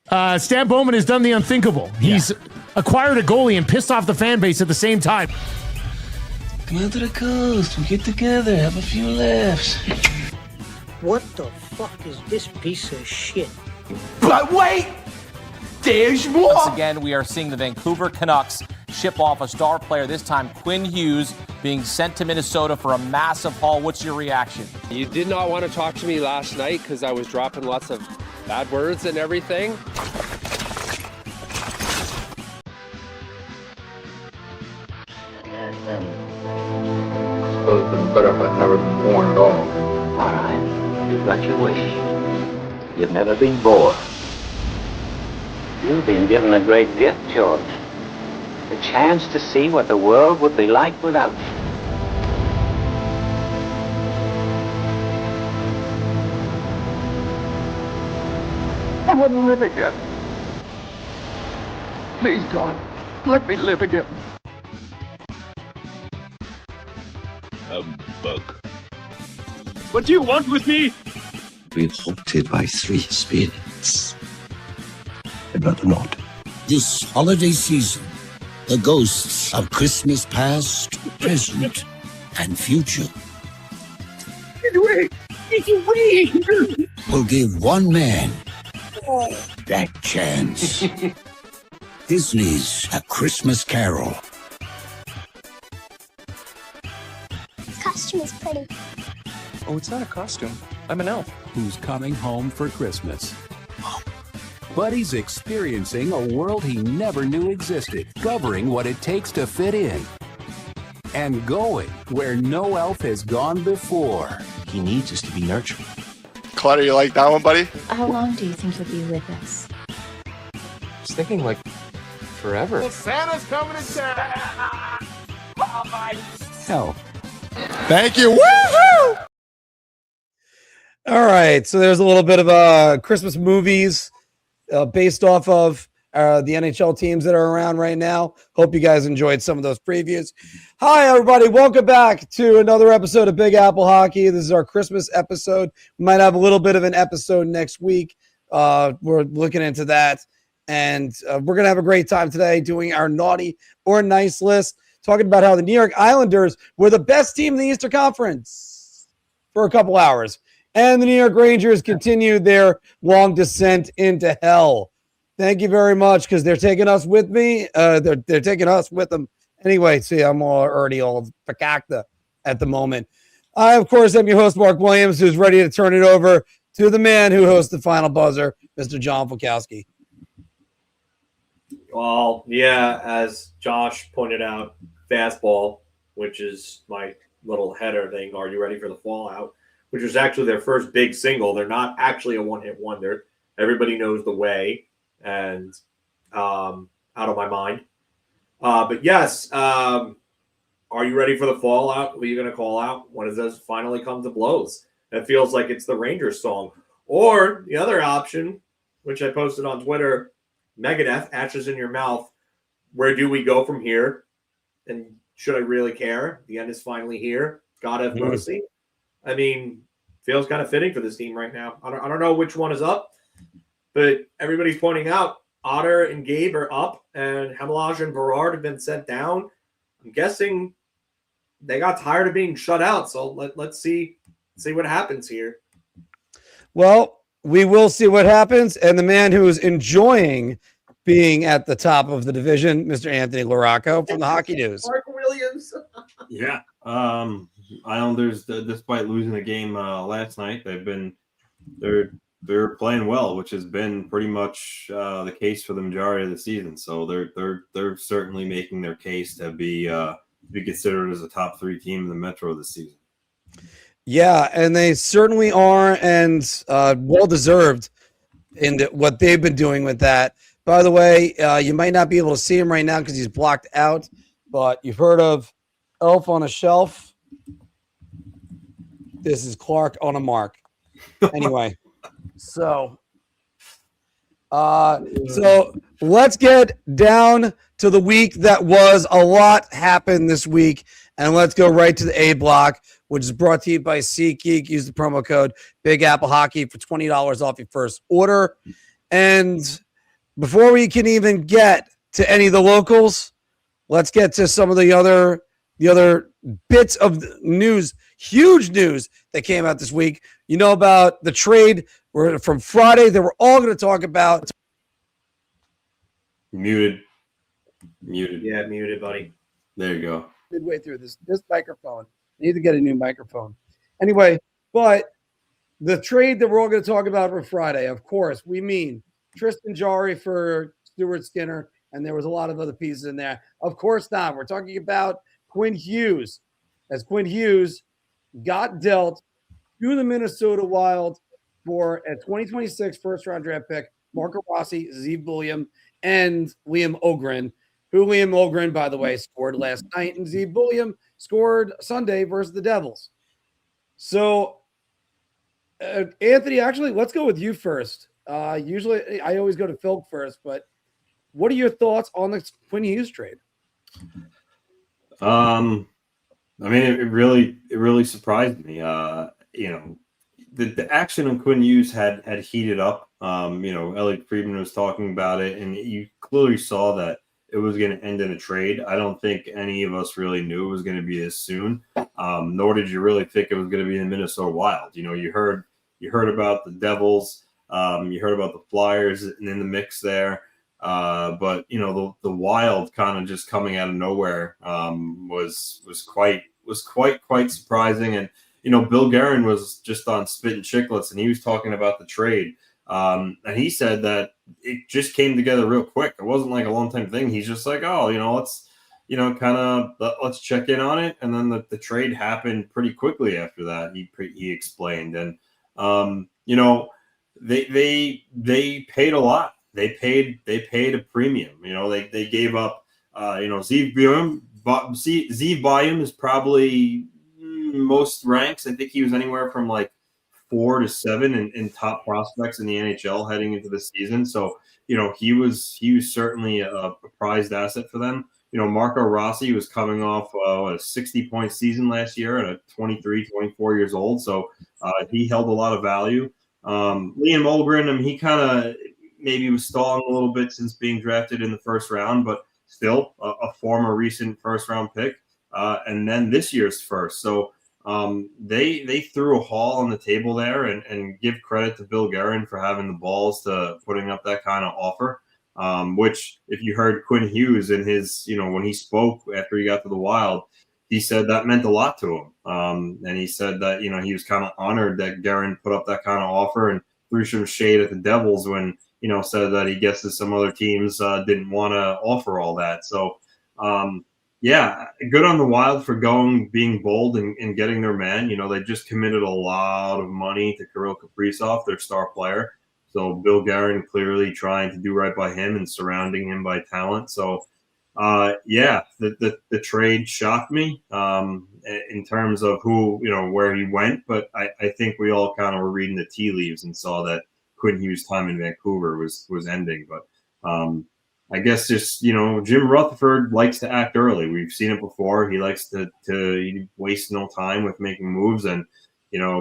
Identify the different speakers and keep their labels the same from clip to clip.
Speaker 1: Stan Bowman has done the unthinkable. He's acquired a goalie and pissed off the fan base at the same time.
Speaker 2: Come out to the coast. We'll get together, have a few laughs.
Speaker 3: What the fuck is this piece of shit?
Speaker 4: But wait! There's more!
Speaker 5: Once again, we are seeing the Vancouver Canucks ship off a star player, this time Quinn Hughes, being sent to Minnesota for a massive haul. What's your reaction?
Speaker 6: You did not want to talk to me last night because I was dropping lots of bad words and everything.
Speaker 7: Suppose it's better if I'd never been born at all.
Speaker 8: All right, you've got your wish. You've never been bored. You've been given a great gift, George. The chance to see what the world would be like without you.
Speaker 7: I want to live again. Please, God, let me live again.
Speaker 9: A bug. What do you want with me?
Speaker 10: We're haunted by three spirits. I'd rather not.
Speaker 11: This holiday season, the ghosts of Christmas past, present, and future
Speaker 7: Get away! Get away!
Speaker 11: will give one man that chance. Disney's A Christmas Carol.
Speaker 12: This costume is pretty.
Speaker 13: Oh, it's not a costume. I'm an elf.
Speaker 14: Who's coming home for Christmas. But he's experiencing a world he never knew existed, discovering what it takes to fit in, and going where no elf has gone before.
Speaker 13: He needs us to be nurtured.
Speaker 15: Clutter, you like that one, buddy?
Speaker 16: How long do you think you'll be with us?
Speaker 6: I was thinking like forever.
Speaker 1: Well, Santa's coming to town.
Speaker 14: Hell.
Speaker 15: Thank you. Woohoo!
Speaker 17: All right, so there's a little bit of Christmas movies based off of the NHL teams that are around right now. Hope you guys enjoyed some of those previews. Hi, everybody. Welcome back to another episode of Big Apple Hockey. This is our Christmas episode. We might have a little bit of an episode next week. We're looking into that. And we're going to have a great time today doing our naughty or nice list, talking about how the New York Islanders were the best team in the Eastern Conference for a couple hours. And the New York Rangers continued their long descent into hell. Thank you very much, because they're taking us with me. They're taking us with them. Anyway, see, I'm already all fakakta at the moment. I, of course, am your host, Mark Williams, who's ready to turn it over to the man who hosts the final buzzer, Mr. John Filkowski.
Speaker 18: Well, yeah, as Josh pointed out, fastball, which is my little header thing. Are you ready for the fallout? Which was actually their first big single. They're not actually a one-hit wonder. Everybody knows the way, and out of my mind. But yes, are you ready for the fallout? Who are you going to call out when it does finally come to blows? That feels like it's the Rangers song. Or the other option, which I posted on Twitter, Megadeth, Ashes in Your Mouth. Where do we go from here? And should I really care? The end is finally here. God have mercy. I mean, feels kind of fitting for this team right now. I don't know which one is up, but everybody's pointing out Otter and Gabe are up, and Hamelage and Berard have been sent down. I'm guessing they got tired of being shut out, so let's see what happens here.
Speaker 17: Well, we will see what happens, and the man who is enjoying being at the top of the division, Mr. Anthony LaRocco from the Hockey News.
Speaker 18: Mark Williams.
Speaker 19: Yeah. Islanders, despite losing the game last night, they're playing well, which has been pretty much the case for the majority of the season. So they're certainly making their case to be considered as a top 3 team in the Metro this season.
Speaker 17: Yeah, and they certainly are, and well deserved in what they've been doing with that. By the way, you might not be able to see him right now because he's blocked out, but you've heard of Elf on a Shelf. This is Clark on a Mark. Anyway, so let's get down to the week that was. A lot happened this week, and let's go right to the A block, which is brought to you by SeatGeek. Use the promo code Big Apple Hockey for $20 off your first order. And before we can even get to any of the locals, let's get to some of the other bits of news, huge news that came out this week. You know about the trade from Friday that we're all going to talk about.
Speaker 19: Muted.
Speaker 18: Yeah, muted, buddy.
Speaker 19: There you go.
Speaker 17: Midway through this microphone. I need to get a new microphone. Anyway, but the trade that we're all going to talk about for Friday, of course, we mean Tristan Jarry for Stuart Skinner, and there was a lot of other pieces in there. Of course not. We're talking about Quinn Hughes, as Quinn Hughes got dealt to the Minnesota Wild for a 2026 first-round draft pick, Marco Rossi, Zeev Bulliam, and Liam Ogren, who Liam Ogren, by the way, scored last night, and Zeev Bulliam scored Sunday versus the Devils. So, Anthony, actually, let's go with you first. Usually, I always go to Phil first, but what are your thoughts on the Quinn Hughes trade?
Speaker 19: I mean, it really surprised me. The action on Quinn Hughes had heated up. Elliot Friedman was talking about it, and you clearly saw that it was going to end in a trade. I don't think any of us really knew it was going to be this soon. Nor did you really think it was going to be the Minnesota Wild. You heard about the Devils, you heard about the Flyers in the mix there. But the Wild kind of just coming out of nowhere was quite surprising. And Bill Guerin was just on Spit and Chicklets, and he was talking about the trade. And he said that it just came together real quick. It wasn't like a long time thing. He's just like, let's check in on it. And then the trade happened pretty quickly after that. He explained, and they paid a lot. They paid a premium. They gave up. Zeev Bulliam is probably most ranks. I think he was anywhere from like 4 to 7 in top prospects in the NHL heading into the season. So, he was certainly a prized asset for them. Marco Rossi was coming off a 60-point season last year at 23, 24 years old. So he held a lot of value. Liam Ogren, he kind of maybe was stalling a little bit since being drafted in the first round, but still a former recent first-round pick. And then this year's first. So they threw a haul on the table there, and give credit to Bill Guerin for having the balls to putting up that kind of offer. Which, if you heard Quinn Hughes in his, when he spoke after he got to the Wild, he said that meant a lot to him. And he said that, he was kind of honored that Guerin put up that kind of offer, and threw some shade at the Devils when, said that he guesses some other teams didn't want to offer all that. So, yeah, good on the Wild for being bold and getting their man. They just committed a lot of money to Kirill Kaprizov, their star player. So Bill Guerin clearly trying to do right by him and surrounding him by talent. So, the trade shocked me in terms of who, where he went. But I think we all kind of were reading the tea leaves and saw that Quinn Hughes' time in Vancouver was ending. But I guess just, Jim Rutherford likes to act early. We've seen it before. He likes to waste no time with making moves. And,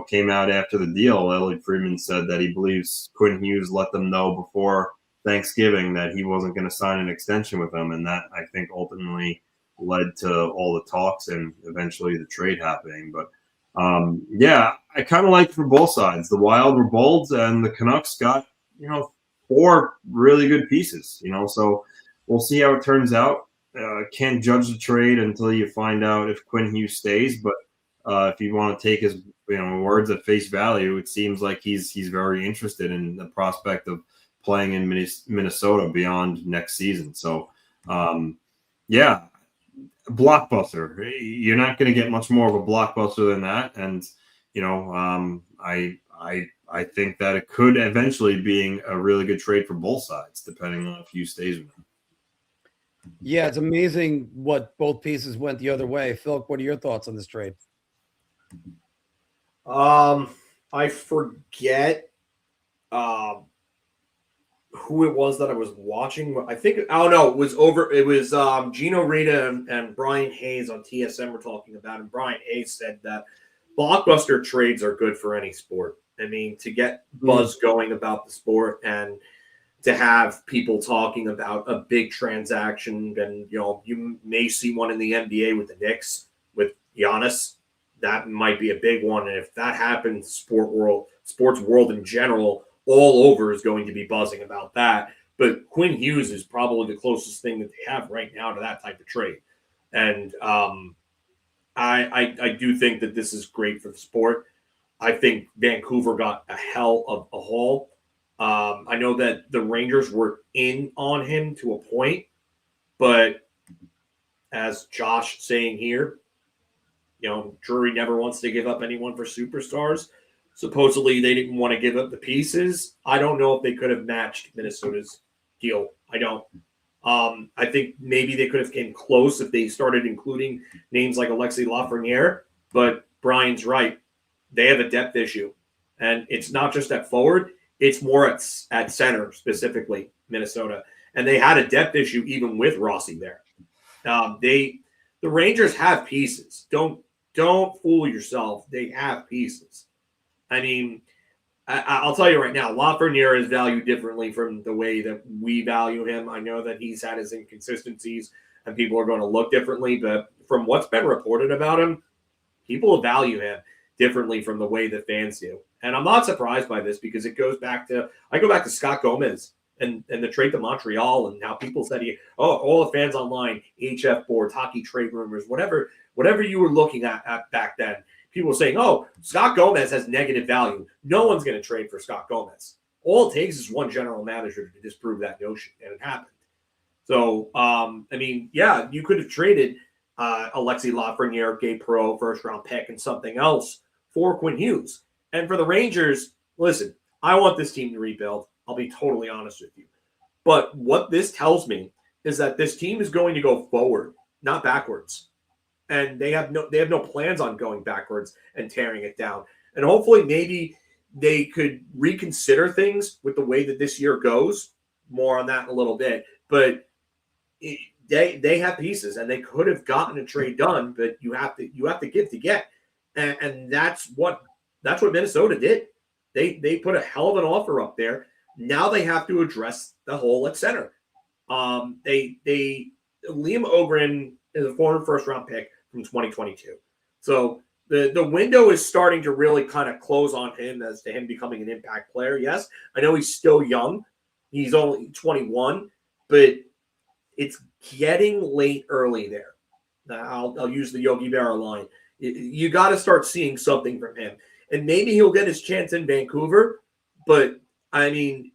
Speaker 19: came out after the deal. Elliot Friedman said that he believes Quinn Hughes let them know before Thanksgiving that he wasn't going to sign an extension with them. And that, I think, ultimately led to all the talks and eventually the trade happening. But, I kind of like for both sides. The Wild were bold, and the Canucks got, 4 really good pieces, so we'll see how it turns out. Can't judge the trade until you find out if Quinn Hughes stays, but if you want to take his words at face value, it seems like he's very interested in the prospect of playing in Minnesota beyond next season. So, blockbuster. You're not going to get much more of a blockbuster than that, and I think that it could eventually being a really good trade for both sides, depending on if Hughes stays or not.
Speaker 17: Yeah, it's amazing what both pieces went the other way. Phil, what are your thoughts on this trade?
Speaker 18: I forget who it was that I was watching. I think, it was Gino Rita and Brian Hayes on TSN were talking about, and Brian Hayes said that blockbuster trades are good for any sport. I mean, to get buzz going about the sport, and to have people talking about a big transaction. And, you may see one in the NBA with the Knicks, with Giannis. That might be a big one. And if that happens, sports world in general, all over is going to be buzzing about that. But Quinn Hughes is probably the closest thing that they have right now to that type of trade. And I do think that this is great for the sport. I think Vancouver got a hell of a haul. I know that the Rangers were in on him to a point, but as Josh saying here, Drury never wants to give up anyone for superstars. Supposedly they didn't want to give up the pieces. I don't know if they could have matched Minnesota's deal. I don't. I think maybe they could have came close if they started including names like Alexis Lafreniere, but Brian's right. They have a depth issue, and it's not just at forward. It's more at center, specifically Minnesota. And they had a depth issue even with Rossi there. The Rangers have pieces. Don't fool yourself. They have pieces. I mean, I'll tell you right now, Lafreniere is valued differently from the way that we value him. I know that he's had his inconsistencies and people are going to look differently, but from what's been reported about him, people value him differently from the way that fans do. And I'm not surprised by this because it goes back to Scott Gomez and the trade to Montreal and how people said all the fans online, HF boards, hockey trade rumors, whatever you were looking at back then. People were saying, Scott Gomez has negative value. No one's going to trade for Scott Gomez. All it takes is one general manager to disprove that notion, and it happened. So, you could have traded Alexis Lafreniere, Gabe Perreault, first-round pick, and something else for Quinn Hughes. And for the Rangers, listen, I want this team to rebuild. I'll be totally honest with you. But what this tells me is that this team is going to go forward, not backwards. And they have no plans on going backwards and tearing it down. And hopefully maybe they could reconsider things with the way that this year goes. More on that in a little bit. But they have pieces and they could have gotten a trade done, but you have to give to get. And that's what Minnesota did. They put a hell of an offer up there. Now they have to address the hole at center. Liam Ogren is a former first-round pick from 2022. So the window is starting to really kind of close on him as to him becoming an impact player. Yes, I know he's still young. He's only 21, but it's getting late early there. Now, I'll use the Yogi Berra line. You got to start seeing something from him. And maybe he'll get his chance in Vancouver, but, Billy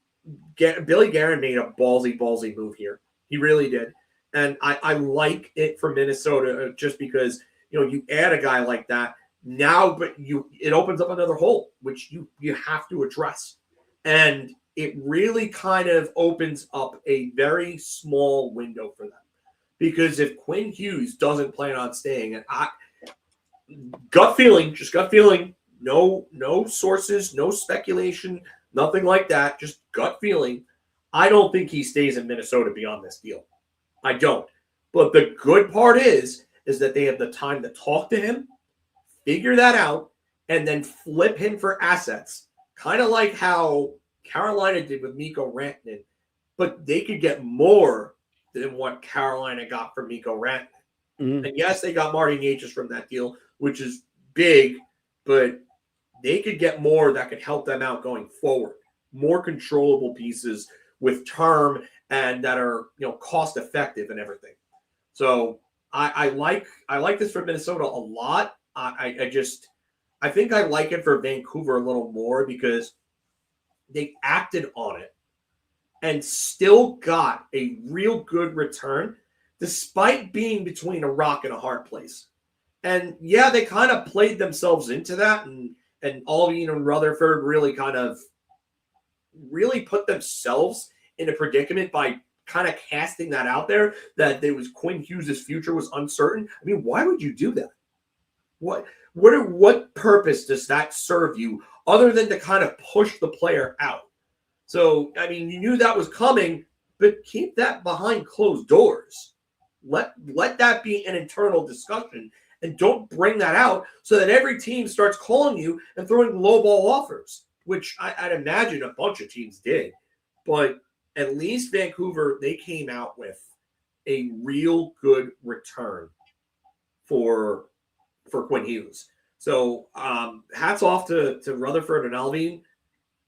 Speaker 18: Guerin made a ballsy move here. He really did. And I like it for Minnesota just because, you add a guy like that now, but it opens up another hole, which you have to address. And it really kind of opens up a very small window for them. Because if Quinn Hughes doesn't plan on staying, and gut feeling, no sources, no speculation, nothing like that, just gut feeling, I don't think he stays in Minnesota beyond this deal. I don't. But the good part is that they have the time to talk to him, figure that out, and then flip him for assets. Kind of like how Carolina did with Mikko Rantanen. But they could get more than what Carolina got from Mikko Rantanen. Mm-hmm. And yes, they got Marty Necas from that deal, which is big, but they could get more that could help them out going forward. More controllable pieces with term and that are cost effective and everything. So I like this for Minnesota a lot. I think I like it for Vancouver a little more because they acted on it and still got a real good return despite being between a rock and a hard place. And yeah, they kind of played themselves into that, and Alvin and Rutherford really put themselves in a predicament by kind of casting that out there that there was Quinn Hughes' future was uncertain. I mean, why would you do that? What purpose does that serve you other than to kind of push the player out? So, I mean, you knew that was coming, but keep that behind closed doors. Let that be an internal discussion, and don't bring that out so that every team starts calling you and throwing lowball offers, which I'd imagine a bunch of teams did. But at least Vancouver, they came out with a real good return for Quinn Hughes. So hats off to Rutherford and Alvin,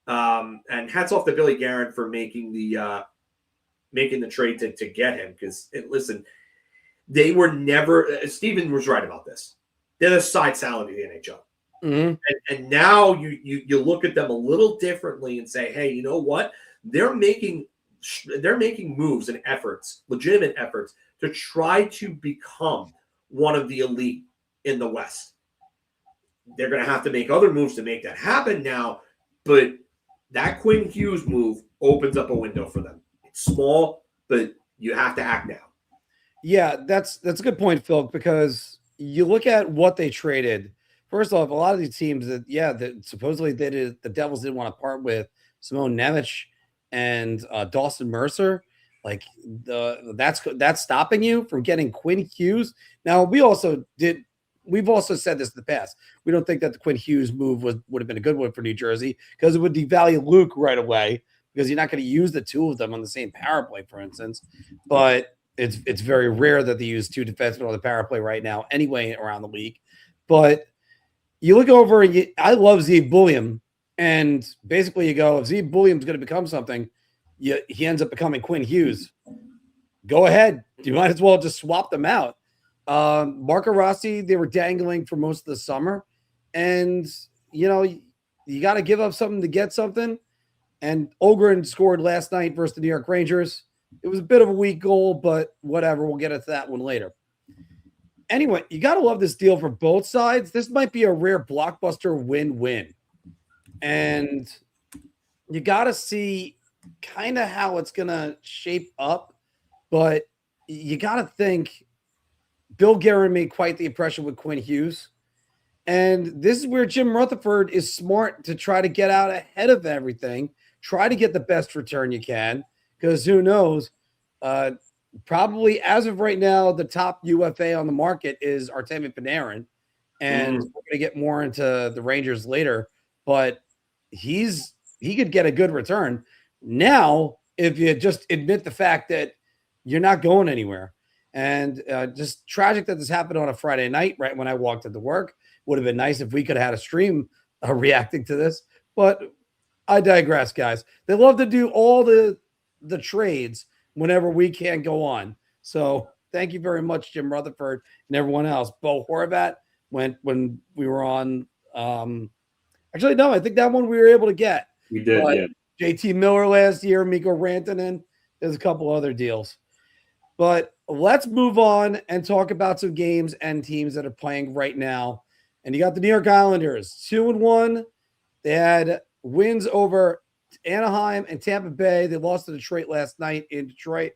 Speaker 18: and hats off to Billy Guerin for making the trade to get him. Because listen, they were never. Steven was right about this. They're the side salad of the NHL, and now you look at them a little differently and say, hey, you know what? They're making moves and efforts, legitimate efforts, to try to become one of the elite in the West. They're going to have to make other moves to make that happen now, but that Quinn Hughes move opens up a window for them. It's small, but you have to act now.
Speaker 17: Yeah, that's a good point, Phil, because you look at what they traded. First off, a lot of these teams that supposedly the Devils didn't want to part with Simone Nemec and Dawson Mercer. Like that's stopping you from getting Quinn Hughes. Now we've also said this in the past. We don't think that the Quinn Hughes move would have been a good one for New Jersey because it would devalue Luke right away because you're not going to use the two of them on the same power play, for instance. But it's very rare that they use two defensemen on the power play right now anyway around the league. But you look over and I love Zeev Bulliam, and basically you go, if Zeev Bulliam's going to become something, he ends up becoming Quinn Hughes. Go ahead. You might as well just swap them out. Marco Rossi, they were dangling for most of the summer. And, you got to give up something to get something. And Ogren scored last night versus the New York Rangers. It was a bit of a weak goal, but whatever. We'll get into that one later. Anyway, you got to love this deal for both sides. This might be a rare blockbuster win-win. And you got to see kind of how it's going to shape up. But you got to think Bill Guerin made quite the impression with Quinn Hughes. And this is where Jim Rutherford is smart to try to get out ahead of everything. Try to get the best return you can. Because who knows? Probably as of right now, the top UFA on the market is Artemi Panarin. And we're going to get more into the Rangers later. But he could get a good return. Now, if you just admit the fact that you're not going anywhere. And just tragic that this happened on a Friday night, right when I walked into work. Would have been nice if we could have had a stream reacting to this. But I digress, guys. They love to do all the trades whenever we can't go on. So thank you very much, Jim Rutherford and everyone else. Bo Horvat went when we were on. Actually, no, I think that one we were able to get.
Speaker 19: We did, yeah.
Speaker 17: JT Miller last year, Mikko Rantanen. There's a couple other deals. But let's move on and talk about some games and teams that are playing right now. And you got the New York Islanders, 2-1. They had wins over Anaheim and Tampa Bay. They lost to Detroit last night in Detroit.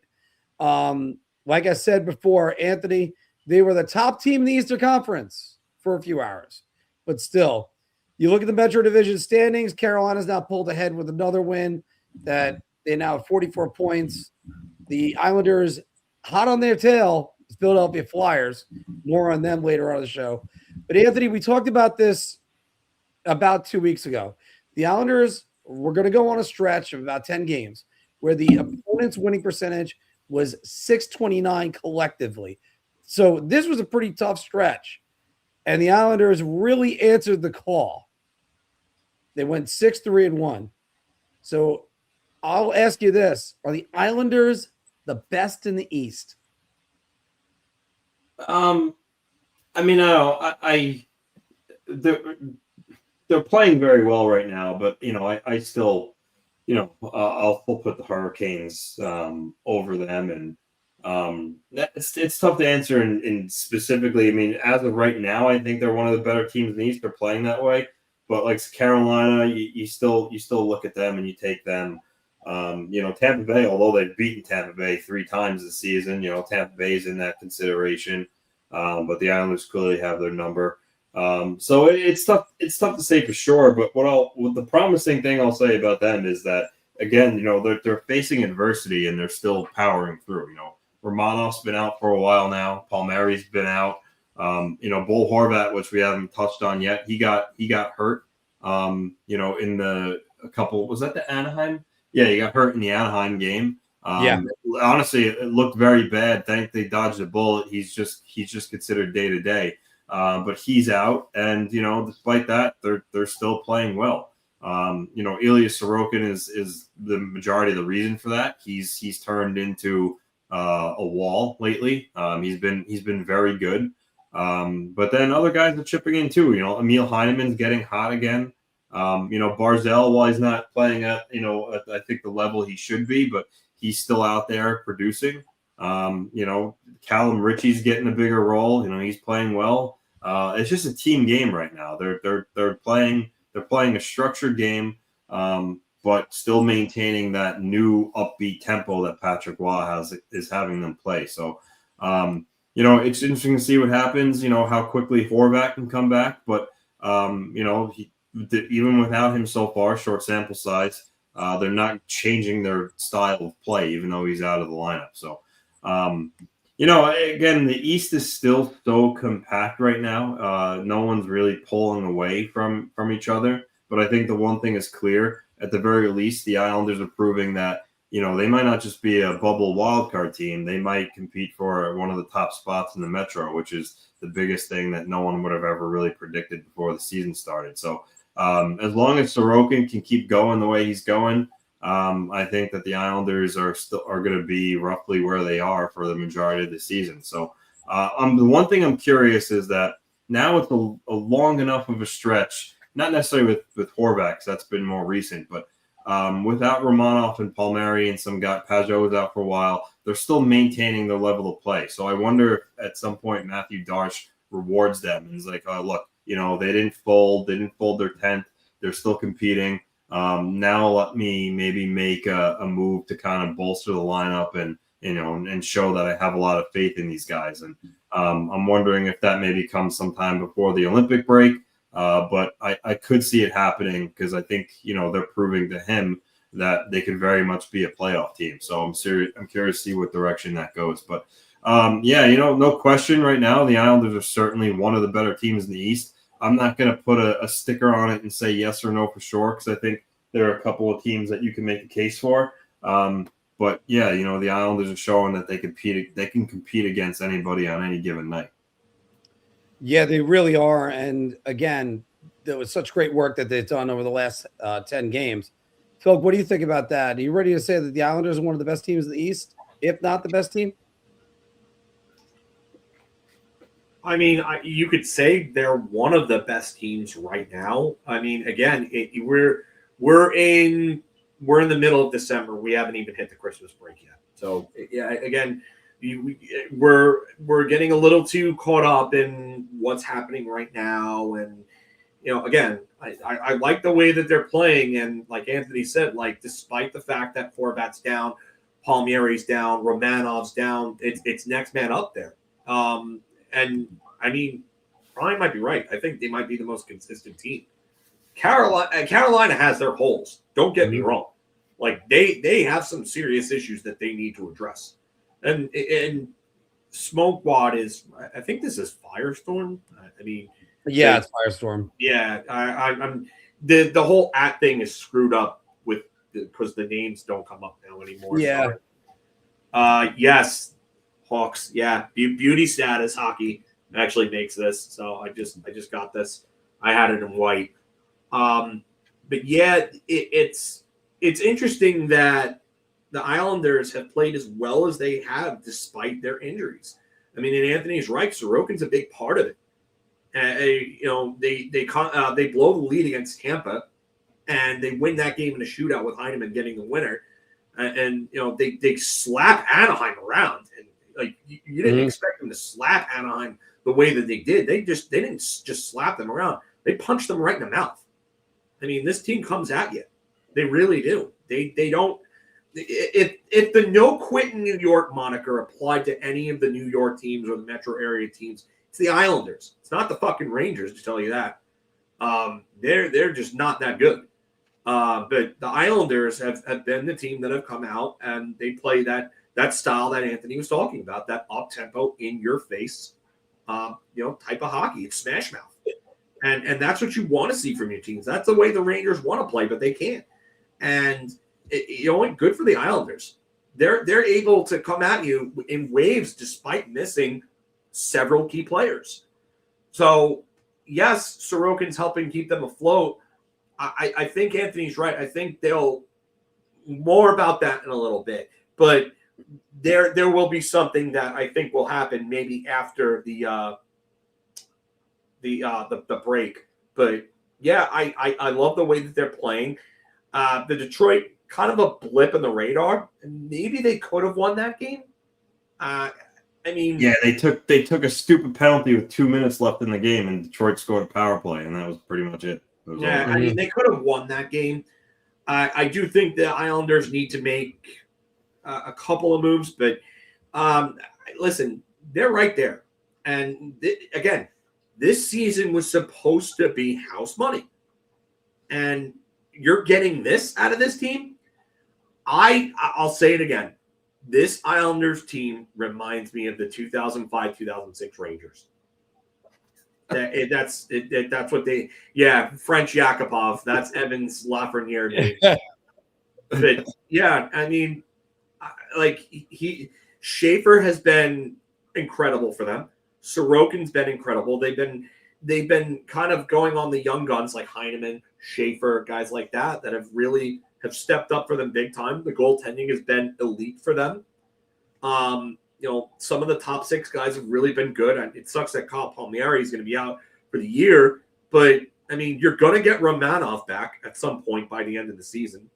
Speaker 17: Like I said before, Anthony, they were the top team in the Eastern Conference for a few hours. But still, you look at the Metro Division standings, Carolina's now pulled ahead with another win that they now have 44 points. The Islanders, hot on their tail, is Philadelphia Flyers. More on them later on in the show. But Anthony, we talked about this about 2 weeks ago. The Islanders were going to go on a stretch of about 10 games where the opponent's winning percentage was .629 collectively. So this was a pretty tough stretch. And the Islanders really answered the call. They went 6-3-1. So I'll ask you this. Are the Islanders the best in the East?
Speaker 19: They're playing very well right now, but I still, I'll put the Hurricanes over them, and it's tough to answer. And specifically, as of right now, I think they're one of the better teams in the East. They're playing that way, but like Carolina, you still look at them and you take them. Tampa Bay, although they've beaten Tampa Bay 3 times this season, Tampa Bay is in that consideration. But the Islanders clearly have their number. So it's tough to say for sure. But what the promising thing I'll say about them is that, again, they're facing adversity and they're still powering through. Romanov's been out for a while now. Palmieri's been out. Bo Horvat, which we haven't touched on yet, he got hurt. In a couple, was that the Anaheim Yeah, he got hurt in the Anaheim game.
Speaker 17: Yeah.
Speaker 19: Honestly, it looked very bad. Thank they dodged a bullet. He's just considered day to day. But he's out, and despite that, they're still playing well. Ilya Sorokin is the majority of the reason for that. He's turned into a wall lately. He's been very good. But then other guys are chipping in too. Emil Heineman's getting hot again. Barzell, while he's not playing at I think the level he should be, but he's still out there producing. Callum Ritchie's getting a bigger role. He's playing well. It's just a team game right now. They're playing a structured game, but still maintaining that new upbeat tempo that Patrick Waugh is having them play. So, it's interesting to see what happens. How quickly Horvat can come back, but even without him so far, short sample size, they're not changing their style of play, even though he's out of the lineup. So, again, the East is still so compact right now. No one's really pulling away from each other. But I think the one thing is clear, at the very least, the Islanders are proving that, they might not just be a bubble wildcard team. They might compete for one of the top spots in the Metro, which is the biggest thing that no one would have ever really predicted before the season started. So as long as Sorokin can keep going the way he's going, I think that the Islanders are going to be roughly where they are for the majority of the season. So the one thing I'm curious is that now it's a long enough of a stretch, not necessarily with Horvat, 'cause that's been more recent, but without Romanov and Palmieri and some guy, Pajot was out for a while, they're still maintaining their level of play. So I wonder if at some point Matthew Darche rewards them and is like, oh, look, they didn't fold their tent. They're still competing. Now let me maybe make a move to kind of bolster the lineup and show that I have a lot of faith in these guys. And I'm wondering if that maybe comes sometime before the Olympic break. But I could see it happening because I think, they're proving to him that they could very much be a playoff team. So I'm curious to see what direction that goes. But no question right now, the Islanders are certainly one of the better teams in the East. I'm not going to put a sticker on it and say yes or no for sure, because I think there are a couple of teams that you can make a case for. But the Islanders are showing that they can compete against anybody on any given night.
Speaker 17: Yeah, they really are. And again, there was such great work that they've done over the last 10 games. Phil, what do you think about that? Are you ready to say that the Islanders are one of the best teams in the East, if not the best team?
Speaker 18: I mean, you could say they're one of the best teams right now. I mean, again, we're in the middle of December. We haven't even hit the Christmas break yet. So yeah, again, we're getting a little too caught up in what's happening right now, and again, I like the way that they're playing, and like Anthony said, like despite the fact that Horvat's down, Palmieri's down, Romanov's down, it's next man up there. And I mean, Brian might be right. I think they might be the most consistent team. Carolina has their holes. Don't get me wrong. Like they have some serious issues that they need to address. And Smokewatt is, I think this is Firestorm. I mean,
Speaker 17: yeah, it's Firestorm.
Speaker 18: Yeah, I'm the whole thing is screwed up with because the names don't come up now anymore.
Speaker 17: Yeah.
Speaker 18: Yes. Hawks, yeah, beauty status hockey actually makes this. So I just got this. I had it in white. But yeah, it's interesting that the Islanders have played as well as they have despite their injuries. I mean, and Anthony's right. Sorokin's a big part of it. They blow the lead against Tampa, and they win that game in a shootout with Heineman getting the winner. And they slap Anaheim around. And like you didn't expect them to slap Anaheim the way that they did. They didn't just slap them around. They punched them right in the mouth. I mean, this team comes at you. They really do. They don't. If the no quit in New York moniker applied to any of the New York teams or the metro area teams, it's the Islanders. It's not the fucking Rangers, to tell you that. They're just not that good. But the Islanders have been the team that have come out and they play that style that Anthony was talking about, that up-tempo, in-your-face, type of hockey. It's smash mouth. And that's what you want to see from your teams. That's the way the Rangers want to play, but they can't. And good for the Islanders. They're able to come at you in waves despite missing several key players. So, yes, Sorokin's helping keep them afloat. I think Anthony's right. I think they'll more about that in a little bit, but there will be something that I think will happen maybe after the break. But yeah, I love the way that they're playing. The Detroit, kind of a blip in the radar. Maybe they could have won that game.
Speaker 19: Yeah, they took a stupid penalty with 2 minutes left in the game, and Detroit scored a power play, and that was pretty much it.
Speaker 18: Yeah, I mean, they could have won that game. I do think the Islanders need to make a couple of moves, but listen, they're right there. And again, this season was supposed to be house money, and you're getting this out of this team. I'll say it again. This Islanders team reminds me of the 2005-2006 Rangers. That's what they. Yeah, French Yakupov. That's Evans Lafreniere. But yeah, I mean, like Schaefer has been incredible for them. Sorokin's been incredible. They've been kind of going on the young guns like Heineman, Schaefer, guys like that have really stepped up for them big time. The goaltending has been elite for them. Some of the top six guys have really been good. It sucks that Kyle Palmieri is going to be out for the year, but I mean, you're going to get Romanov back at some point by the end of the season.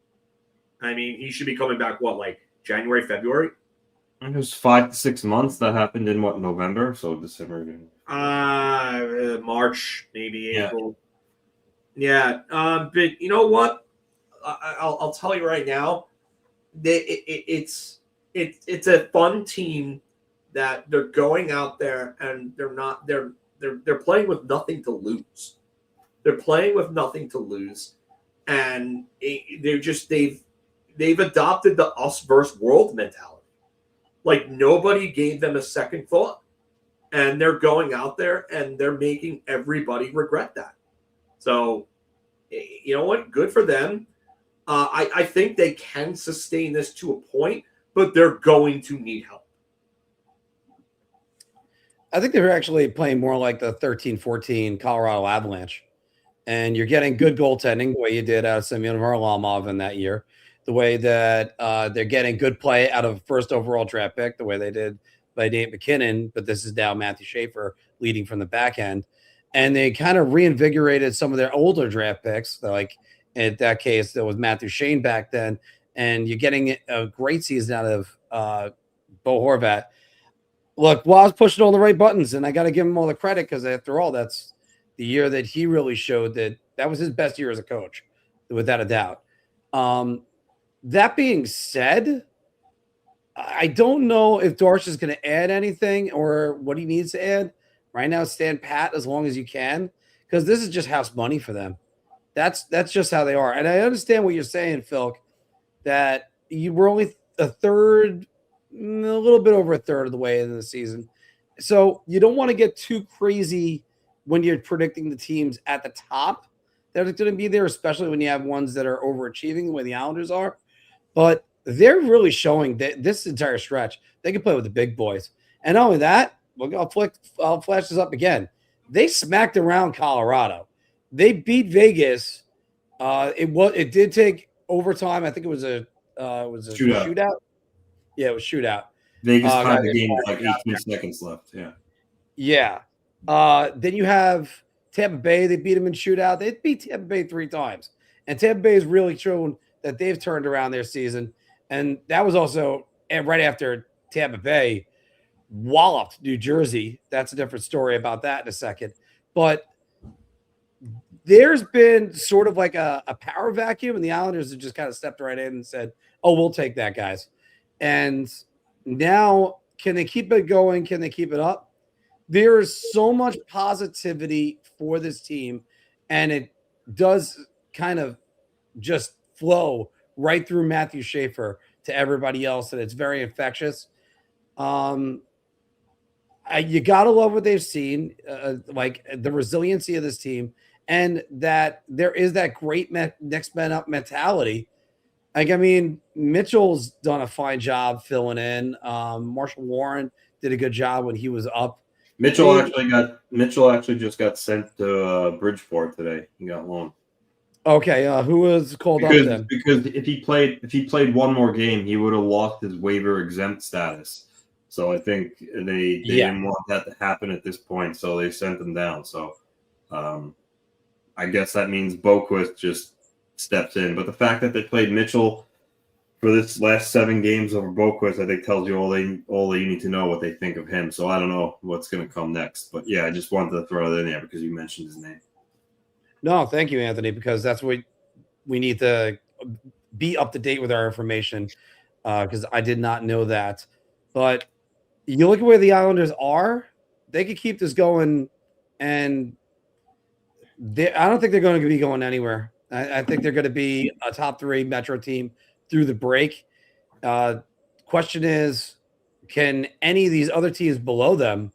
Speaker 18: I mean, he should be coming back, like January, February?
Speaker 19: It was 5 to 6 months. That happened in November? So December.
Speaker 18: March, maybe April. Yeah. But you know what? I'll tell you right now, it's a fun team that they're going out there and they're playing with nothing to lose. They're playing with nothing to lose, and they've adopted the us versus world mentality. Like nobody gave them a second thought, and they're going out there and they're making everybody regret that. So, you know what? Good for them. I think they can sustain this to a point, but they're going to need help.
Speaker 17: I think they're actually playing more like the 13-14 Colorado Avalanche. And you're getting good goaltending the way you did out of Semyon Varlamov in that year. The way that they're getting good play out of first overall draft pick, the way they did by Nate McKinnon, but this is now Matthew Schaefer leading from the back end. And they kind of reinvigorated some of their older draft picks. Like in that case, there was Matthew Shane back then. And you're getting a great season out of Bo Horvat. Look, Waz pushing all the right buttons, and I got to give him all the credit because after all, that's the year that he really showed that was his best year as a coach, without a doubt. That being said, I don't know if Darsh is going to add anything or what he needs to add. Right now, stand pat as long as you can, because this is just house money for them. That's just how they are. And I understand what you're saying, Phil, that you were only a little bit over a third of the way into the season. So you don't want to get too crazy when you're predicting the teams at the top that are going to be there, especially when you have ones that are overachieving the way the Islanders are. But they're really showing that this entire stretch, they can play with the big boys. And not only that, I'll flash this up again. They smacked around Colorado. They beat Vegas. It did take overtime. I think it was a shootout. Yeah, it was shootout.
Speaker 19: Vegas tied the game with like 18 seconds left. Yeah.
Speaker 17: Yeah. Then you have Tampa Bay. They beat them in shootout. They beat Tampa Bay 3 times. And Tampa Bay has really shown that they've turned around their season. And that was also right after Tampa Bay walloped New Jersey. That's a different story about that in a second. But there's been sort of like a power vacuum, and the Islanders have just kind of stepped right in and said, oh, we'll take that, guys. And now, can they keep it going? Can they keep it up? There is so much positivity for this team, and it does kind of just flow right through Matthew Schaefer to everybody else, and it's very infectious. You got to love what they've seen, like the resiliency of this team, and that there is that great next man up mentality. Like, I mean, Mitchell's done a fine job filling in. Marshall Warren did a good job when he was up.
Speaker 19: Mitchell actually just got sent to Bridgeport today. He got loaned.
Speaker 17: Okay, who was called up then?
Speaker 19: Because if he played one more game, he would have lost his waiver exempt status. So I think they didn't want that to happen at this point, so they sent him down. So I guess that means Boquist just steps in. But the fact that they played Mitchell for this last 7 games over Boquist, I think tells you all you need to know what they think of him. So I don't know what's going to come next. But yeah, I just wanted to throw that in there because you mentioned his name.
Speaker 17: No, thank you, Anthony, because that's what we need to be up to date with our information, because I did not know that. But you look at where the Islanders are, they could keep this going, and I don't think they're going to be going anywhere. I think they're going to be a top 3 Metro team through the break. Question is, can any of these other teams below them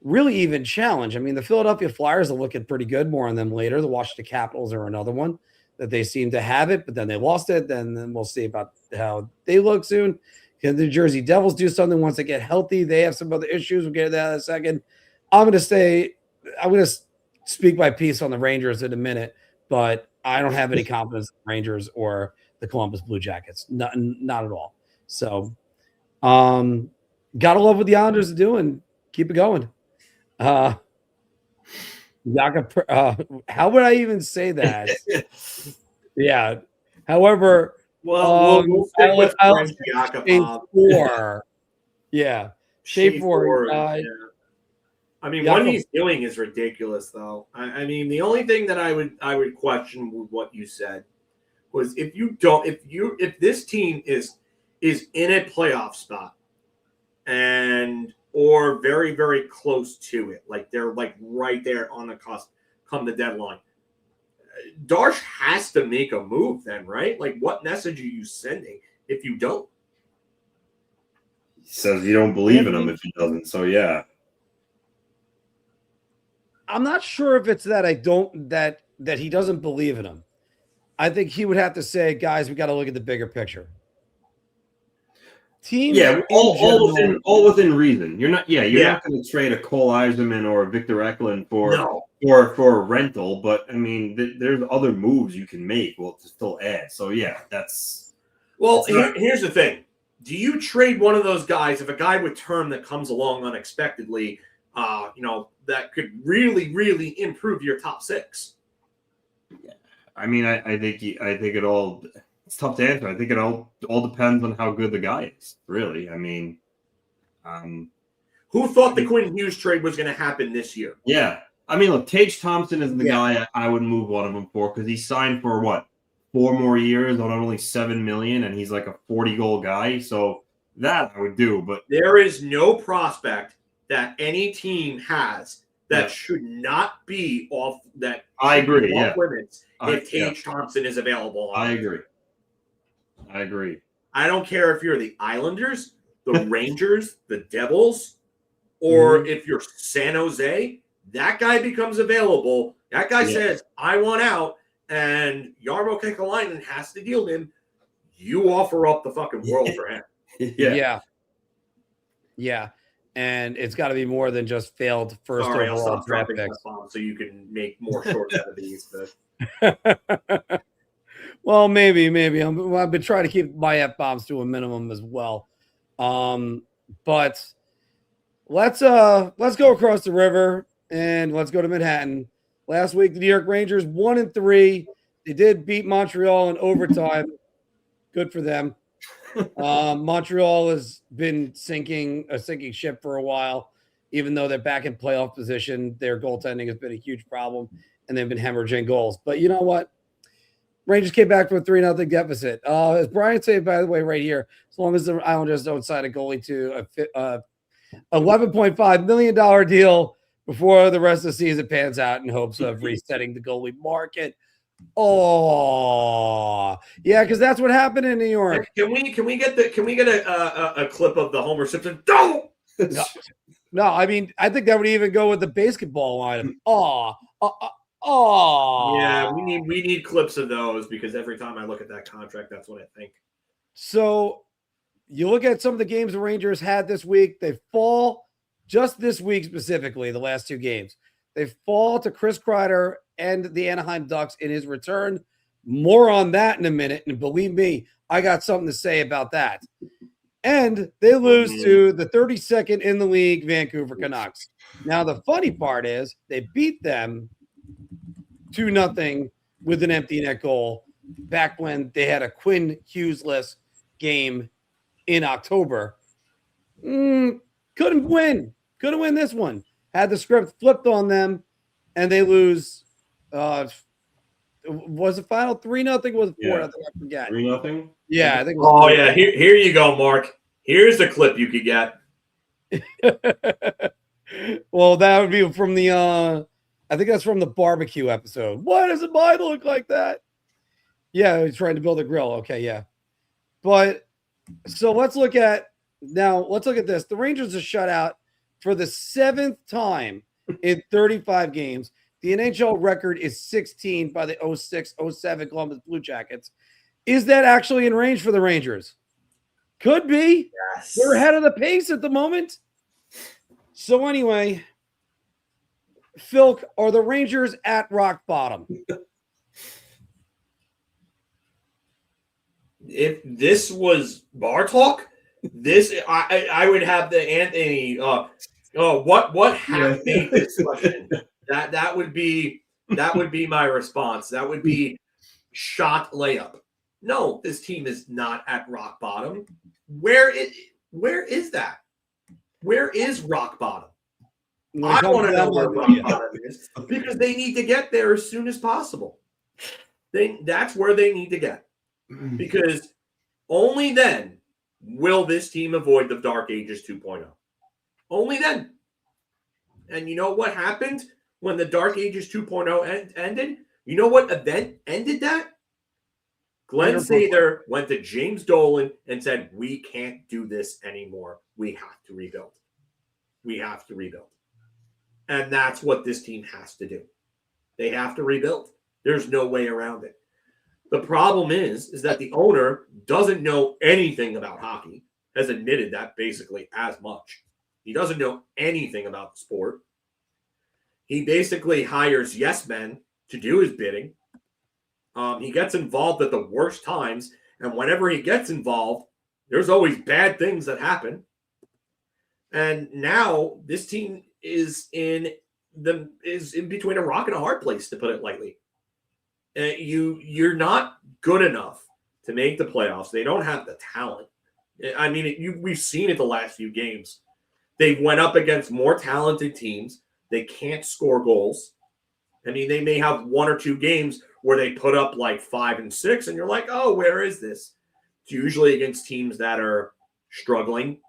Speaker 17: really even challenge? I mean, the Philadelphia Flyers are looking pretty good. More on them later. The Washington Capitals are another one that they seem to have it, but then they lost it. Then we'll see about how they look soon. Can the Jersey Devils do something once they get healthy? They have some other issues. We'll get to that in a second. I'm going to speak my piece on the Rangers in a minute, but I don't have any confidence in the Rangers or the Columbus Blue Jackets. Not at all. So, gotta love what the Islanders are doing. Keep it going. How would I even say that? Yeah. However,
Speaker 18: we'll stick with French Jakub.
Speaker 17: Yeah. Shade for.
Speaker 18: Yeah. I mean, what he's doing is ridiculous, though. I mean, the only thing that I would question with what you said was if this team is in a playoff spot or very, very close to it, like they're like right there on the cusp come the deadline, Darsh has to make a move then, right? Like, what message are you sending if you don't?
Speaker 19: He says you don't believe in him if he doesn't. So yeah.
Speaker 17: I'm not sure if it's that that he doesn't believe in him. I think he would have to say, guys, we got to look at the bigger picture. Teams,
Speaker 19: all within reason. You're not going to trade a Cole Eiserman or a Victor Eklund for a rental, but I mean, there's other moves you can make. Well, to still add. So yeah, that's.
Speaker 18: Well, here's the thing: do you trade one of those guys if a guy with term that comes along unexpectedly? That could really, really improve your top 6.
Speaker 19: Yeah. I mean, I think it all. It's tough to answer. I think it all depends on how good the guy is. Really, I mean,
Speaker 18: who thought the Quinn Hughes trade was going to happen this year?
Speaker 19: Yeah, I mean, look, Tage Thompson is the guy I would move one of them for because he signed for what 4 more years on only $7 million, and he's like a 40-goal guy. So that I would do. But
Speaker 18: there is no prospect that any team has that should not be off that.
Speaker 19: I agree.
Speaker 18: Off limits if Tage Thompson is available.
Speaker 19: I agree.
Speaker 18: I don't care if you're the Islanders, the Rangers, the Devils, or if you're San Jose. That guy becomes available. That guy says, "I want out," and Jarmo Kekalainen has to deal with him. You offer up the fucking world for him.
Speaker 17: Yeah. And it's got to be more than just failed first overall draft picks.
Speaker 18: So you can make more shorts out of these.
Speaker 17: Well, maybe. I've been trying to keep my F-bombs to a minimum as well. But let's go across the river and let's go to Manhattan. Last week, the New York Rangers 1-3. They did beat Montreal in overtime. Good for them. Montreal has been a sinking ship for a while, even though they're back in playoff position. Their goaltending has been a huge problem, and they've been hemorrhaging goals. But you know what? Rangers came back from a 3-0 deficit. As Brian said, by the way, right here, as long as the Islanders don't sign a goalie to a $11.5 million deal before the rest of the season pans out in hopes of resetting the goalie market. Oh, yeah, because that's what happened in New York.
Speaker 18: Can we get a clip of the Homer Simpson? Don't.
Speaker 17: No, I mean, I think that would even go with the basketball line. Oh,
Speaker 18: yeah, we need clips of those because every time I look at that contract, that's what I think.
Speaker 17: So you look at some of the games the Rangers had this week. They fall just this week specifically, the last two games. They fall to Chris Kreider and the Anaheim Ducks in his return. More on that in a minute. And believe me, I got something to say about that. And they lose to the 32nd in the league, Vancouver Canucks. Now, the funny part is they beat them 2-0 with an empty net goal back when they had a Quinn Hughes-less game in October. Couldn't win this one. Had the script flipped on them, and they lose. Was it final 3-0? Was it 4?
Speaker 19: Yeah.
Speaker 17: I think I forget.
Speaker 19: 3-0.
Speaker 17: Yeah, I think.
Speaker 18: Oh yeah, here you go, Mark. Here's a clip you could get.
Speaker 17: Well, that would be from the. I think that's from the barbecue episode. Why does mine look like that? Yeah, he's trying to build a grill. Okay, yeah. But so let's look at this. The Rangers are shut out for the 7th time in 35 games. The NHL record is 16 by the 06-07 Columbus Blue Jackets. Is that actually in range for the Rangers? Could be.
Speaker 18: Yes.
Speaker 17: They're ahead of the pace at the moment. So anyway, Filk, are the Rangers at rock bottom?
Speaker 18: If this was bar talk, I would have the Anthony. What half made this question? That would be my response. That would be shot layup. No, this team is not at rock bottom. Where is that? Where is rock bottom? I want to know where rock bottom is because they need to get there as soon as possible. That's where they need to get because only then will this team avoid the Dark Ages 2.0. Only then. And you know what happened when the Dark Ages 2.0 ended? You know what event ended that? Glenn Sather went to James Dolan and said, we can't do this anymore. We have to rebuild. We have to rebuild. And that's what this team has to do. They have to rebuild. There's no way around it. The problem is that the owner doesn't know anything about hockey, has admitted that basically as much. He doesn't know anything about the sport. He basically hires yes men to do his bidding. He gets involved at the worst times, and whenever he gets involved, there's always bad things that happen. And now this team is in between a rock and a hard place, to put it lightly. You're not good enough to make the playoffs. They don't have the talent. I mean, we've seen it the last few games. They went up against more talented teams. They can't score goals. I mean, they may have 1 or 2 games where they put up like 5 and 6, and you're like, oh, where is this? It's usually against teams that are struggling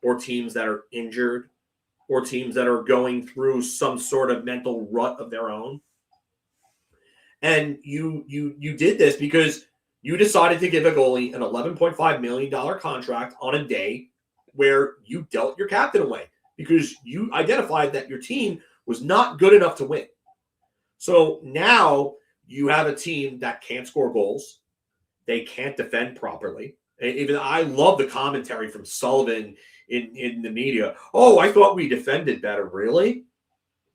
Speaker 18: or teams that are injured or teams that are going through some sort of mental rut of their own. And you did this because you decided to give a goalie an $11.5 million contract on a day where you dealt your captain away because you identified that your team was not good enough to win. So now you have a team that can't score goals. They can't defend properly. Even I love the commentary from Sullivan in the media. Oh, I thought we defended better. Really?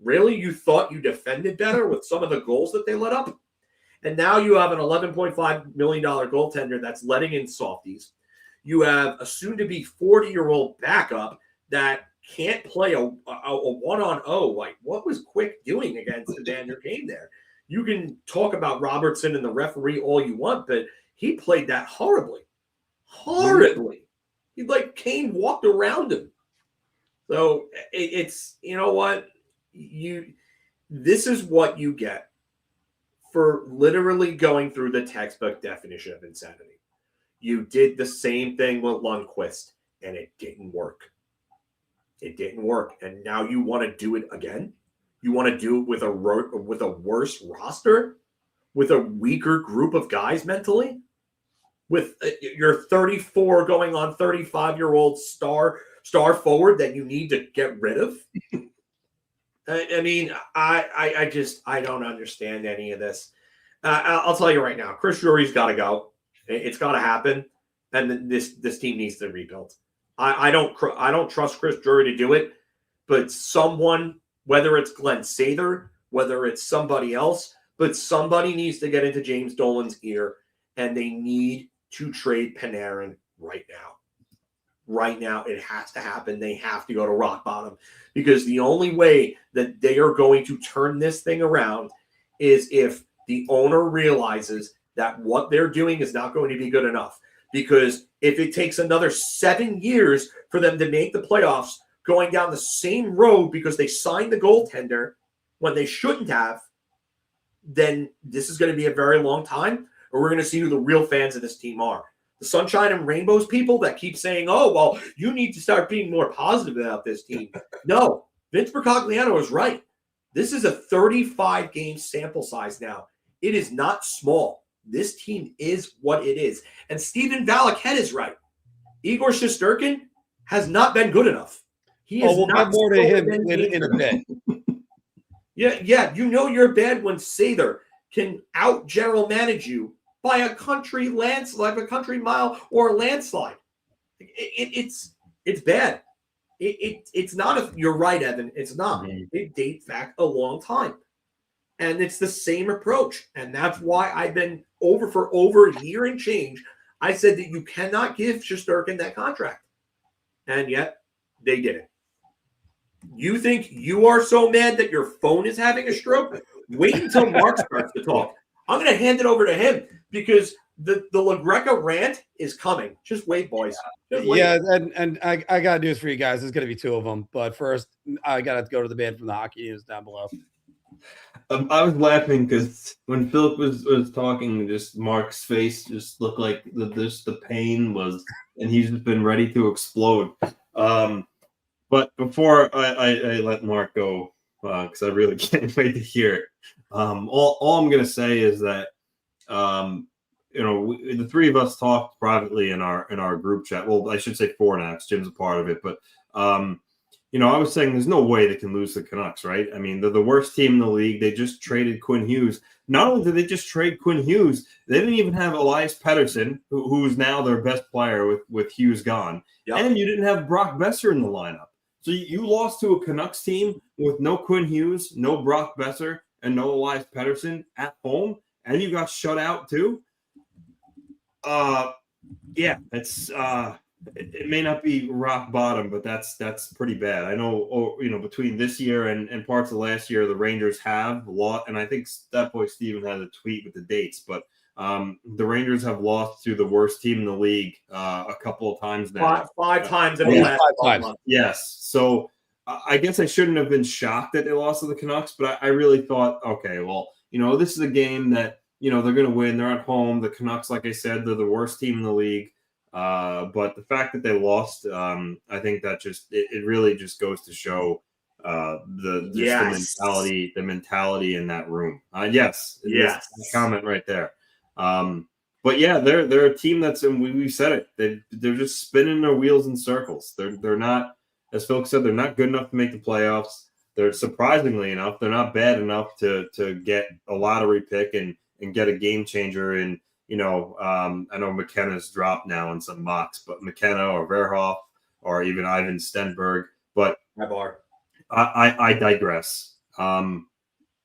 Speaker 18: Really? You thought you defended better with some of the goals that they let up? And now you have an $11.5 million goaltender that's letting in softies. You have a soon-to-be 40-year-old backup that can't play a one-on-0. Like, what was Quick doing against Evander Kane there? You can talk about Robertson and the referee all you want, but he played that horribly. Horribly. Kane walked around him. So it's, you know what? This is what you get for literally going through the textbook definition of insanity. You did the same thing with Lundqvist, and it didn't work. It didn't work, and now you want to do it again? You want to do it with a worse roster? With a weaker group of guys mentally? With your 34 going on 35-year-old star forward that you need to get rid of? I mean, I don't understand any of this. I'll tell you right now, Chris Drury's got to go. It's got to happen, and this team needs to rebuild. I don't trust Chris Drury to do it, but someone, whether it's Glenn Sather, whether it's somebody else, but somebody needs to get into James Dolan's ear, and they need to trade Panarin right now. Right now, it has to happen. They have to go to rock bottom, because the only way that they are going to turn this thing around is if the owner realizes that what they're doing is not going to be good enough. Because if it takes another 7 years for them to make the playoffs, going down the same road because they signed the goaltender when they shouldn't have, then this is going to be a very long time, or we're going to see who the real fans of this team are. The sunshine and rainbows people that keep saying, oh, well, you need to start being more positive about this team. No, Vince Bercogliano is right. This is a 35-game sample size now. It is not small. This team is what it is. And Steven Valiquette is right. Igor Shesterkin has not been good enough. He is
Speaker 17: we'll
Speaker 18: not
Speaker 17: get more to him in a bit.
Speaker 18: Yeah, you know you're bad when Sather can out-general manage you by a country landslide, a country mile, or a landslide. It's bad. It's not. You're right, Evan. It's not. It dates back a long time, and it's the same approach. And that's why I've been for over a year and change. I said that you cannot give Shesterkin that contract, and yet they did it. You think you are so mad that your phone is having a stroke? Wait until Mark starts to talk. I'm going to hand it over to him, because the LaGreca rant is coming. Just wait, boys. Just wait.
Speaker 17: Yeah, and I got news for you guys. There's going to be two of them. But first, I got to go to the man from the hockey news down below.
Speaker 19: I was laughing because when Philip was talking, just Mark's face just looked like the pain was, and he's just been ready to explode. But before I let Mark go, because I really can't wait to hear it. All I'm going to say is that, the three of us talked privately in our group chat. Well, I should say four now, because Jim's a part of it. But, I was saying there's no way they can lose the Canucks, right? I mean, they're the worst team in the league. They just traded Quinn Hughes. Not only did they just trade Quinn Hughes, they didn't even have Elias Pettersson, who's now their best player with Hughes gone. Yep. And you didn't have Brock Besser in the lineup. So you lost to a Canucks team with no Quinn Hughes, no Brock Besser, and no Elias Pettersson at home, and you got shut out too. It's it may not be rock bottom, but that's pretty bad. I know, between this year and parts of last year, the Rangers have lost, and I think that boy Steven had a tweet with the dates, but the Rangers have lost to the worst team in the league a couple of times now.
Speaker 18: Five times in the last 5 months.
Speaker 19: Yes. So I guess I shouldn't have been shocked that they lost to the Canucks, but I really thought, okay, well, this is a game that, they're going to win. They're at home. The Canucks, like I said, they're the worst team in the league. But the fact that they lost, I think that it really just goes to show the mentality in that room. Yes. Comment right there. But yeah, they're a team that's, and we said it, they're just spinning their wheels in circles. They're not, as Phil said, they're not good enough to make the playoffs. They're surprisingly enough, they're not bad enough to get a lottery pick and get a game changer. And I know McKenna's dropped now in some mocks, but McKenna or Verhoff or even Ivan Stenberg. But I digress.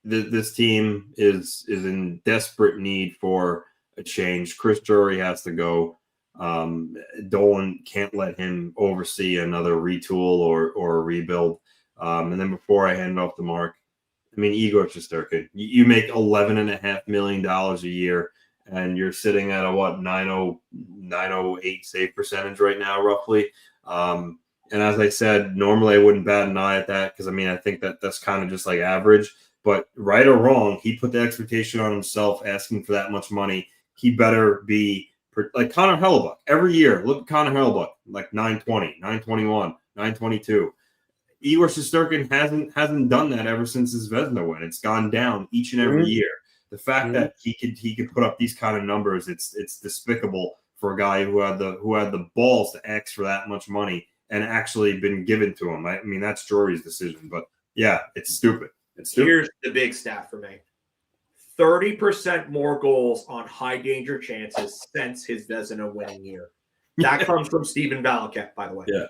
Speaker 19: This team is in desperate need for a change. Chris Drury has to go. Dolan can't let him oversee another retool or a rebuild. And then before I hand it off to Mark, I mean, Igor Shesterkin, you make $11.5 million a year, and you're sitting at a 908 save percentage right now, roughly. And as I said, normally I wouldn't bat an eye at that, because I think that's kind of just like average. But right or wrong, he put the expectation on himself, asking for that much money. He better be like Connor Hellebuyck. Every year, look at Connor Hellebuyck, like 920, 921, 922. Igor Shesterkin hasn't done that ever since his Vezina win. It's gone down each and every year. The fact that he could put up these kind of numbers, it's despicable for a guy who had the balls to ask for that much money and actually been given to him. I mean, that's Drury's decision, but Yeah, it's stupid. It's stupid.
Speaker 18: Here's the big stat for me. 30% more goals on high danger chances since his Vezina winning year. That comes from Steven Valiquette, by the way.
Speaker 19: Yeah.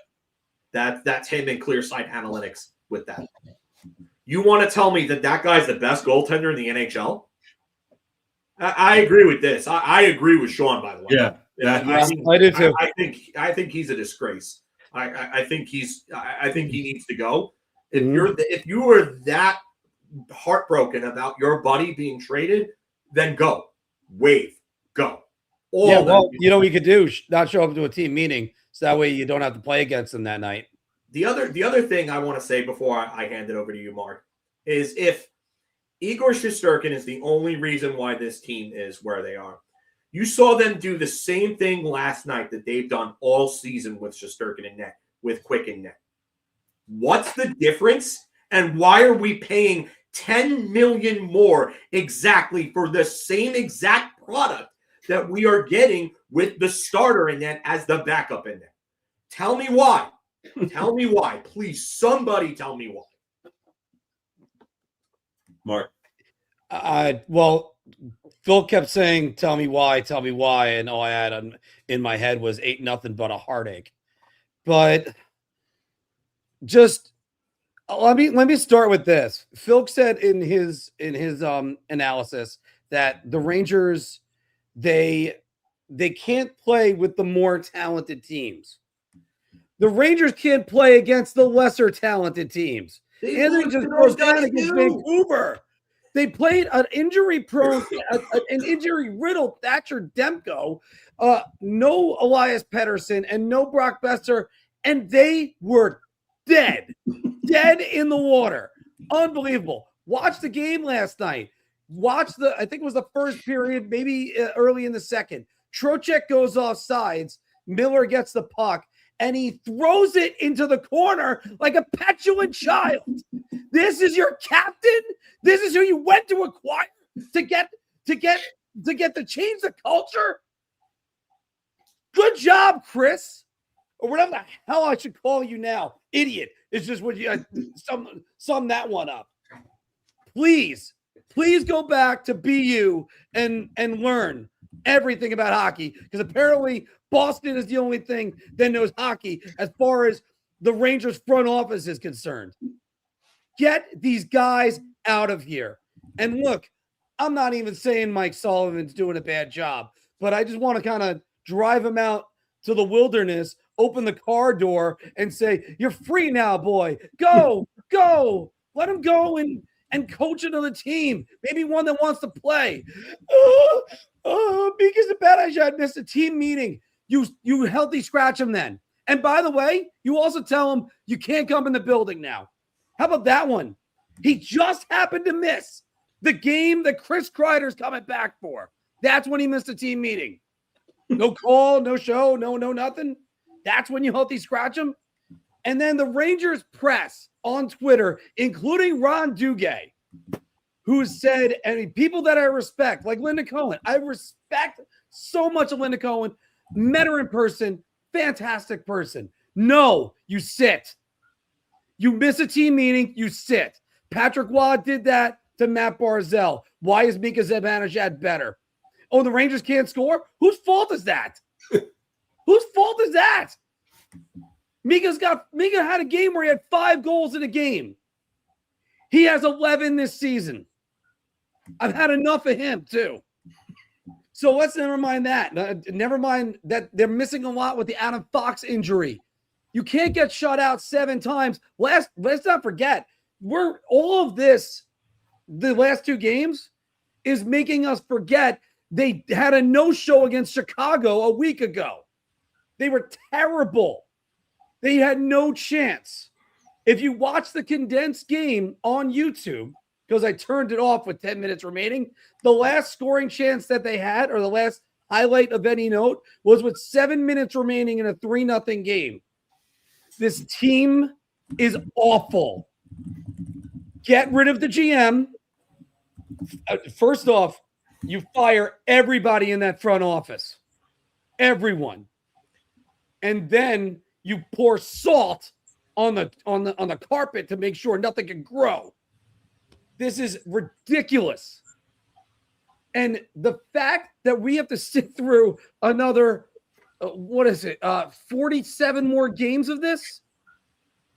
Speaker 18: That's him in ClearSight Analytics with that. You want to tell me that guy's the best goaltender in the NHL? I agree with this. I agree with Sean, by the way.
Speaker 19: Yeah.
Speaker 17: I do too.
Speaker 18: I think he's a disgrace. I think he needs to go. If you were that heartbroken about your buddy being traded, then go. Wave. Go.
Speaker 17: We could do not show up to a team meeting, so that way you don't have to play against them that night.
Speaker 18: The other thing I want to say before I hand it over to you, Mark, is if Igor Shesterkin is the only reason why this team is where they are, you saw them do the same thing last night that they've done all season with Shesterkin in net, with Quick in net. What's the difference? And why are we paying $10 million more exactly for the same exact product that we are getting with the starter in net as the backup in net? Tell me why. Tell me why. Please, somebody tell me why.
Speaker 19: Mark.
Speaker 17: Well, Phil kept saying, tell me why, and all I had in my head was ain't nothing but a heartache. But just let me start with this. Phil said in his analysis that the Rangers they can't play with the more talented teams. The Rangers can't play against the lesser talented teams. And they just broke down against Vancouver. They played an injury-prone, an injury-riddled Thatcher Demko, no Elias Pettersson, and no Brock Besser, and they were dead in the water. Unbelievable. Watch the game last night. I think it was the first period, maybe early in the second. Trocheck goes off sides. Miller gets the puck, and he throws it into the corner like a petulant child. This is your captain. This is who you went to acquire to change the culture. Good job, Chris, or whatever the hell I should call you now. Idiot is just what you sum that one up. Please go back to BU and learn everything about hockey, because apparently Boston is the only thing that knows hockey as far as the Rangers front office is concerned. Get these guys out of here. And look, I'm not even saying Mike Sullivan's doing a bad job, but I just want to kind of drive him out to the wilderness, open the car door, and say, you're free now, boy. Go. Let him go and coach another team, maybe one that wants to play. Because the Zibanejad missed a team meeting. You healthy scratch him then. And by the way, you also tell him you can't come in the building now. How about that one? He just happened to miss the game that Chris Kreider's coming back for. That's when he missed a team meeting. No call, no show, no nothing. That's when you healthy scratch him. And then the Rangers press on Twitter, including Ron Duguay, who said, and people that I respect, like Linda Cohen. I respect so much of Linda Cohen. Met her in person. Fantastic person. No, you sit. You miss a team meeting, you sit. Patrick Waugh did that to Matt Barzal. Why is Mika Zibanejad better? Oh, the Rangers can't score? Whose fault is that? Whose fault is that? Mika had a game where he had 5 goals in a game. He has 11 this season. I've had enough of him too. So let's never mind that. Never mind that they're missing a lot with the Adam Fox injury. You can't get shut out 7 times. Let's not forget, all of this, the last 2 games, is making us forget they had a no-show against Chicago a week ago. They were terrible. They had no chance. If you watch the condensed game on YouTube, because I turned it off with 10 minutes remaining, the last scoring chance that they had, or the last highlight of any note, was with 7 minutes remaining in a 3-0 game. This team is awful. Get rid of the GM. First off, you fire everybody in that front office. Everyone. And then you pour salt on the carpet to make sure nothing can grow. This is ridiculous. And the fact that we have to sit through another 47 more games of this?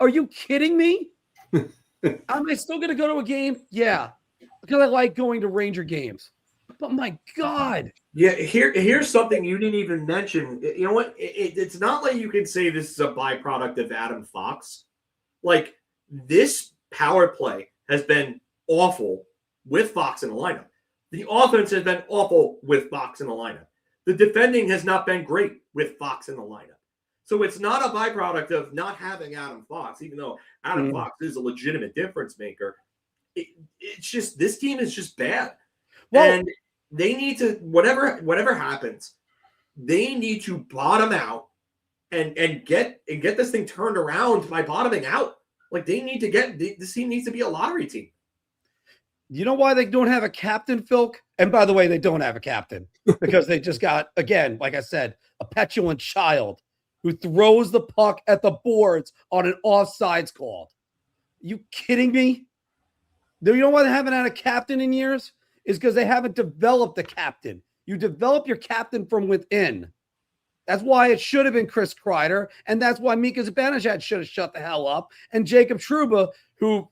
Speaker 17: Are you kidding me? Am I still going to go to a game? Yeah, because I like going to Ranger games. But my God.
Speaker 18: Yeah, here's something you didn't even mention. You know what? It's not like you can say this is a byproduct of Adam Fox. Like, this power play has been awful with Fox in the lineup. The offense has been awful with Fox in the lineup. The defending has not been great with Fox in the lineup. So it's not a byproduct of not having Adam Fox, even though Adam Fox is a legitimate difference maker. It's just, this team is just bad. Well, and they need to, whatever happens, they need to bottom out and get this thing turned around by bottoming out. Like, they need to this team needs to be a lottery team.
Speaker 17: You know why they don't have a captain, Filk? And by the way, they don't have a captain because they just got, again, like I said, a petulant child who throws the puck at the boards on an offsides call. You kidding me? You know why they haven't had a captain in years? Is because they haven't developed the captain. You develop your captain from within. That's why it should have been Chris Kreider, and that's why Mika Zibanejad should have shut the hell up. And Jacob Trouba, who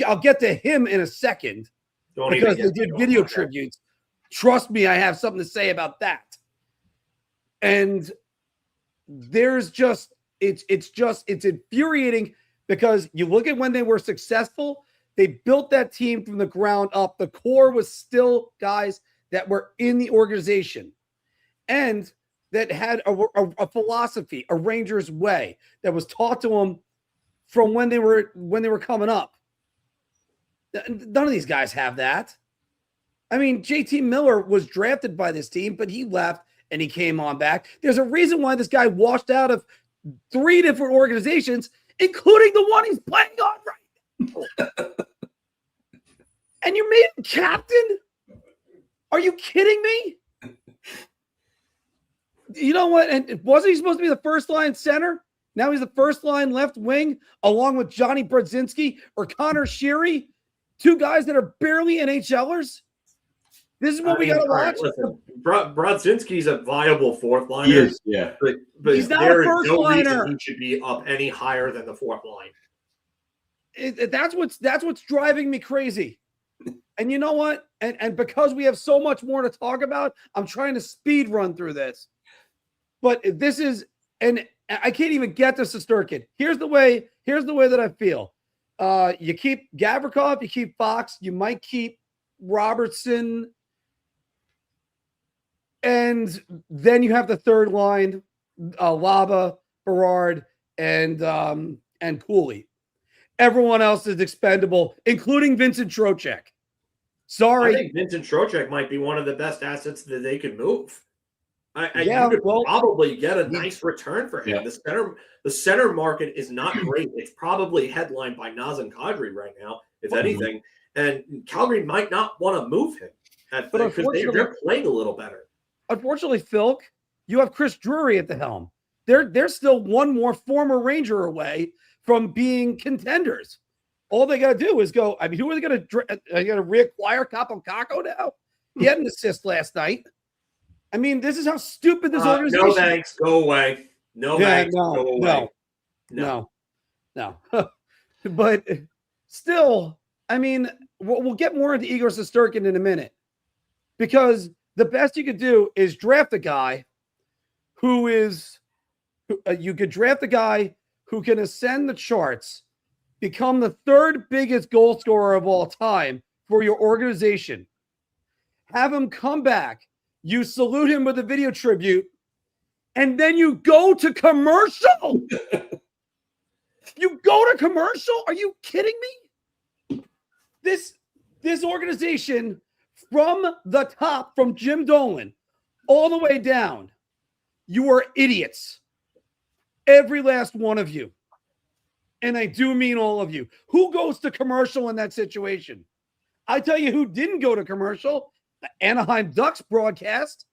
Speaker 17: I'll get to him in a second because they did video tributes. Trust me, I have something to say about that. And there's just it's infuriating because you look at when they were successful, they built that team from the ground up. The core was still guys that were in the organization and that had a philosophy, a Rangers way that was taught to them from when they were coming up. None of these guys have that. I mean, JT Miller was drafted by this team, but he left and he came on back. There's a reason why this guy washed out of 3 different organizations, including the one he's playing on right now. And you made him captain? Are you kidding me? You know what? And wasn't he supposed to be the first line center? Now he's the first line left wing, along with Johnny Brodzinski or Connor Sheary. 2 guys that are barely NHLers. This is what we got to watch.
Speaker 18: Listen, Brodzinski's a viable fourth liner.
Speaker 19: He is, yeah.
Speaker 18: But
Speaker 17: he's not a first liner.
Speaker 18: He should be up any higher than the fourth line.
Speaker 17: That's what's driving me crazy. And you know what? And because we have so much more to talk about, I'm trying to speed run through this. But this is, and I can't even get to Shesterkin. Here's the way that I feel. You keep Gavrikov, you keep Fox, you might keep Robertson, and then you have the third line, Laba, Berard, and Cooley. Everyone else is expendable, including Vincent Trocheck. Sorry.
Speaker 18: I think Vincent Trocheck might be one of the best assets that they could move. You could probably get a nice return for him. Yeah. The center market is not great. It's probably headlined by Nazem Kadri right now, if anything. And Calgary might not want to move him because they're playing a little better.
Speaker 17: Unfortunately, Phil, you have Chris Drury at the helm. They're still one more former Ranger away from being contenders. All they got to do is go. I mean, who are they going to reacquire Kapokako now? He had an assist last night. I mean, this is how stupid this organization is.
Speaker 18: No thanks. Go away. No thanks. Go away.
Speaker 17: No. But still, I mean, we'll get more into Igor Shesterkin in a minute because the best you could do is draft a guy you could draft a guy who can ascend the charts, become the 3rd biggest goal scorer of all time for your organization, have him come back. You salute him with a video tribute, and then you go to commercial. You go to commercial? Are you kidding me? This organization from the top, from Jim Dolan, all the way down, you are idiots. Every last one of you. And I do mean all of you. Who goes to commercial in that situation? I tell you who didn't go to commercial. The Anaheim Ducks broadcast.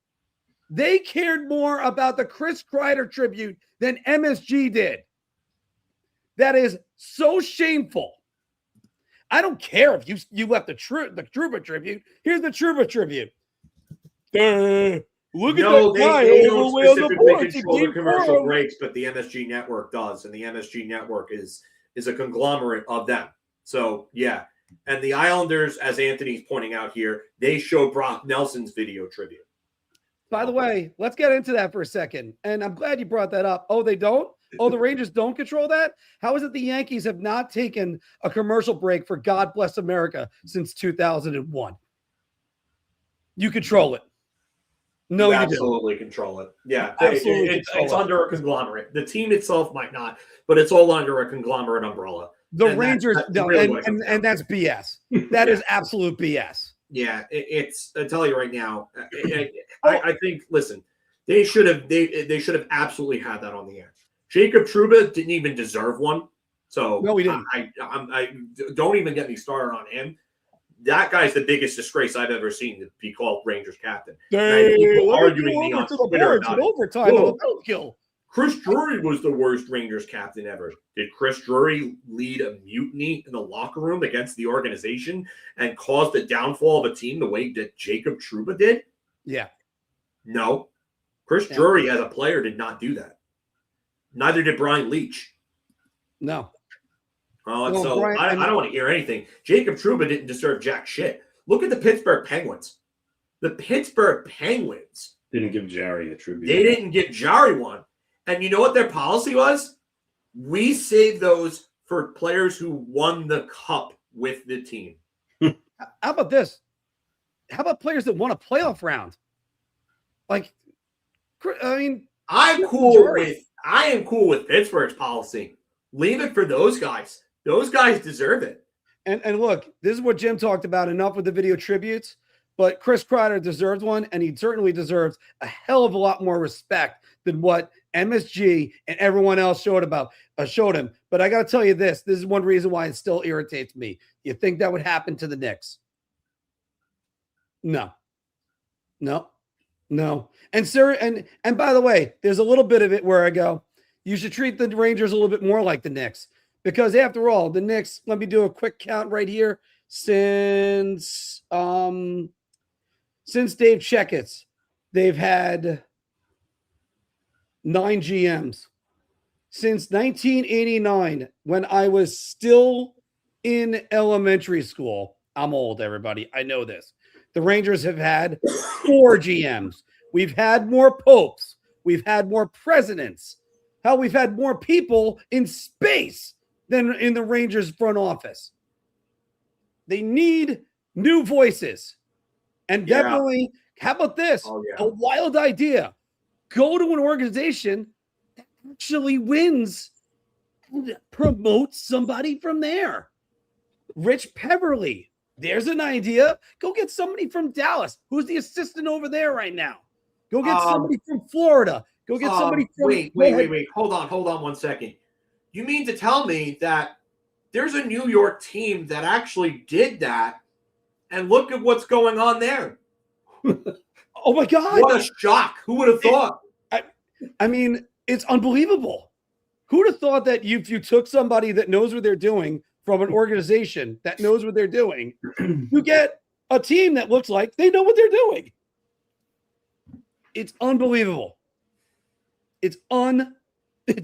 Speaker 17: They cared more about the Chris Kreider tribute than MSG did. That is so shameful. I don't care if you left the Trouba tribute. Here's the Trouba tribute. Look at that guy
Speaker 18: they
Speaker 17: over
Speaker 18: don't
Speaker 17: the way on the
Speaker 18: specifically
Speaker 17: board.
Speaker 18: control the commercial breaks, but the MSG network does, and the MSG network is a conglomerate of them. So yeah, and the Islanders, as Anthony's pointing out here, they show Brock Nelson's video tribute.
Speaker 17: By the way, let's get into that for a second. And I'm glad you brought that up. Oh, they don't? Oh, the Rangers don't control that? How is it the Yankees have not taken a commercial break for God Bless America since 2001? You control it. No,
Speaker 18: You
Speaker 17: you
Speaker 18: absolutely control it. Yeah,
Speaker 17: Absolutely
Speaker 18: it's under a conglomerate. The team itself might not, but it's all under a conglomerate umbrella.
Speaker 17: The
Speaker 18: And
Speaker 17: Rangers,
Speaker 18: that's
Speaker 17: no,
Speaker 18: really what it comes down
Speaker 17: and that's BS. That is absolute BS.
Speaker 18: Yeah, it's. I tell you right now, I think. Listen, they should have absolutely had that on the air. Jacob Trouba didn't even deserve one. So
Speaker 17: no, he didn't.
Speaker 18: I don't even get me started on him. That guy's the biggest disgrace I've ever seen to be called Rangers captain. People arguing me on Twitter about
Speaker 17: overtime on the penalty kill.
Speaker 18: Chris Drury was the worst Rangers captain ever. Did Chris Drury lead a mutiny in the locker room against the organization and cause the downfall of a team the way that Jacob Trouba did?
Speaker 17: Yeah.
Speaker 18: No. Chris Drury as a player did not do that. Neither did Brian Leach.
Speaker 17: No.
Speaker 18: So I don't want to hear anything. Jacob Trouba didn't deserve jack shit. Look at the Pittsburgh Penguins. The Pittsburgh Penguins
Speaker 9: didn't give Jarry a tribute.
Speaker 18: They didn't give Jarry one. And you know what their policy was? We save those for players who won the cup with the team.
Speaker 17: How about this? How about players that won a playoff round? Like, I mean,
Speaker 18: I am cool with Pittsburgh's policy. Leave it for those guys. Those guys deserve it.
Speaker 17: And look, this is what Jim talked about. Enough with the video tributes, but Chris Kreider deserves one, and he certainly deserves a hell of a lot more respect than what MSG and everyone else showed him. But I got to tell you this is one reason why it still irritates me. You think that would happen to the Knicks? No. And sir, and by the way, there's a little bit of it where I go, you should treat the Rangers a little bit more like the Knicks, because after all, the Knicks, let me do a quick count right here. Since Dave Checketts, they've had 9 GMs. Since 1989, when I was still in elementary school, I'm old, everybody. I know this. The Rangers have had 4 GMs. We've had more popes. We've had more presidents. Hell, we've had more people in space than in the Rangers front office. They need new voices. And definitely, how about this? A wild idea. Go to an organization that actually wins and promotes somebody from there. Rich Peverly. There's an idea. Go get somebody from Dallas. Who's the assistant over there right now? Go get somebody from Florida. Go get somebody from...
Speaker 18: Wait. Hold on 1 second. You mean to tell me that there's a New York team that actually did that, and look at what's going on there?
Speaker 17: Oh, my God.
Speaker 18: What a shock. Who would have thought?
Speaker 17: I mean, it's unbelievable. Who would have thought that if you took somebody that knows what they're doing from an organization that knows what they're doing, you get a team that looks like they know what they're doing. It's unbelievable. It's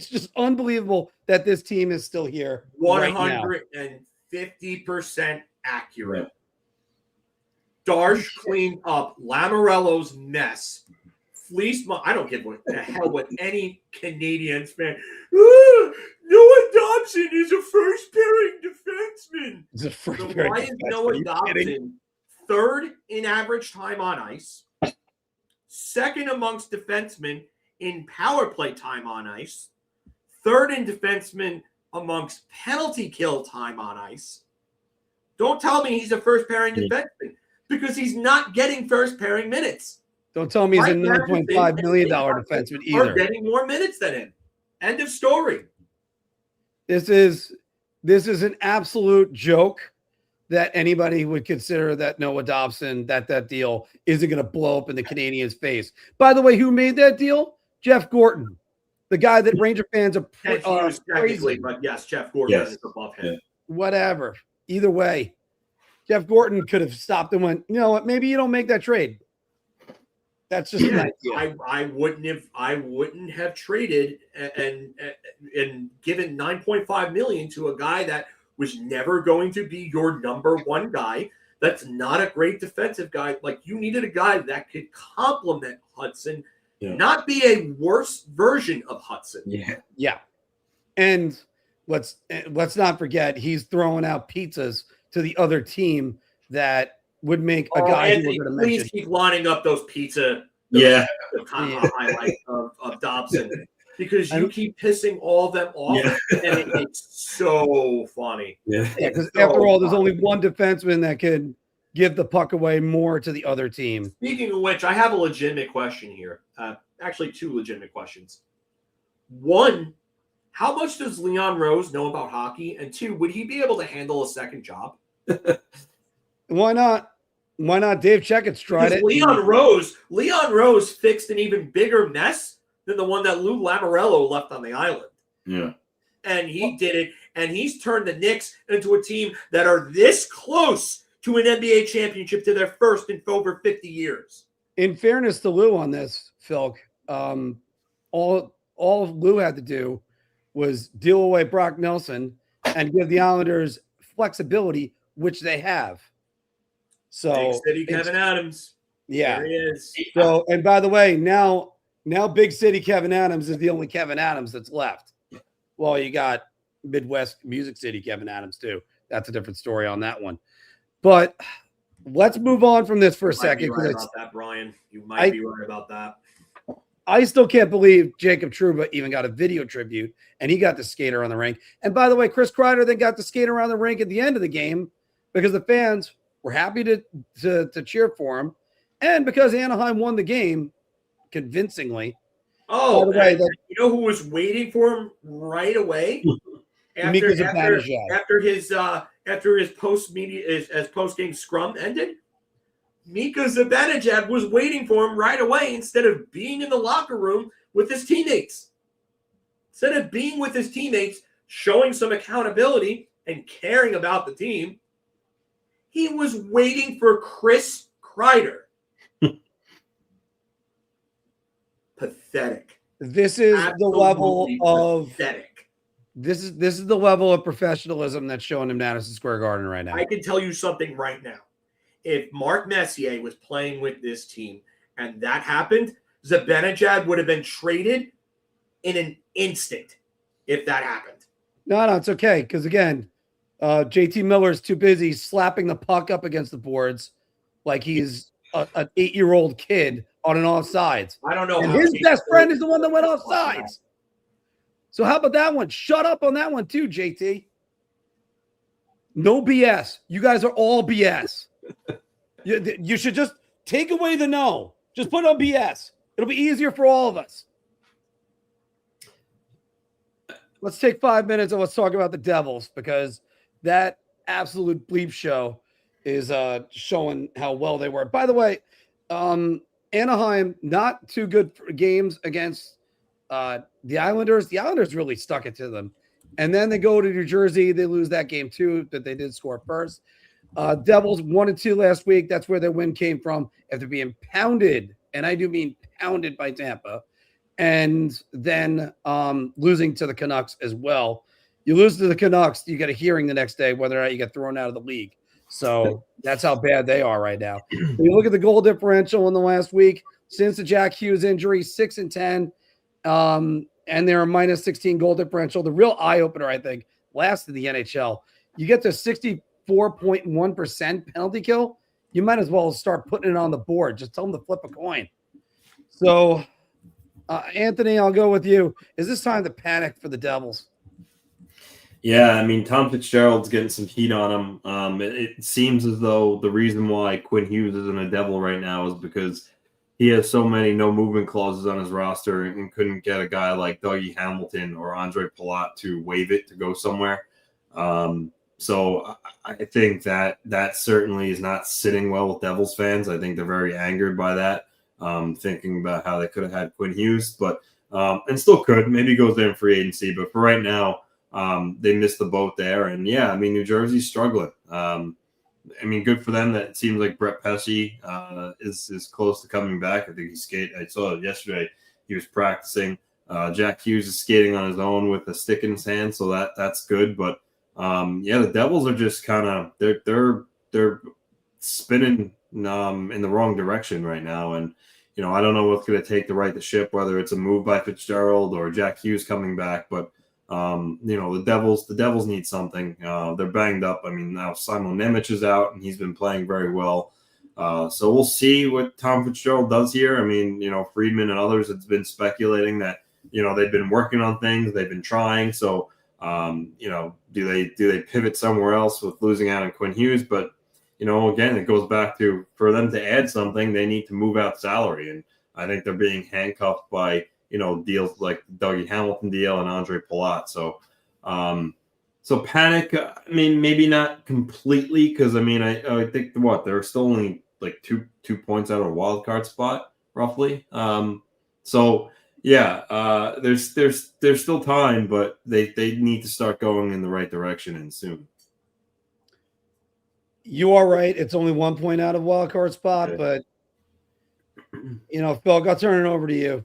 Speaker 17: just unbelievable that this team is still here.
Speaker 18: 150% accurate. Darsh cleaned up Lamorello's mess. I don't give the hell what any Canadians fan. Noah Dobson is a first pairing defenseman.
Speaker 17: He's a first pairing
Speaker 18: why is Noah Dobson third in average time on ice, second amongst defensemen in power play time on ice, third in defensemen amongst penalty kill time on ice? Don't tell me he's a first pairing defenseman, because he's not getting first pairing minutes.
Speaker 17: Don't tell me he's a $9.5 million defenseman either.
Speaker 18: Are getting more minutes than him. End of story.
Speaker 17: This is an absolute joke that anybody would consider that Noah Dobson, that deal isn't going to blow up in the Canadians' face. By the way, who made that deal? Jeff Gorton. the guy that Ranger fans are
Speaker 18: Ted Hughes technically,
Speaker 17: praising.
Speaker 18: but yes, Jeff Gordon
Speaker 19: Yes.
Speaker 18: is above him.
Speaker 17: Whatever. Either way, Jeff Gordon could have stopped and went, you know what? Maybe you don't make that trade. That's just an idea.
Speaker 18: I wouldn't have traded and given $9.5 million to a guy that was never going to be your number one guy. That's not a great defensive guy. Like, you needed a guy that could complement Hudson, not be a worse version of Hudson.
Speaker 17: Yeah. And let's not forget, he's throwing out pizzas to the other team that would make a guy
Speaker 18: Anthony,
Speaker 17: who we're going to
Speaker 18: please
Speaker 17: mention.
Speaker 18: keep lining up those pizza highlights of Dobson, because you keep pissing all of them off, and it's so funny.
Speaker 17: Because after all, there's only one defenseman that could give the puck away more to the other team.
Speaker 18: Speaking of which, I have a legitimate question here. Actually, two legitimate questions. One, how much does Leon Rose know about hockey? And two, would he be able to handle a second job?
Speaker 17: Why not? Why not? Dave Checketts tried it.
Speaker 18: Leon Rose fixed an even bigger mess than the one that Lou Lamoriello left on the island.
Speaker 19: Yeah.
Speaker 18: And he did it, and he's turned the Knicks into a team that are this close to an NBA championship, to their first in over 50 years.
Speaker 17: In fairness to Lou on this, Phil, all Lou had to do was deal away Brock Nelson and give the Islanders flexibility, which they have. So
Speaker 18: Big City Kevin Adams.
Speaker 17: Yeah.
Speaker 18: There he is.
Speaker 17: So, and by the way, now Big City Kevin Adams is the only Kevin Adams that's left. Well, you got Midwest Music City Kevin Adams too. That's a different story on that one. But let's move on from this for a second.
Speaker 18: You might be right about that, Brian. You might be right about that.
Speaker 17: I still can't believe Jacob Trouba even got a video tribute, and he got the skater on the rink. And by the way, Chris Kreider then got the skater around the rink at the end of the game because the fans were happy to cheer for him, and because Anaheim won the game convincingly.
Speaker 18: Oh,
Speaker 17: by the way,
Speaker 18: you know who was waiting for him right away after his post game scrum ended? Mika Zibanejad was waiting for him right away instead of being in the locker room with his teammates. Instead of being with his teammates, showing some accountability and caring about the team, he was waiting for Chris Kreider. Pathetic.
Speaker 17: This is
Speaker 18: Absolutely
Speaker 17: the level of
Speaker 18: pathetic.
Speaker 17: This is the level of professionalism that's showing in Madison Square Garden right now.
Speaker 18: I can tell you something right now. If Mark Messier was playing with this team and that happened, Zibanejad would have been traded in an instant if that happened.
Speaker 17: No, it's okay. Because again, JT Miller is too busy slapping the puck up against the boards like he's an 8-year-old kid on an offsides.
Speaker 18: I don't know.
Speaker 17: And his best friend is the one that went offsides. So how about that one? Shut up on that one too, JT. No BS. You guys are all BS. You should just take away the no. Just put on BS. It'll be easier for all of us. Let's take 5 minutes and let's talk about the Devils, because that absolute bleep show is showing how well they were. By the way, Anaheim, not too good for games against the Islanders. The Islanders really stuck it to them. And then they go to New Jersey. They lose that game too, but they did score first. Devils 1-2 last week. That's where their win came from. After being pounded, and I do mean pounded by Tampa, and then losing to the Canucks as well. You lose to the Canucks, you get a hearing the next day whether or not you get thrown out of the league. So that's how bad they are right now. When you look at the goal differential in the last week, since the Jack Hughes injury, 6-10, and they're a minus 16 goal differential. The real eye-opener, I think, last in the NHL, you get to 64.1% penalty kill, you might as well start putting it on the board. Just tell them to flip a coin. So, Anthony, I'll go with you. Is this time to panic for the Devils?
Speaker 19: Yeah, I mean, Tom Fitzgerald's getting some heat on him. It seems as though the reason why Quinn Hughes isn't a Devil right now is because he has so many no movement clauses on his roster and couldn't get a guy like Dougie Hamilton or Andre Palat to waive it to go somewhere. So I think that certainly is not sitting well with Devils fans. I think they're very angered by that, thinking about how they could have had Quinn Hughes. But and still could. Maybe goes there in free agency, but for right now, they missed the boat there. And yeah, I mean, New Jersey's struggling. I mean, good for them that it seems like Brett Pesce is close to coming back. I think I saw it yesterday. He was practicing. Jack Hughes is skating on his own with a stick in his hand, so that's good. But yeah, the Devils are just kind of they're spinning in the wrong direction right now, and I don't know what's going to take to right the ship, whether it's a move by Fitzgerald or Jack Hughes coming back, but. The Devils need something. They're banged up. I mean, now Simon Nemec is out, and he's been playing very well. So we'll see what Tom Fitzgerald does here. I mean, Friedman and others have been speculating that they've been working on things, they've been trying. So do they pivot somewhere else with losing out on Quinn Hughes? But again, it goes back to for them to add something, they need to move out salary, and I think they're being handcuffed by. Deals like Dougie Hamilton deal and Andre Palat. So panic. I mean, maybe not completely because I think they're still only like two points out of a wild card spot roughly. So yeah, there's still time, but they need to start going in the right direction and soon.
Speaker 17: You are right. It's only 1 point out of wild card spot, but Phil, I'll turn it over to you.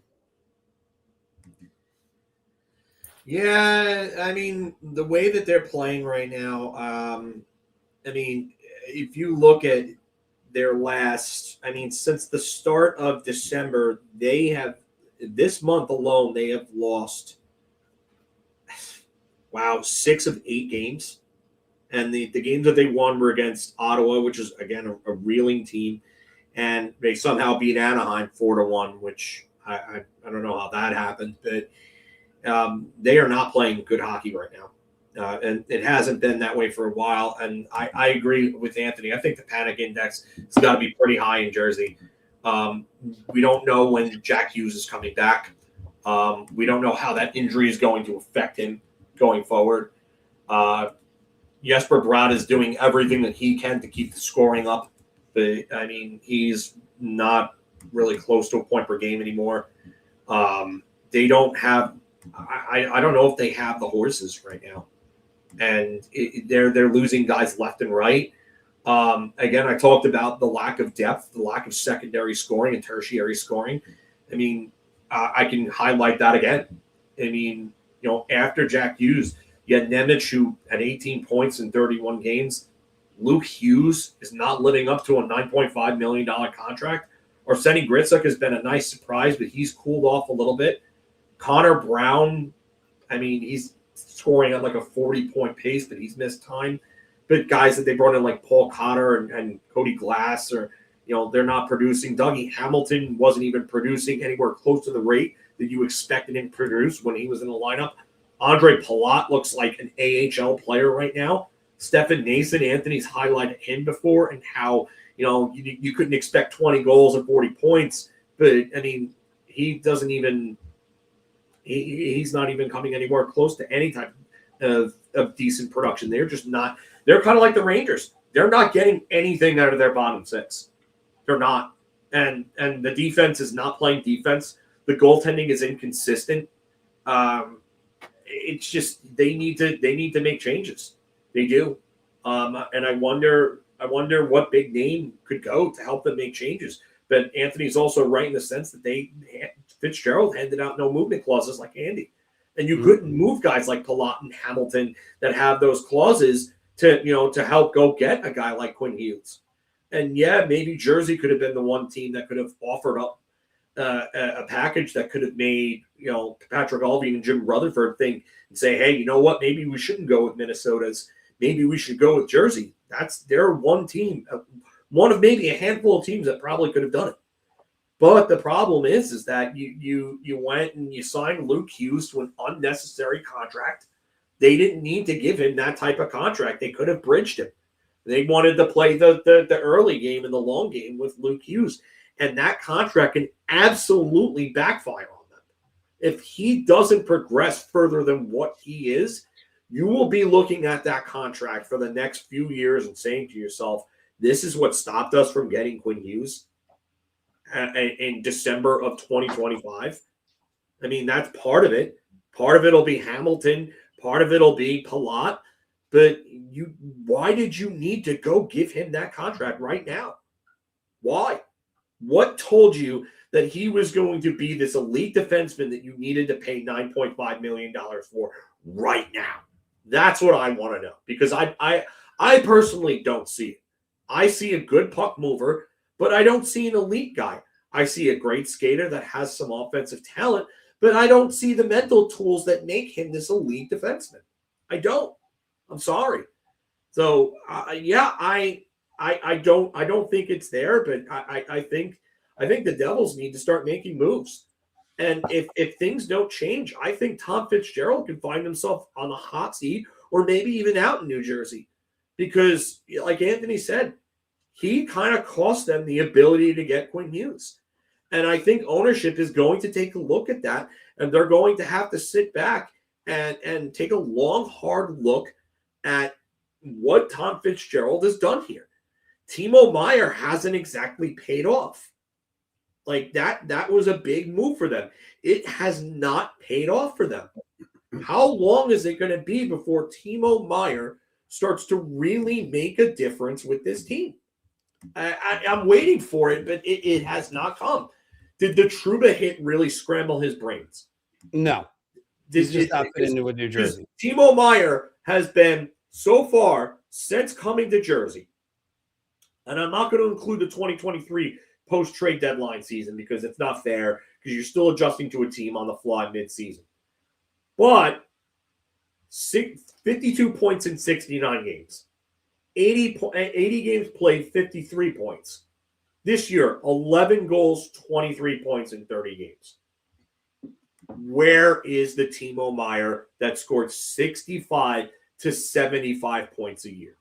Speaker 20: Yeah, I mean, the way that they're playing right now, I mean, if you look at their since the start of December, this month alone, they have lost, 6 of 8 games. And the games that they won were against Ottawa, which is, again, a reeling team. And they somehow beat Anaheim 4-1, which I don't know how that happened, but they are not playing good hockey right now. And it hasn't been that way for a while. And I agree with Anthony. I think the panic index has got to be pretty high in Jersey. We don't know when Jack Hughes is coming back. We don't know how that injury is going to affect him going forward. Jesper Bratt is doing everything that he can to keep the scoring up. But, I mean, he's not really close to a point per game anymore. They don't have I don't know if they have the horses right now, and they're losing guys left and right. Again, I talked about the lack of depth, the lack of secondary scoring and tertiary scoring. I mean, I can highlight that again. I mean, after Jack Hughes, you had Nemec who had 18 points in 31 games. Luke Hughes is not living up to a $9.5 million contract. Arsenij Gritsuk has been a nice surprise, but he's cooled off a little bit. Connor Brown, I mean, he's scoring at like a 40-point pace, but he's missed time. But guys that they brought in like Paul Cotter and Cody Glass, they're not producing. Dougie Hamilton wasn't even producing anywhere close to the rate that you expected him to produce when he was in the lineup. Andre Palat looks like an AHL player right now. Stefan Nason, Anthony's highlighted him before and how, you couldn't expect 20 goals and 40 points. But, I mean, he doesn't even – he's not even coming anywhere close to any type of decent production. They're just not – they're kind of like the Rangers. They're not getting anything out of their bottom six. They're not. And the defense is not playing defense. The goaltending is inconsistent. It's just they need to make changes. They do. And I wonder what big name could go to help them make changes. But Anthony's also right in the sense that Fitzgerald handed out no movement clauses like Andy. And you couldn't move guys like Palat and Hamilton that have those clauses to help go get a guy like Quinn Hughes. And yeah, maybe Jersey could have been the one team that could have offered up a package that could have made, Patrick Alvin and Jim Rutherford think and say, hey, you know what? Maybe we shouldn't go with Minnesota's. Maybe we should go with Jersey. They're one team, one of maybe a handful of teams that probably could have done it. But the problem is that you went and you signed Luke Hughes to an unnecessary contract. They didn't need to give him that type of contract. They could have bridged him. They wanted to play the early game and the long game with Luke Hughes. And that contract can absolutely backfire on them. If he doesn't progress further than what he is, you will be looking at that contract for the next few years and saying to yourself, this is what stopped us from getting Quinn Hughes in December of 2025. I mean, that's part of it. Part of it'll be Hamilton. Part of it'll be Palat. But why did you need to go give him that contract right now? Why? What told you that he was going to be this elite defenseman that you needed to pay $9.5 million for right now? That's what I want to know, because I personally don't see it. I see a good puck mover, but I don't see an elite guy. I see a great skater that has some offensive talent, but I don't see the mental tools that make him this elite defenseman. I don't. I'm sorry. So I don't think it's there, but I think the Devils need to start making moves. And if things don't change, I think Tom Fitzgerald can find himself on the hot seat or maybe even out in New Jersey, because like Anthony said, he kind of cost them the ability to get Quinn Hughes. And I think ownership is going to take a look at that, and they're going to have to sit back and take a long, hard look at what Tom Fitzgerald has done here. Timo Meier hasn't exactly paid off. Like that was a big move for them. It has not paid off for them. How long is it going to be before Timo Meier starts to really make a difference with this team? I'm waiting for it, but it has not come. Did the Trouba hit really scramble his brains?
Speaker 17: No. He's just not fit into New Jersey.
Speaker 20: Timo Meier has been, so far, since coming to Jersey, and I'm not going to include the 2023 post-trade deadline season because it's not fair, because you're still adjusting to a team on the fly mid-season. But 52 points in 69 games. 80 games played, 53 points. This year, 11 goals, 23 points in 30 games. Where is the Timo Meier that scored 65 to 75 points a year?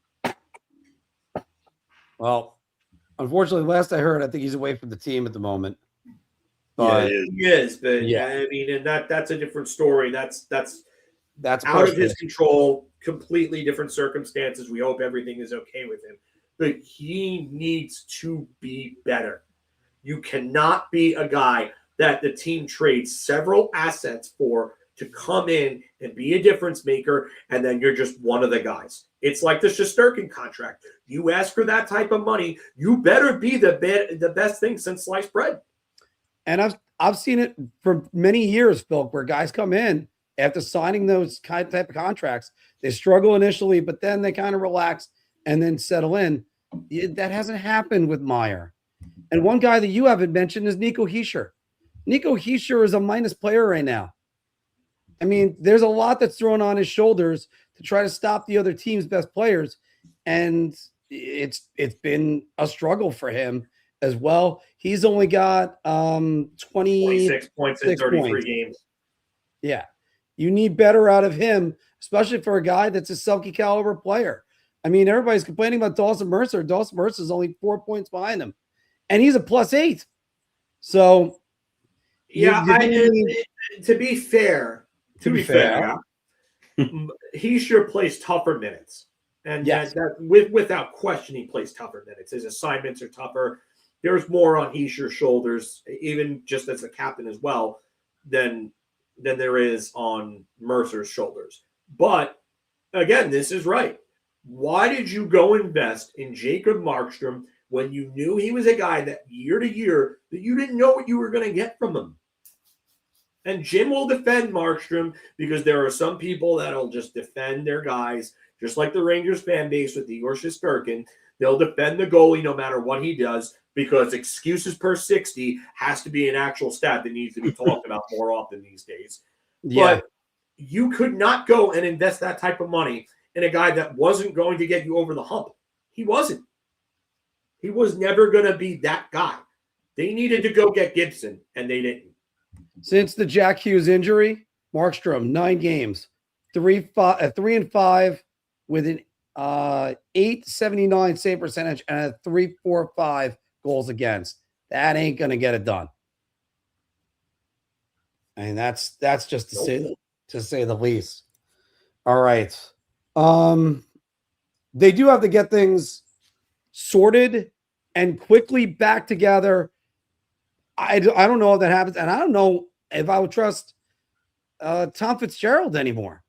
Speaker 17: Well, unfortunately, last I heard, I think he's away from the team at the moment. But
Speaker 20: he is, but yeah, I mean, and that's a different story. That's out of his control. Completely different circumstances. We hope everything is okay with him, but he needs to be better. You cannot be a guy that the team trades several assets for to come in and be a difference maker, and then you're just one of the guys. It's like the Shesterkin contract. You ask for that type of money, you better be the best thing since sliced bread.
Speaker 17: And I've seen it for many years, Phil, where guys come in after signing those type of contracts. They struggle initially, but then they kind of relax and then settle in. That hasn't happened with Meier. And one guy that you haven't mentioned is Nico Hischier. Nico Hischier is a minus player right now. I mean, there's a lot that's thrown on his shoulders to try to stop the other team's best players, and it's been a struggle for him as well. He's only got
Speaker 20: 26 points in 33 games.
Speaker 17: Yeah. You need better out of him, especially for a guy that's a Selke caliber player. I mean, everybody's complaining about Dawson Mercer. Dawson Mercer is only 4 points behind him, and he's a +8. So,
Speaker 20: yeah, to be fair, he sure plays tougher minutes, and
Speaker 17: yes,
Speaker 20: without question, he plays tougher minutes. His assignments are tougher. There's more on Hischier's shoulders, even just as a captain as well, than there is on Mercer's shoulders. But again, this is right. Why did you go invest in Jacob Markstrom when you knew he was a guy that year to year that you didn't know what you were going to get from him? And Jim will defend Markstrom because there are some people that'll just defend their guys, just like the Rangers fan base with Igor Shesterkin. They'll defend the goalie no matter what he does, because excuses per 60 has to be an actual stat that needs to be talked about more often these days.
Speaker 17: Yeah.
Speaker 20: But you could not go and invest that type of money in a guy that wasn't going to get you over the hump. He wasn't. He was never going to be that guy. They needed to go get Gibson, and they didn't.
Speaker 17: Since the Jack Hughes injury, Markstrom, 9 games, 3-5 with an .879 save percentage and a .345 goals against. That ain't gonna get it done. I mean, that's just to say the least. All right. They do have to get things sorted and quickly back together. I don't know if that happens, and I don't know if I would trust Tom Fitzgerald anymore.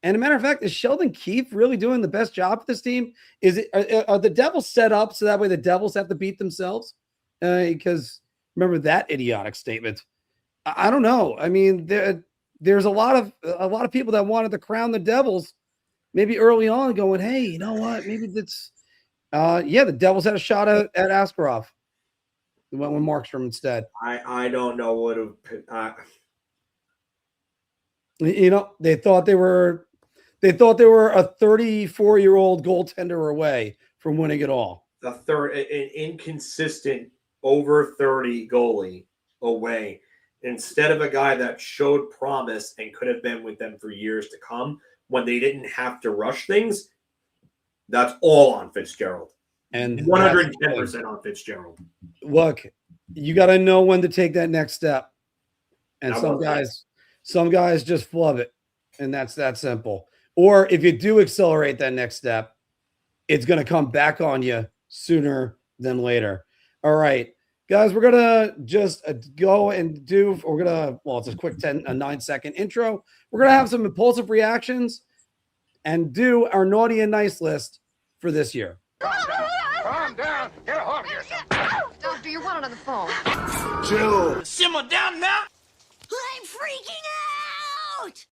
Speaker 17: And a matter of fact, is Sheldon Keefe really doing the best job with this team? Is it are the Devils set up so that way the Devils have to beat themselves? Because remember that idiotic statement. I don't know. I mean, there's a lot of people that wanted to crown the Devils maybe early on, going, hey, you know what? Maybe that's the Devils had a shot at Askarov. They went with Markstrom instead.
Speaker 20: I don't know what
Speaker 17: they thought they were a 34-year-old goaltender away from winning it all.
Speaker 20: an inconsistent over 30 goalie away instead of a guy that showed promise and could have been with them for years to come when they didn't have to rush things. That's all on Fitzgerald.
Speaker 17: And
Speaker 20: 110% on Fitzgerald.
Speaker 17: Look, you got to know when to take that next step. And some guys just flub it. And that's that simple. Or if you do accelerate that next step, it's going to come back on you sooner than later. All right, guys, we're going to just go and it's a quick 9-second intro. We're going to have some impulsive reactions and do our naughty and nice list for this year.
Speaker 7: Calm down. Get a hold of yourself.
Speaker 21: Doctor, you're wanted on the phone.
Speaker 7: Chill. Simmer down now.
Speaker 21: I'm freaking out.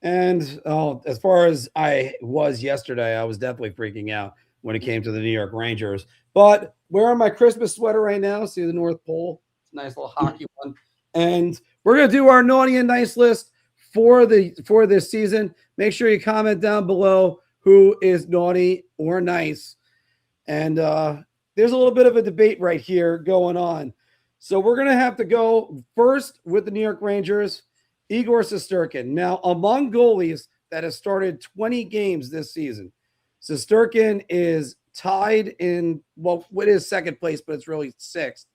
Speaker 17: And as far as I was yesterday, I was definitely freaking out when it came to the New York Rangers. But wearing my Christmas sweater right now, see the North Pole. It's a nice little hockey one. And we're going to do our naughty and nice list for this season. Make sure you comment down below who is naughty or nice. And there's a little bit of a debate right here going on. So we're going to have to go first with the New York Rangers, Igor Shesterkin. Now, among goalies that have started 20 games this season, Shesterkin is tied in, what is second place, but it's really sixth,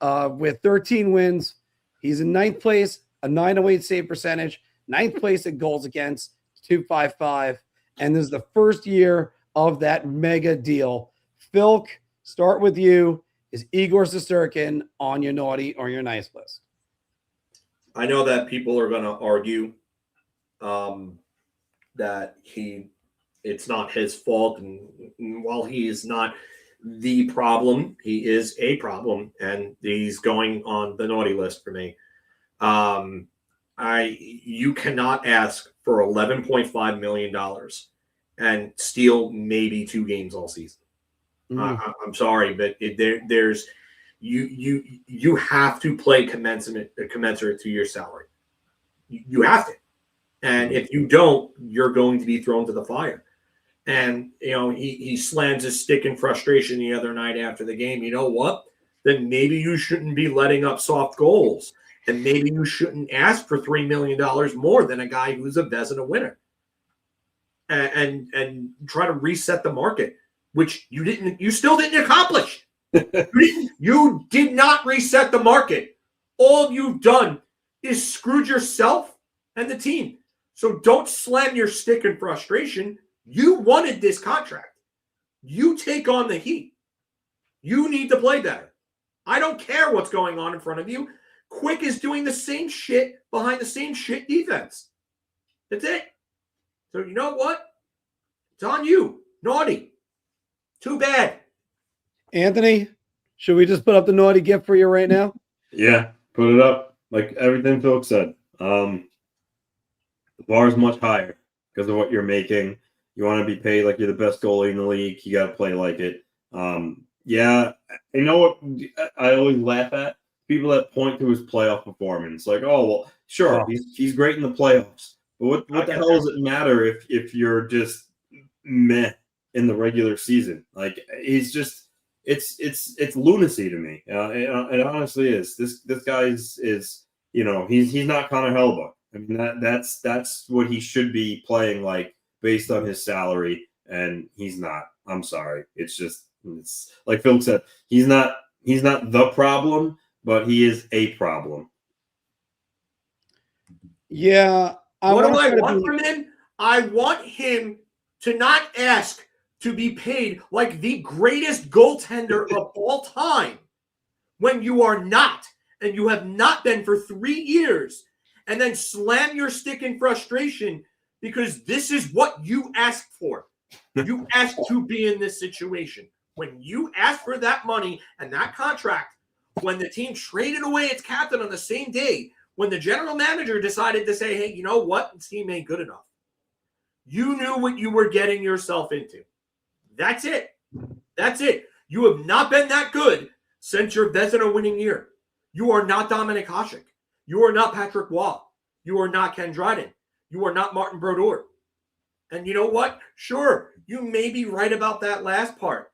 Speaker 17: with 13 wins. He's in ninth place, a 908 save percentage, ninth place at goals against, 255. And this is the first year of that mega deal. Filk, start with you. Is Igor Shesterkin on your naughty or your nice list?
Speaker 20: I know that people are going to argue that it's not his fault. And while he is not the problem, he is a problem. And he's going on the naughty list for me. You cannot ask for $11.5 million and steal maybe 2 games all season. I'm sorry, but you have to play commensurate to your salary. You have to, and if you don't, you're going to be thrown to the fire. And he slams his stick in frustration the other night after the game. You know what? Then maybe you shouldn't be letting up soft goals, and maybe you shouldn't ask for $3 million more than a guy who's a Vezina winner, and try to reset the market. Which you still didn't accomplish. You did not reset the market. All you've done is screwed yourself and the team. So don't slam your stick in frustration. You wanted this contract. You take on the heat. You need to play better. I don't care what's going on in front of you. Quick is doing the same shit behind the same shit defense. That's it. So you know what? It's on you. Naughty. Too bad.
Speaker 17: Anthony, should we just put up the naughty gift for you right now?
Speaker 19: Yeah, put it up. Like everything Phil said. The bar is much higher because of what you're making. You want to be paid like you're the best goalie in the league. You got to play like it. Yeah, you know what I always laugh at? People that point to his playoff performance. Like, oh, well, sure, he's great in the playoffs. But what the hell does it matter if you're just meh in the regular season? Like, he's just it's lunacy to me. It honestly is. This guy is he's not Connor Hellebuyck. I mean that's what he should be playing like based on his salary, and he's not. I'm sorry. It's like Phil said. He's not the problem, but he is a problem.
Speaker 17: Yeah.
Speaker 20: What do I want from him? I want him to not ask to be paid like the greatest goaltender of all time when you are not. and you have not been for 3 years, and then slam your stick in frustration because this is what you asked for. You asked to be in this situation. When you asked for that money and that contract, when the team traded away its captain on the same day, when the general manager decided to say, hey, you know what? This team ain't good enough. You knew what you were getting yourself into. That's it. That's it. You have not been that good since your Vezina winning year. You are not Dominic Hasek. You are not Patrick Waugh. You are not Ken Dryden. You are not Martin Brodeur. And you know what? Sure, you may be right about that last part,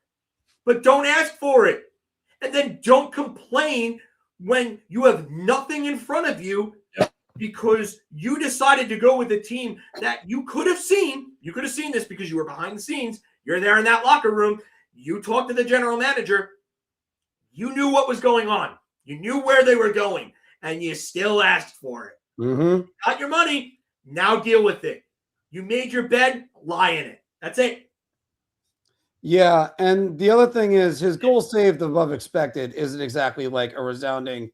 Speaker 20: but don't ask for it. And then don't complain when you have nothing in front of you because you decided to go with a team that you could have seen. You could have seen this because you were behind the scenes. You're there in that locker room. You talked to the general manager. You knew what was going on. You knew where they were going, and you still asked for it. Got your money. Now deal with it. You made your bed. Lie in it. That's it.
Speaker 17: Yeah, and the other thing is his goal saved above expected isn't exactly like a resounding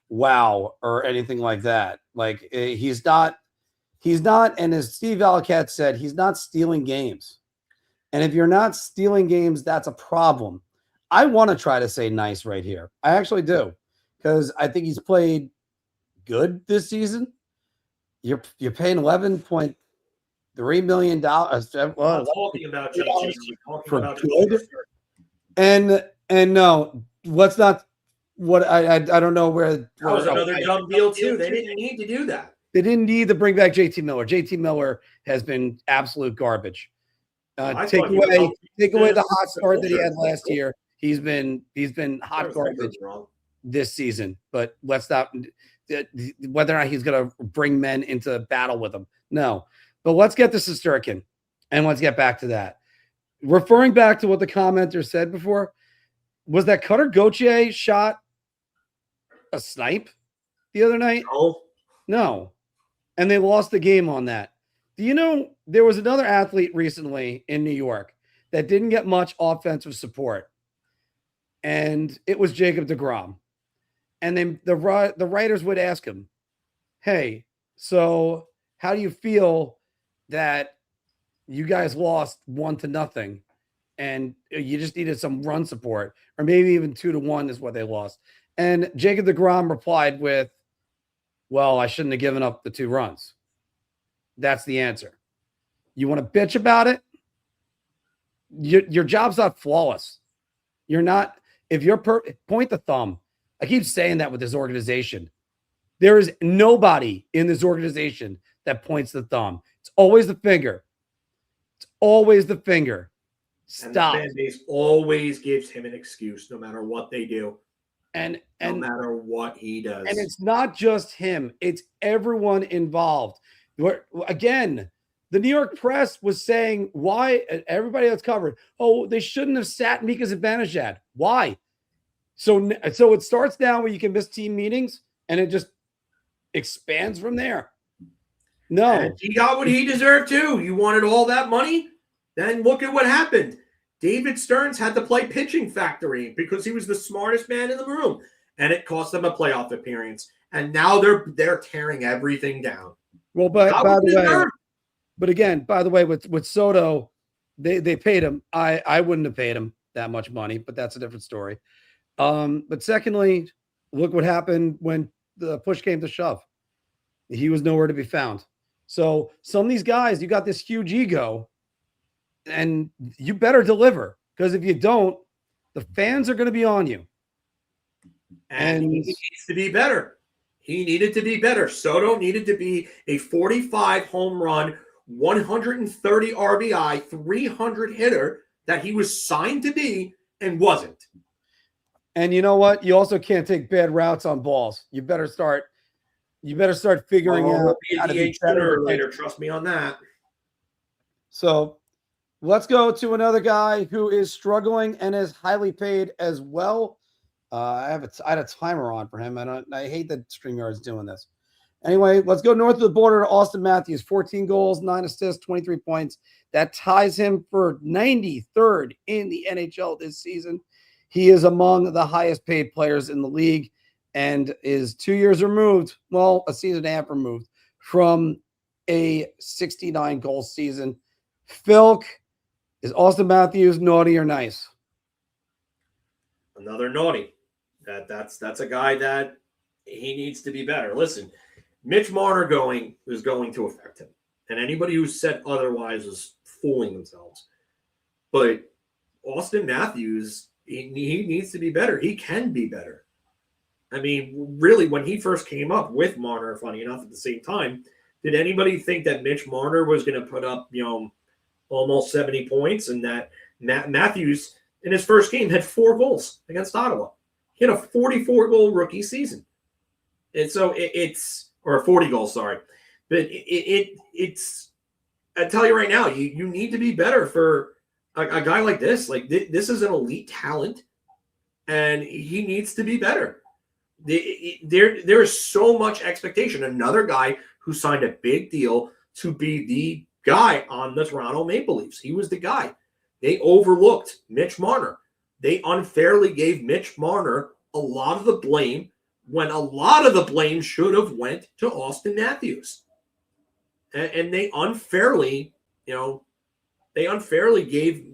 Speaker 17: wow or anything like that. Like he's not, and as Steve Alcat said, he's not stealing games. And if you're not stealing games, that's a problem. I want to try to say nice right here. I actually do, because I think he's played good this season. You're paying $11.3 million. Well,
Speaker 20: I'm talking about JT.
Speaker 17: For good. And no, let's not. What I don't know where
Speaker 20: that was another dumb deal too. They didn't need to do that.
Speaker 17: They didn't need to bring back JT Miller. JT Miller has been absolute garbage. Take away the hot start that he had last year. He's been hot garbage this season. But let's not whether or not he's going to bring men into battle with him. No. But let's get to Shesterkin, and let's get back to that. Referring back to what the commenter said before, was that Cutter Gauthier shot a snipe the other night? No. And they lost the game on that. Do you know there was another athlete recently in New York that didn't get much offensive support, and it was Jacob deGrom. And then the writers would ask him, hey, so how do you feel that you guys lost 1-0 and you just needed some run support, or maybe even 2-1 is what they lost? And Jacob deGrom replied with, well, I shouldn't have given up the 2 runs. That's the answer. You want to bitch about it? Your job's not flawless. You're not, if you're point the thumb. I keep saying that with this organization. There is nobody in this organization that points the thumb. It's always the finger. It's always the finger. Stop.
Speaker 20: And the fan base always gives him an excuse, no matter what they do,
Speaker 17: and
Speaker 20: no matter what he does.
Speaker 17: And it's not just him; it's everyone involved. Again, the New York press was saying why everybody that's covered. Oh, they shouldn't have sat Mika Zibanejad. Why? So it starts now where you can miss team meetings, and it just expands from there. No.
Speaker 20: And he got what he deserved too. You wanted all that money? Then look at what happened. David Stearns had to play pitching factory because he was the smartest man in the room, and it cost them a playoff appearance. And now they're tearing everything down.
Speaker 17: Well, by the way, with Soto, they paid him. I wouldn't have paid him that much money, but that's a different story. But secondly, look what happened when the push came to shove. He was nowhere to be found. So some of these guys, you got this huge ego, and you better deliver, because if you don't, the fans are going to be on you.
Speaker 20: And he needs to be better. He needed to be better. Soto needed to be a 45 home run, 130 RBI, 300 hitter that he was signed to be and wasn't.
Speaker 17: And you know what? You also can't take bad routes on balls. You better start figuring out how to be better
Speaker 20: later. Trust me on that.
Speaker 17: So let's go to another guy who is struggling and is highly paid as well. I had a timer on for him. I hate that StreamYard's doing this. Anyway, let's go north of the border to Austin Matthews. 14 goals, 9 assists, 23 points. That ties him for 93rd in the NHL this season. He is among the highest paid players in the league. and is 2 years removed, well, a season and a half removed from a 69 goal season. Filk, is Austin Matthews naughty or nice?
Speaker 18: Another naughty. That's a guy that he needs to be better. Listen, Mitch Marner is going to affect him. And anybody who said otherwise is fooling themselves. But Austin Matthews, he needs to be better. He can be better. I mean, really, when he first came up with Marner, funny enough, at the same time, did anybody think that Mitch Marner was going to put up, almost 70 points, and that Matthews in his first game had 4 goals against Ottawa? He had a 44-goal rookie season. And so it's 40 goals, sorry. But it's I tell you right now, you need to be better for a guy like this. Like, this is an elite talent, and he needs to be better. There is so much expectation. Another guy who signed a big deal to be the guy on the Toronto Maple Leafs. He was the guy. They overlooked Mitch Marner. They unfairly gave Mitch Marner a lot of the blame when a lot of the blame should have went to Austin Matthews. And they unfairly gave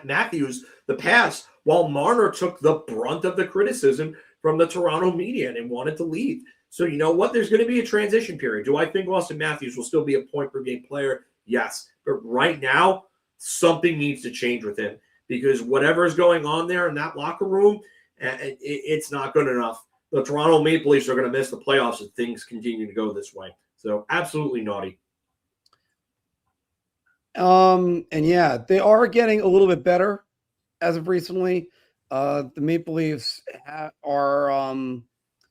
Speaker 18: Matthews the pass while Marner took the brunt of the criticism from the Toronto media and wanted to leave. So you know what? There's going to be a transition period. Do I think Austin Matthews will still be a point-per-game player? Yes. But right now, something needs to change with him, because whatever is going on there in that locker room, it's not good enough. The Toronto Maple Leafs are going to miss the playoffs if things continue to go this way. So absolutely naughty.
Speaker 17: And yeah, they are getting a little bit better as of recently. The Maple Leafs are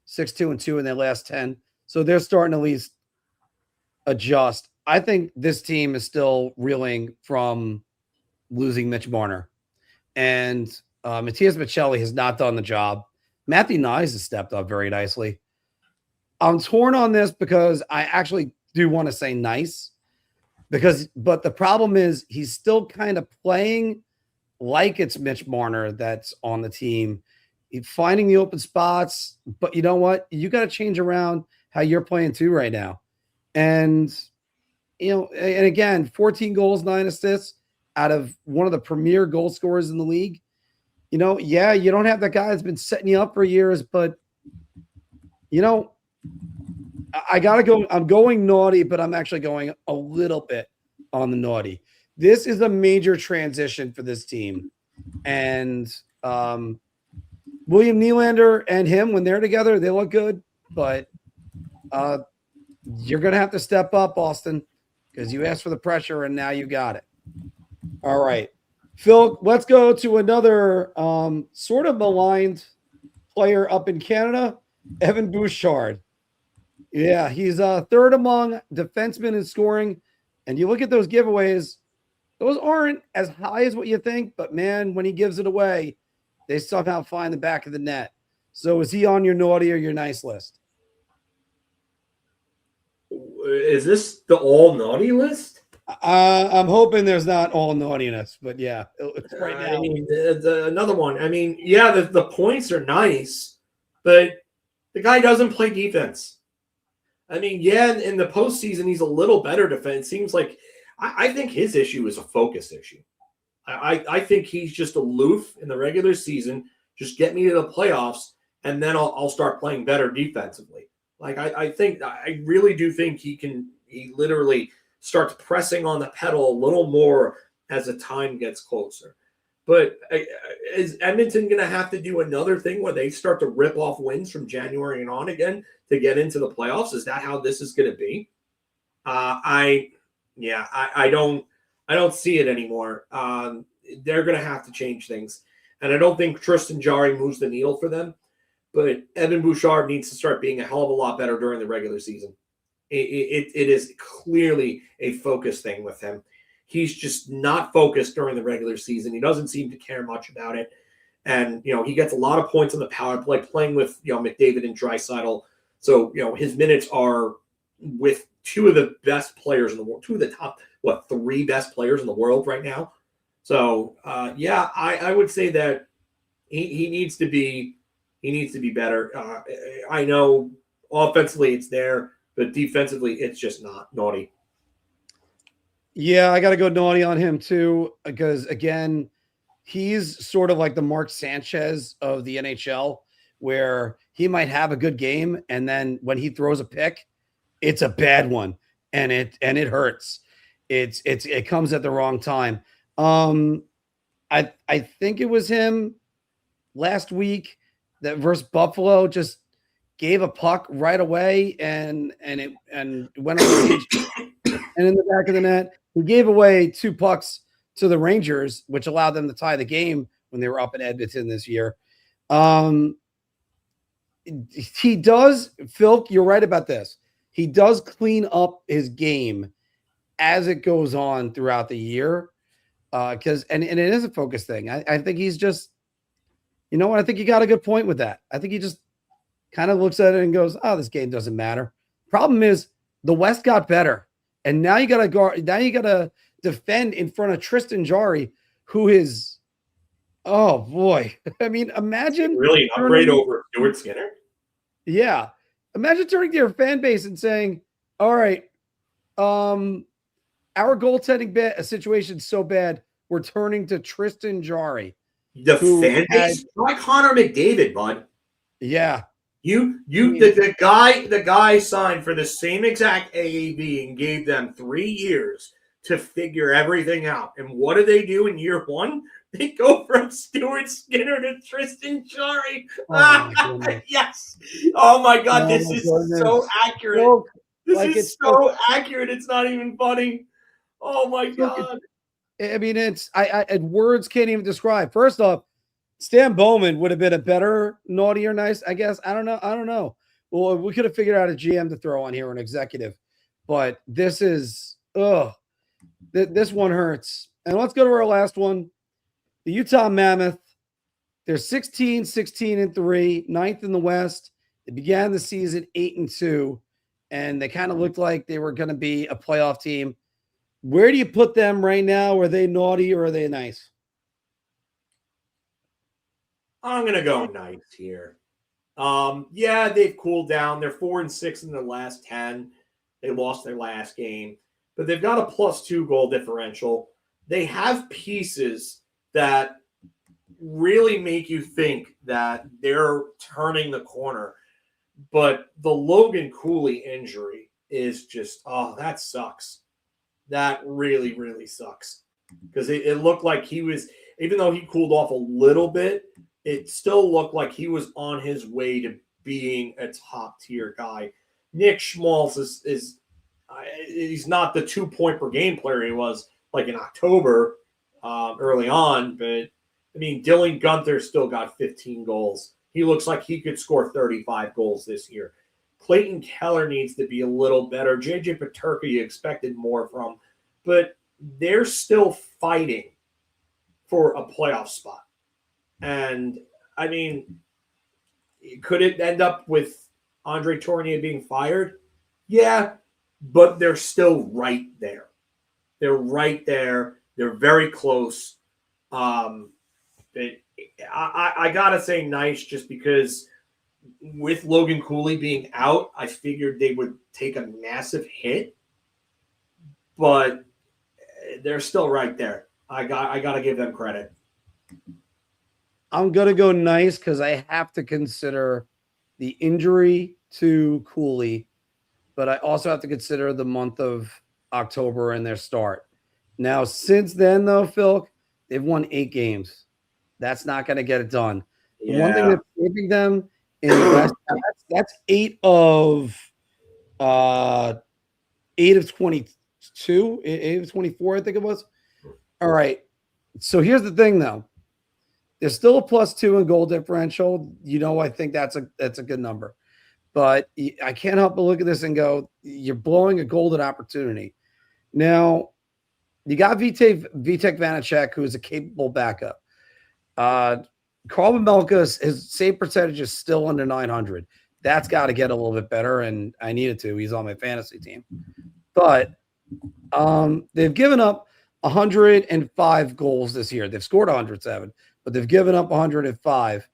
Speaker 17: 6-2-2 in their last 10. So they're starting to at least adjust. I think this team is still reeling from losing Mitch Marner. And Matthias Michelli has not done the job. Matthew Nyes has stepped up very nicely. I'm torn on this because I actually do want to say nice. But the problem is he's still kind of playing like it's Mitch Marner that's on the team. He's finding the open spots, but you know what? You got to change around how you're playing too right now. And, and again, 14 goals, 9 assists out of one of the premier goal scorers in the league. Yeah, you don't have that guy that's been setting you up for years, but, I got to go. I'm going naughty, but I'm actually going a little bit on the naughty. This is a major transition for this team. And William Nylander and him, when they're together, they look good. But you're going to have to step up, Austin, because you asked for the pressure, and now you got it. All right. Phil, let's go to another sort of maligned player up in Canada, Evan Bouchard. Yeah, he's third among defensemen in scoring. And you look at those giveaways, those aren't as high as what you think. But, man, when he gives it away, they somehow find the back of the net. So is he on your naughty or your nice list?
Speaker 18: Is this the all naughty list?
Speaker 17: I'm hoping there's not all naughtiness. But, yeah, it's right now.
Speaker 18: I mean, another one. I mean, yeah, the points are nice, but the guy doesn't play defense. I mean, yeah, in the postseason, he's a little better defense. Seems like I think his issue is a focus issue. I think he's just aloof in the regular season. Just get me to the playoffs, and then I'll start playing better defensively. Like I really do think he literally starts pressing on the pedal a little more as the time gets closer. But is Edmonton going to have to do another thing where they start to rip off wins from January and on again to get into the playoffs? Is that how this is going to be? I don't see it anymore. They're going to have to change things. And I don't think Tristan Jarry moves the needle for them. But Evan Bouchard needs to start being a hell of a lot better during the regular season. It is clearly a focus thing with him. He's just not focused during the regular season. He doesn't seem to care much about it. And, he gets a lot of points on the power play playing with, McDavid and Draisaitl. So, his minutes are with two of the best players in the world, two of the top, 3 best players in the world right now. So, I would say that he needs to be
Speaker 20: He needs to be better. I know offensively it's there, but defensively it's just not. Naughty.
Speaker 17: Yeah, I got to go Naughty on him too, because again, he's sort of like the Mark Sanchez of the NHL, where he might have a good game, and then when he throws a pick, it's a bad one, and it hurts. It comes at the wrong time. I think it was him last week that versus Buffalo just gave a puck right away and went on the cage and in the back of the net. He gave away 2 pucks to the Rangers, which allowed them to tie the game when they were up in Edmonton this year. He does, Phil, you're right about this. He does clean up his game as it goes on throughout the year. Because it is a focus thing. I think he's just, you know what? I think you got a good point with that. I think he just kind of looks at it and goes, "Oh, this game doesn't matter." Problem is, the West got better, and now you got to go. Now you got to defend in front of Tristan Jarry, who is, oh boy. I mean, imagine
Speaker 20: really an upgrade over Stuart Skinner.
Speaker 17: Yeah, imagine turning to your fan base and saying, "All right, our goaltending situation is so bad, we're turning to Tristan Jarry."
Speaker 20: The fan base, try Connor McDavid, bud.
Speaker 17: Yeah,
Speaker 20: the guy signed for the same exact AAV and gave them 3 years to figure everything out. And what do they do in year 1? They go from Stuart Skinner to Tristan Jarry. Yes. Oh my God, this is so accurate. This is so accurate. It's not even funny. Oh my God.
Speaker 17: I mean, words can't even describe. First off, Stan Bowman would have been a better Naughty or Nice, I guess. I don't know. Well, we could have figured out a GM to throw on here, or an executive. But this is, this one hurts. And let's go to our last one. The Utah Mammoth. They're 16-16-3, 9th in the West. They began the season 8-2, and they kind of looked like they were going to be a playoff team. Where do you put them right now? Are they Naughty or are they Nice?
Speaker 20: I'm going to go Nice here. Yeah, they've cooled down. They're 4-6 in their last 10. They lost their last game, but they've got a +2 goal differential. They have pieces that really make you think that they're turning the corner. But the Logan Cooley injury is just, that sucks. That really, really sucks. Because it looked like he was, even though he cooled off a little bit, it still looked like he was on his way to being a top-tier guy. Nick Schmaltz is he's not the 2-point per game player he was like in October early on, but I mean, Dylan Gunther still got 15 goals. He looks like he could score 35 goals this year. Clayton Keller needs to be a little better. JJ Peterka, you expected more from, but they're still fighting for a playoff spot. And, I mean, could it end up with Andre Tournier being fired? Yeah, but they're still right there. They're right there. They're very close. I got to say Nice just because with Logan Cooley being out, I figured they would take a massive hit. But they're still right there. I got to give them credit.
Speaker 17: I'm going to go Nice because I have to consider the injury to Cooley, but I also have to consider the month of October and their start. Now, since then, though, Phil, they've won 8 games. That's not going to get it done. The one thing that's saving them in the West, that's 8 of 22, 8 of 24, I think it was. All right. So here's the thing, though. There's still a +2 in goal differential. I think that's a good number. But I can't help but look at this and go, you're blowing a golden opportunity. Now, you got Vitek Vanacek, who is a capable backup. Carl Melka's his save percentage is still under 900. That's got to get a little bit better, and I need it to. He's on my fantasy team. But they've given up 105 goals this year. They've scored 107, but they've given up 105.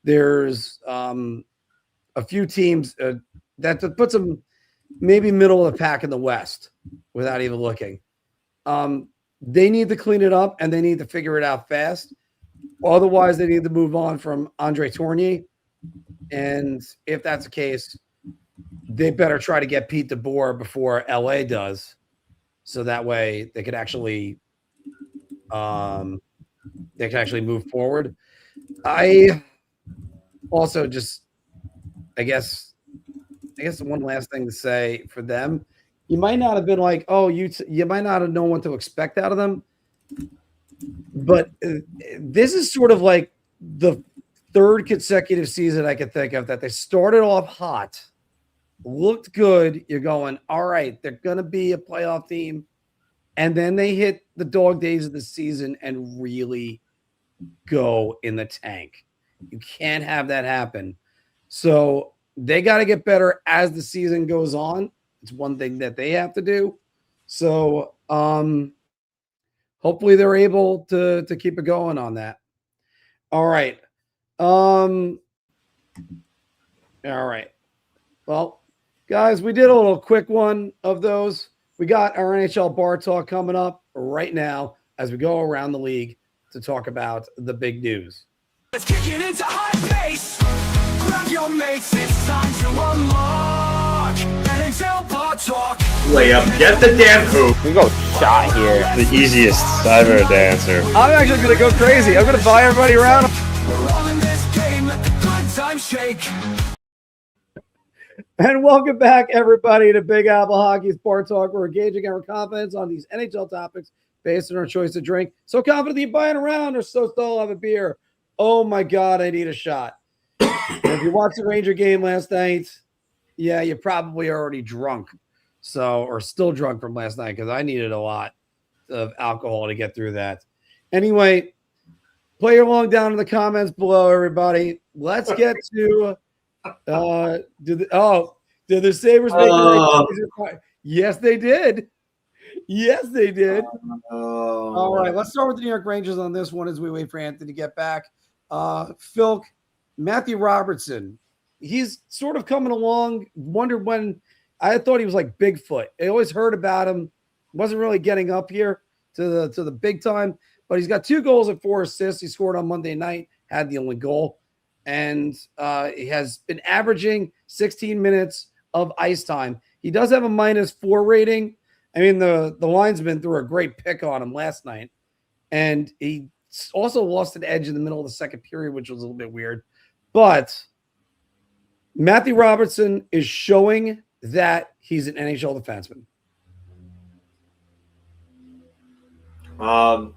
Speaker 17: there's a few teams that puts them maybe middle of the pack in the West without even looking. They need to clean it up, and they need to figure it out fast. Otherwise, they need to move on from Andre Tournier. And if that's the case, they better try to get Pete DeBoer before LA does, so that way they could actually move forward. I also just, I guess one last thing to say for them, you might not have been like, oh, you might not have known what to expect out of them, but this is sort of like the third consecutive season I could think of that they started off hot, looked good. You're going, all right, they're going to be a playoff team. And then they hit the dog days of the season and really go in the tank. You can't have that happen. So they got to get better as the season goes on. It's one thing that they have to do. So hopefully they're able to keep it going on that. All right. All right. Well, guys, we did a little quick one of those. We got our NHL Bar Talk coming up right now as we go around the league to talk about the big news.
Speaker 4: Let's kick it into high pace. Grab your mates, it's time to unlock NHL Bar Talk.
Speaker 18: Layup, get the damn hoop.
Speaker 2: We go shot here.
Speaker 22: The easiest I've ever to answer.
Speaker 17: I'm actually going to go crazy. I'm going to buy everybody around.
Speaker 4: We're all in this game, let the good times shake.
Speaker 17: And welcome back, everybody, to Big Apple Hockey's Bar Talk. We're engaging our confidence on these NHL topics based on our choice of drink. So confident that you're buying around or so still have a beer. Oh, my God, I need a shot. If you watched the Ranger game last night, yeah, you're probably already drunk. Or still drunk from last night because I needed a lot of alcohol to get through that. Anyway, play along down in the comments below, everybody. Let's get to... did the Sabres make it? Yes, they did. Yes, they did. All right, let's start with the New York Rangers on this one as we wait for Anthony to get back. Phil, Matthew Robertson, he's sort of coming along. Wondered when I thought he was like Bigfoot. I always heard about him. Wasn't really getting up here to the big time, but he's got 2 goals and 4 assists. He scored on Monday night, had the only goal. And he has been averaging 16 minutes of ice time. He does have a -4 rating. I mean, the linesman threw a great pick on him last night. And he also lost an edge in the middle of the second period, which was a little bit weird. But Matthew Robertson is showing that he's an NHL defenseman.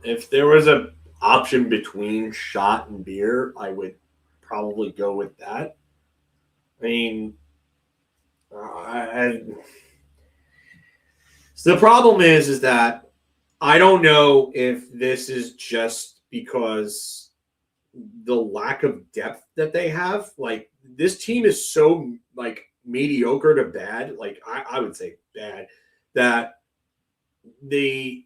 Speaker 18: If there was an option between shot and beer, I would probably go with that. I mean, so the problem is that I don't know if this is just because the lack of depth that they have. Like, this team is so like mediocre to bad. Like, I would say bad that this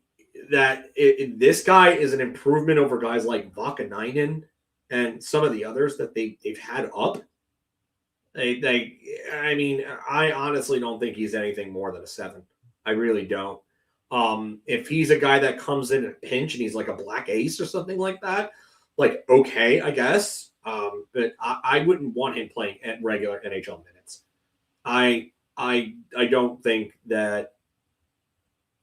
Speaker 18: guy is an improvement over guys like Vakanainen and some of the others that they've had up. I mean, I honestly don't think he's anything more than a 7. I really don't. If he's a guy that comes in a pinch and he's like a black ace or something like that, like, okay, I guess. But I wouldn't want him playing at regular NHL minutes. I don't think that.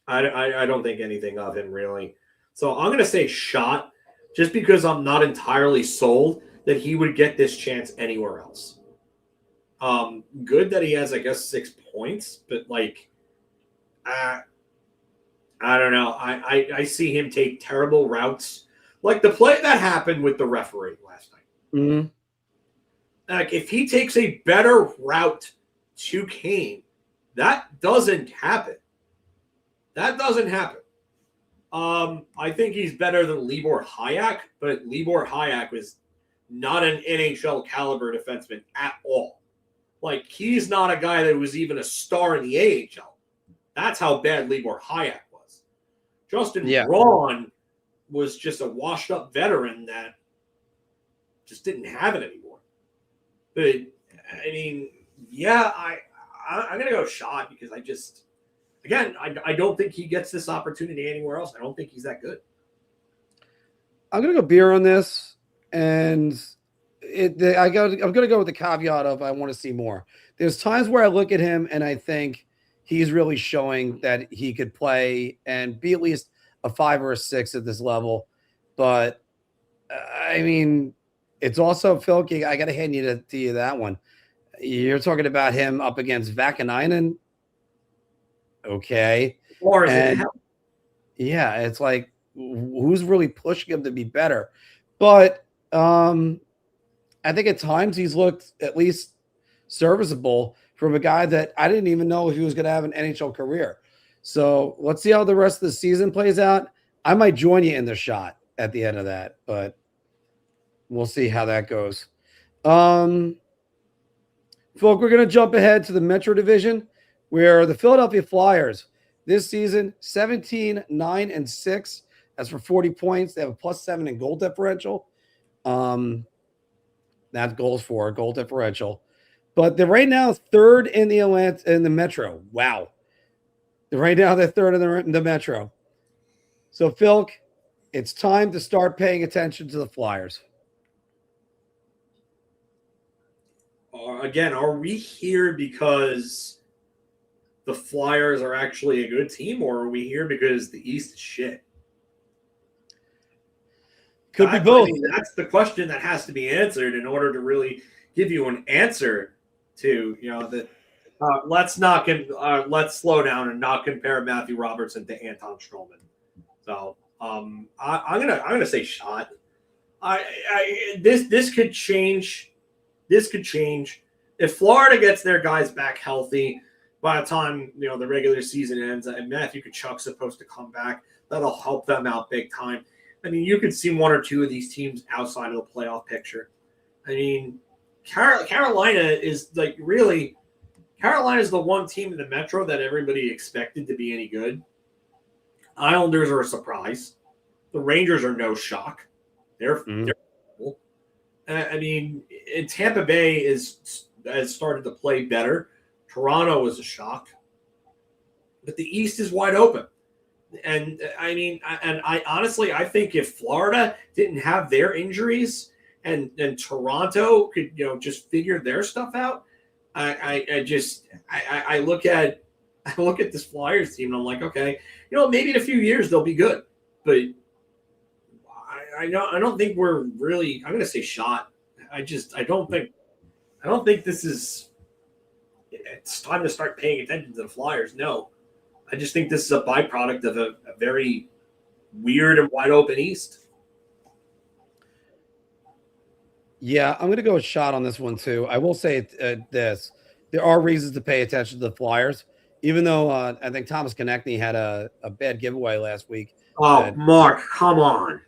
Speaker 18: I don't think anything of him really. So I'm going to say shot, just because I'm not entirely sold that he would get this chance anywhere else. Good that he has, I guess, 6 points, but like, I don't know. I see him take terrible routes, like the play that happened with the referee last night.
Speaker 17: Mm-hmm.
Speaker 18: Like, if he takes a better route to Kane, that doesn't happen. That doesn't happen. I think he's better than Libor Hajek, but Libor Hajek was not an NHL caliber defenseman at all. Like, he's not a guy that was even a star in the AHL. That's how bad Libor Hajek was. Justin Braun was just a washed-up veteran that just didn't have it anymore.
Speaker 20: But I mean, yeah, I'm gonna go Shot because I don't think he gets this opportunity anywhere else. I don't think he's that good.
Speaker 17: I'm gonna go beer on this, and I'm gonna go with the caveat of I want to see more. There's times where I look at him and I think he's really showing that he could play and be at least a 5 or a 6 at this level. But I mean, it's also Filky. I got to hand to you that one. You're talking about him up against Vakanainen. Okay.
Speaker 20: Or
Speaker 17: yeah, it's like who's really pushing him to be better? But I think at times he's looked at least serviceable from a guy that I didn't even know if he was going to have an NHL career. So let's see how the rest of the season plays out. I might join you in the Shot at the end of that, but we'll see how that goes. Folk, we're going to jump ahead to the Metro Division, where the Philadelphia Flyers this season 17-9-6. That's for 40 points. They have a +7 in goal differential. That's goals for goal differential. But they're right now third in the Metro. Wow. Right now they're third in the Metro. So, Phil, it's time to start paying attention to the Flyers.
Speaker 20: Again, are we here because the Flyers are actually a good team, or are we here because the East is shit?
Speaker 17: Could be both.
Speaker 20: I mean, that's the question that has to be answered in order to really give you an answer to, that. Let's slow down and not compare Matthew Robertson to Anton Strowman. So I'm gonna say Shot. This could change. This could change if Florida gets their guys back healthy by the time the regular season ends. And Matthew Tkachuk's supposed to come back. That'll help them out big time. I mean, you could see one or two of these teams outside of the playoff picture. I mean, Carolina is Carolina is the one team in the Metro that everybody expected to be any good. Islanders are a surprise. The Rangers are no shock. They're cool. I mean, Tampa Bay has started to play better. Toronto was a shock. But the East is wide open. And I honestly think if Florida didn't have their injuries and Toronto could just figure their stuff out, I look at this Flyers team and I'm like, okay, maybe in a few years they'll be good, but I don't think we're really. I'm going to say Shot. I don't think this is. It's time to start paying attention to the Flyers. No. I just think this is a byproduct of a very weird and wide open East.
Speaker 17: Yeah, I'm going to go with Shot on this one too. I will say this. There are reasons to pay attention to the Flyers, even though I think Thomas Konechny had a bad giveaway last week.
Speaker 20: Oh, Mark, come on.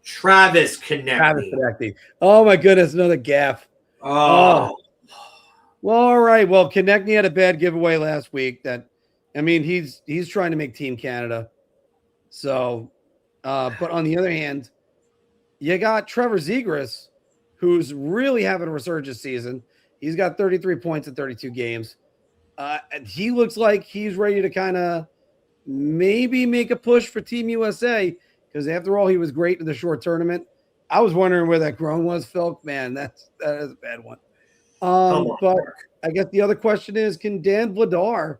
Speaker 20: Travis Konechny.
Speaker 17: Oh, my goodness, another gaffe.
Speaker 20: Oh.
Speaker 17: Well, all right. Well, Konechny had a bad giveaway last week. He's trying to make Team Canada. So, but on the other hand, you got Trevor Zegras, who's really having a resurgence season. He's got 33 points in 32 games. He looks like he's ready to kind of maybe make a push for Team USA because after all, he was great in the short tournament. I was wondering where that groan was, Phil. Man, that is a bad one. But I guess the other question is, can Dan Vladar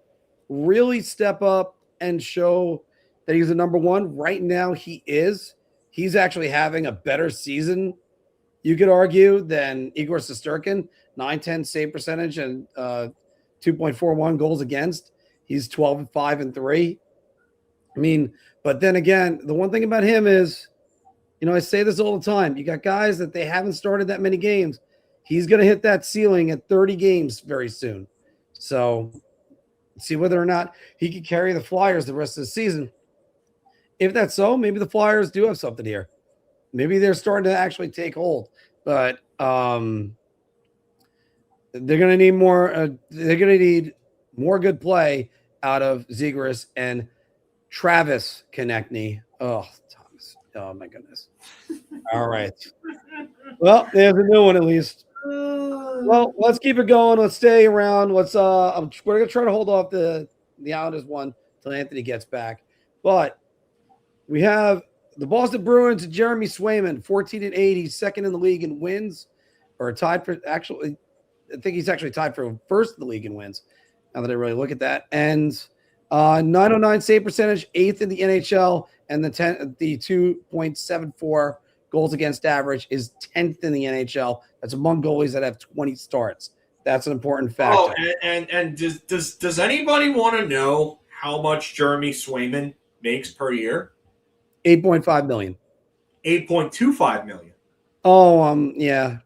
Speaker 17: really step up and show that he's the number one? Right now, he is. He's actually having a better season, you could argue, than Igor Shesterkin. 910 save percentage and 2.41 goals against. He's 12-5-3. I mean, but then again, the one thing about him is, I say this all the time. You got guys that they haven't started that many games. He's going to hit that ceiling at 30 games very soon. So see whether or not he can carry the Flyers the rest of the season. If that's so, maybe the Flyers do have something here. Maybe they're starting to actually take hold. But they're going to need more. They're going to need more good play out of Zegras and Travis Konechny. Oh, Thomas. Oh, my goodness. All right. Well, there's a new one at least. Well, let's keep it going. Let's stay around. We're gonna try to hold off the Islanders one till Anthony gets back. But we have the Boston Bruins, Jeremy Swayman, 14-8. He's second in the league in wins, or tied for actually. I think he's actually tied for first in the league in wins. Now that I really look at that, and 909 save percentage, 8th in the NHL, and the 2.74 goals against average is 10th in the NHL. That's among goalies that have 20 starts. That's an important factor.
Speaker 20: Oh, and does anybody want to know how much Jeremy Swayman makes per year?
Speaker 17: $8.5 million.
Speaker 20: $8.25 million.
Speaker 17: Oh, yeah.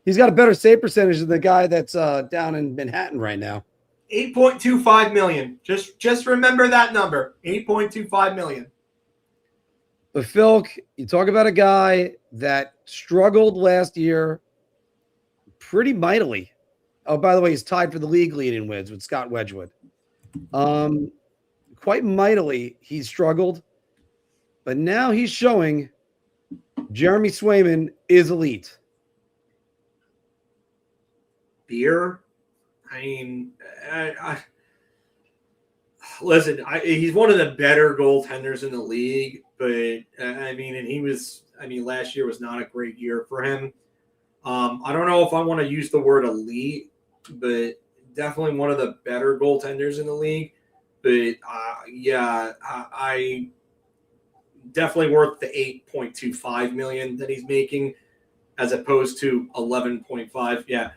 Speaker 17: He's got a better save percentage than the guy that's down in Manhattan right now.
Speaker 20: $8.25 million. Just remember that number. $8.25 million.
Speaker 17: But Phil, you talk about a guy that struggled last year pretty mightily. Oh, by the way, he's tied for the league lead in wins with Scott Wedgwood. Quite mightily, he struggled. But now he's showing Jeremy Swayman is elite.
Speaker 20: Beer? I mean, listen, he's one of the better goaltenders in the league. But last year was not a great year for him. I don't know if I want to use the word elite, but definitely one of the better goaltenders in the league. But I definitely worth the $8.25 million that he's making, as opposed to 11.5. Yeah.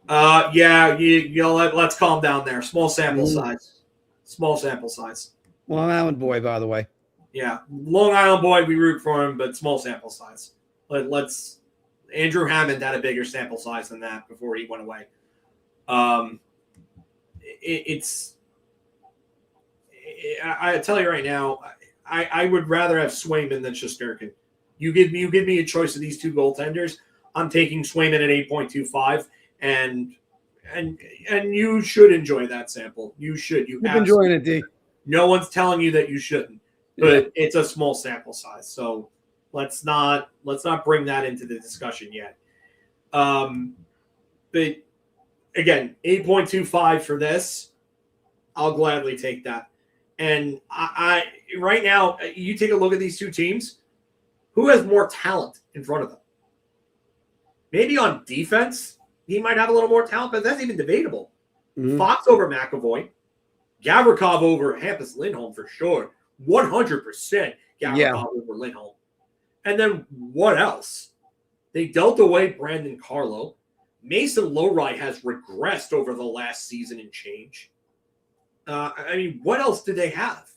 Speaker 20: Let's calm down there. Small sample size. Small sample size.
Speaker 17: Long Island boy, by the way.
Speaker 20: Yeah, Long Island boy, we root for him, but small sample size. Let's. Andrew Hammond had a bigger sample size than that before he went away. I tell you right now, I would rather have Swayman than Shesterkin. You give me a choice of these two goaltenders. I'm taking Swayman at 8.25, and you should enjoy that sample. You should. You're
Speaker 17: enjoying it, D.
Speaker 20: No one's telling you that you shouldn't. But it's a small sample size, so let's not bring that into the discussion yet. But again, 8.25 for this, I'll gladly take that. And I right now, you take a look at these two teams. Who has more talent in front of them? Maybe on defense, he might have a little more talent, but that's even debatable.
Speaker 17: Mm-hmm.
Speaker 20: Fox over McAvoy, Gavrikov over Hampus Lindholm for sure. 100% Gavrikov over Lindholm. And then what else? They dealt away Brandon Carlo. Mason Lowry has regressed over the last season and change. What else did they have?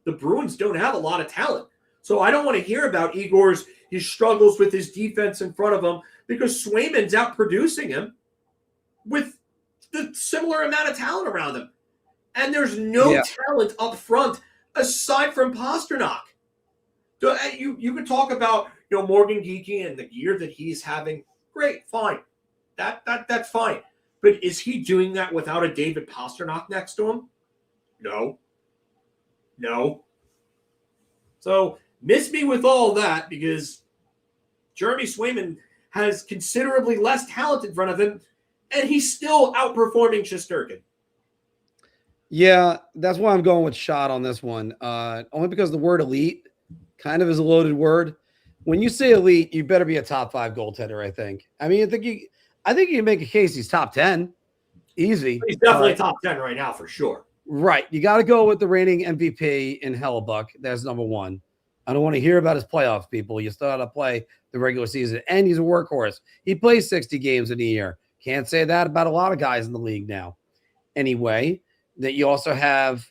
Speaker 20: The Bruins don't have a lot of talent. So I don't want to hear about his struggles with his defense in front of him, because Swayman's out producing him with the similar amount of talent around him. And there's no talent up front aside from Pasternak. You could talk about Morgan Geekie and the year that he's having. Great, fine. That's fine. But is he doing that without a David Pasternak next to him? No. So miss me with all that, because Jeremy Swayman has considerably less talent in front of him, and he's still outperforming Shesterkin.
Speaker 17: Yeah, that's why I'm going with shot on this one. Only because the word elite kind of is a loaded word. When you say elite, you better be a top 5 goaltender, I think. I think you can make a case he's top 10. Easy.
Speaker 20: He's definitely top 10 right now for sure.
Speaker 17: Right. You got to go with the reigning MVP in Hellebuck. That's number one. I don't want to hear about his playoffs, people. You still got to play the regular season, and he's a workhorse. He plays 60 games in a year. Can't say that about a lot of guys in the league now. Anyway, that you also have,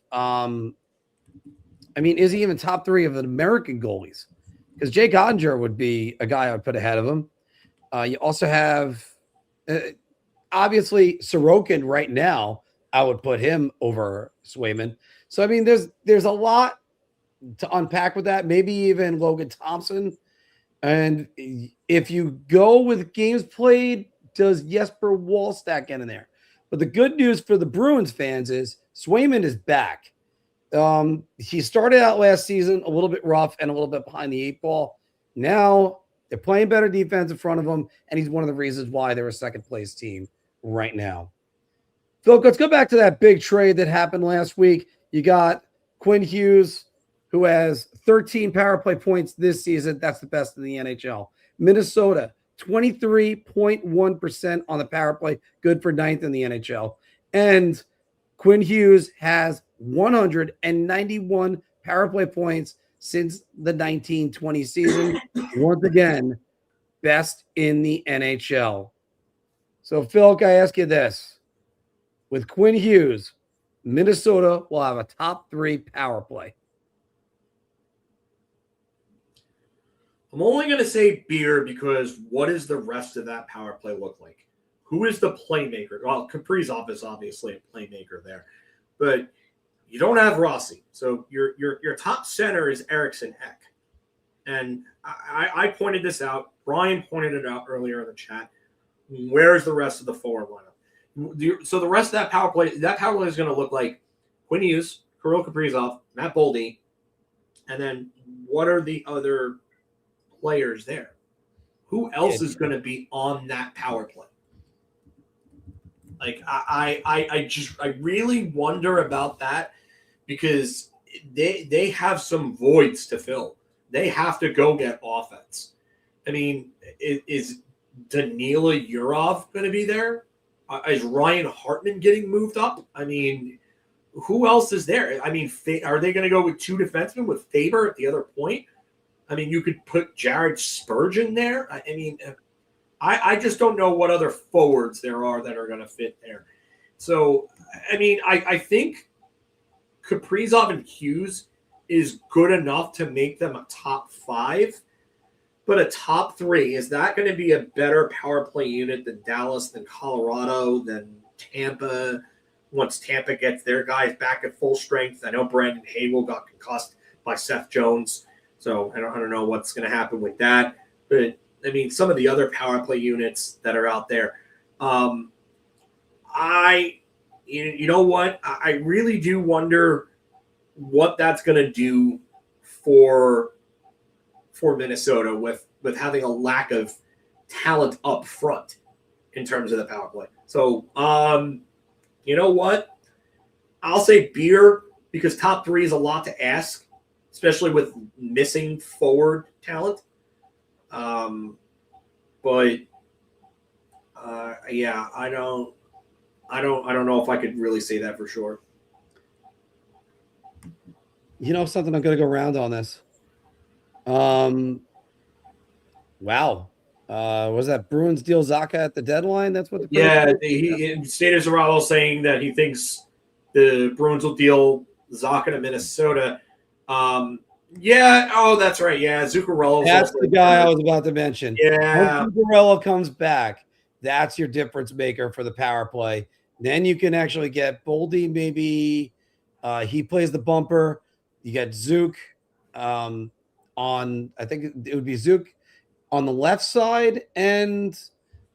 Speaker 17: is he even top 3 of the American goalies? Because Jake Ottinger would be a guy I would put ahead of him. You also have, obviously, Sorokin right now. I would put him over Swayman. So, there's a lot to unpack with that. Maybe even Logan Thompson. And if you go with games played, does Jesper Wallstack get in there? But the good news for the Bruins fans is Swayman is back. He started out last season a little bit rough and a little bit behind the 8 ball. Now They're playing better defense in front of him, and he's one of the reasons why they're a second-place team right now. Phil, let's go back to that big trade that happened last week. You got Quinn Hughes, who has 13 power play points this season. That's the best in the NHL. Minnesota, 23.1% on the power play, good for 9th in the NHL. And Quinn Hughes has 191 power play points since the 1920 season. Once again, best in the NHL. So, Phil, I ask you this. With Quinn Hughes, Minnesota will have a top 3 power play.
Speaker 18: I'm only going to say Beer because what does the rest of that power play look like? Who is the playmaker? Well, Kaprizov is obviously a playmaker there, but you don't have Rossi. So your top center is Eriksson Ek. And I pointed this out. Brian pointed it out earlier in the chat. Where's the rest of the forward lineup? So the rest of that power play is going to look like Quinn Hughes, Kirill Kaprizov, Matt Boldy, and then what are the other players there? Who else is going to be on that power play? Like I really wonder about that because they have some voids to fill. They have to go get offense. I mean, is Danila Yurov going to be there? Is Ryan Hartman getting moved up? I mean, who else is there? I mean, are they going to go with 2 defensemen with Faber at the other point? I mean, you could put Jared Spurgeon there. I mean, I just don't know what other forwards there are that are going to fit there. So, I mean, I think Kaprizov and Hughes is good enough to make them a top 5. But a top 3, is that going to be a better power play unit than Dallas, than Colorado, than Tampa? Once Tampa gets their guys back at full strength, I know Brandon Haywell got concussed by Seth Jones, so I don't know what's going to happen with that. But I mean, some of the other power play units that are out there, you know what? I really do wonder what that's going to do for Minnesota with having a lack of talent up front in terms of the power play. So, you know what? I'll say Beer because top 3 is a lot to ask, especially with missing forward talent. But yeah, I don't know if I could really say that for sure.
Speaker 17: You know something? I'm going to go round on this. Wow. Was that Bruins deal Zacha at the deadline? That's what
Speaker 18: he Stated Zarallo saying that he thinks the Bruins will deal Zacha to Minnesota. That's right. Yeah, Zuccarello.
Speaker 17: That's the guy I was about to mention.
Speaker 18: Yeah.
Speaker 17: When Zuccarello comes back, that's your difference maker for the power play. Then you can actually get Boldy, maybe he plays the bumper. You get Zook on, I think it would be Zook on the left side and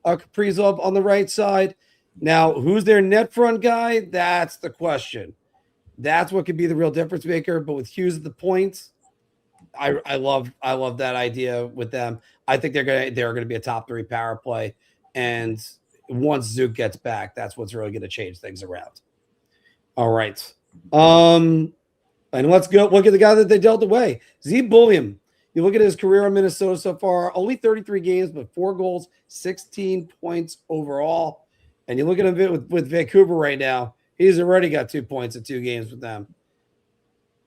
Speaker 17: Kaprizov on the right side. Now, who's their net front guy? That's the question. That's what could be the real difference maker. But with Hughes at the points, I love that idea with them. I think they're gonna be a top 3 power play. And once Zook gets back, that's what's really gonna change things around. All right. And let's go look at the guy that they dealt away. Zeb Bullion. You look at his career in Minnesota so far, only 33 games, but 4 goals, 16 points overall. And you look at him with Vancouver right now, he's already got 2 points in 2 games with them.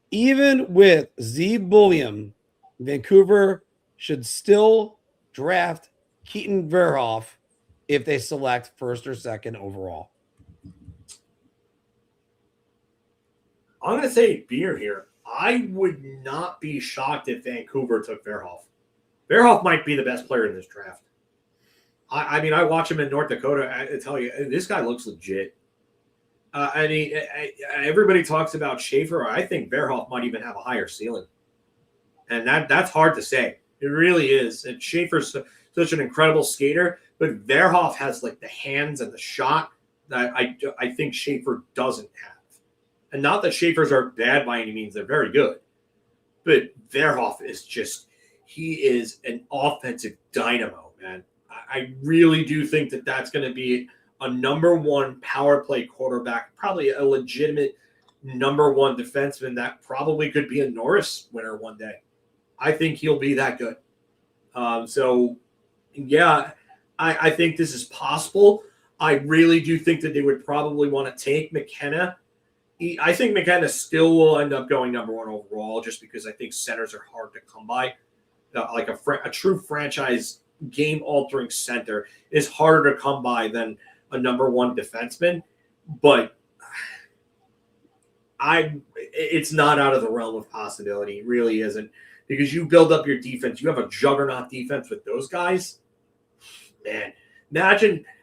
Speaker 17: Even with Zeb Bullion, Vancouver should still draft Keaton Verhoff if they select 1st or 2nd overall.
Speaker 18: I'm going to say Beer here. I would not be shocked if Vancouver took Verhoff. Verhoff might be the best player in this draft. I mean, I watch him in North Dakota. I tell you, this guy looks legit. I mean, everybody talks about Schaefer. I think Verhoff might even have a higher ceiling. And that's hard to say. It really is. And Schaefer's such an incredible skater, but Verhoff has like the hands and the shot that I think Schaefer doesn't have. And not that Schaefer's are bad by any means. They're very good. But Verhoff is just,
Speaker 20: he is an offensive dynamo, man. I really do think that that's going to be a number one power play quarterback, probably a legitimate number one defenseman that probably could be a Norris winner one day. I think he'll be that good. I think this is possible. I really do think that they would probably want to take McKenna. I think McKenna still will end up going number one overall just because I think centers are hard to come by. Like a true franchise game-altering center is harder to come by than a number one defenseman. But it's not out of the realm of possibility. It really isn't. Because you build up your defense. You have a juggernaut defense with those guys. Man,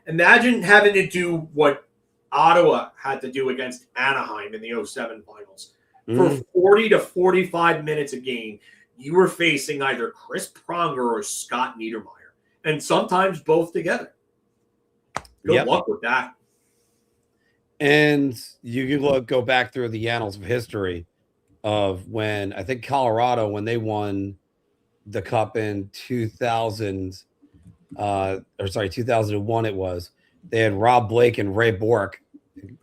Speaker 20: imagine having to do what Ottawa had to do against Anaheim in the 2007 finals. For 40 to 45 minutes a game, you were facing either Chris Pronger or Scott Niedermayer. And sometimes both together. Good luck with that.
Speaker 17: And you can go back through the annals of history of when I think Colorado, when they won the cup in 2001 it was, they had Rob Blake and Ray Bork.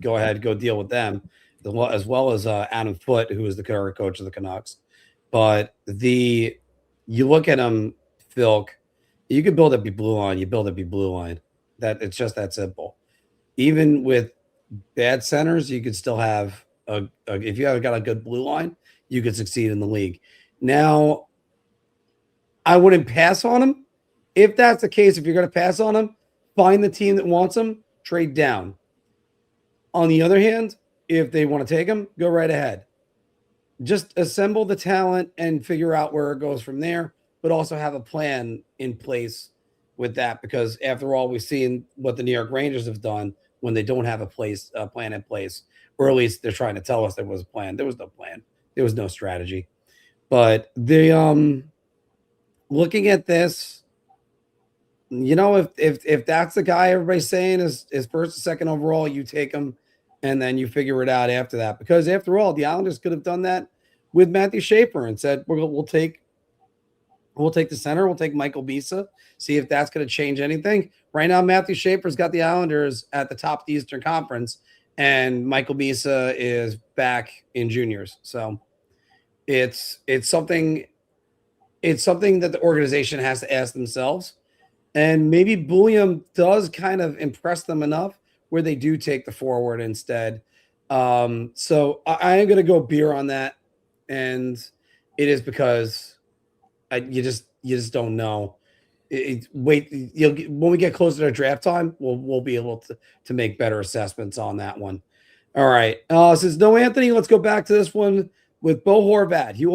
Speaker 17: Go ahead, go deal with them, as well as Adam Foote, who is the current coach of the Canucks. But you look at them, Phil, you could build up your blue line, you build up your blue line. That it's just that simple. Even with bad centers, you could still have if you have got a good blue line, you could succeed in the league. Now, I wouldn't pass on him. If that's the case, if you're going to pass on him, find the team that wants him, trade down. On the other hand, if they want to take him, go right ahead. Just assemble the talent and figure out where it goes from there, but also have a plan in place with that, because after all, we've seen what the New York Rangers have done when they don't have a plan in place, or at least they're trying to tell us there was a plan. There was no plan. There was no strategy. But looking at this, if that's the guy everybody's saying is first or second overall, you take him and then you figure it out after that. Because after all, the Islanders could have done that with Matthew Schaefer and said, we'll take the center, we'll take Michael Bisa, see if that's going to change anything. Right now, Matthew Schaefer's got the Islanders at the top of the Eastern Conference, and Michael Bisa is back in juniors. So it's something that the organization has to ask themselves. And maybe Bulliam does kind of impress them enough where they do take the forward instead. So I am going to go beer on that. And it is because you just don't know. When we get closer to draft time, we'll be able to make better assessments on that one. All right. Since no Anthony, let's go back to this one with Bo Horvat. He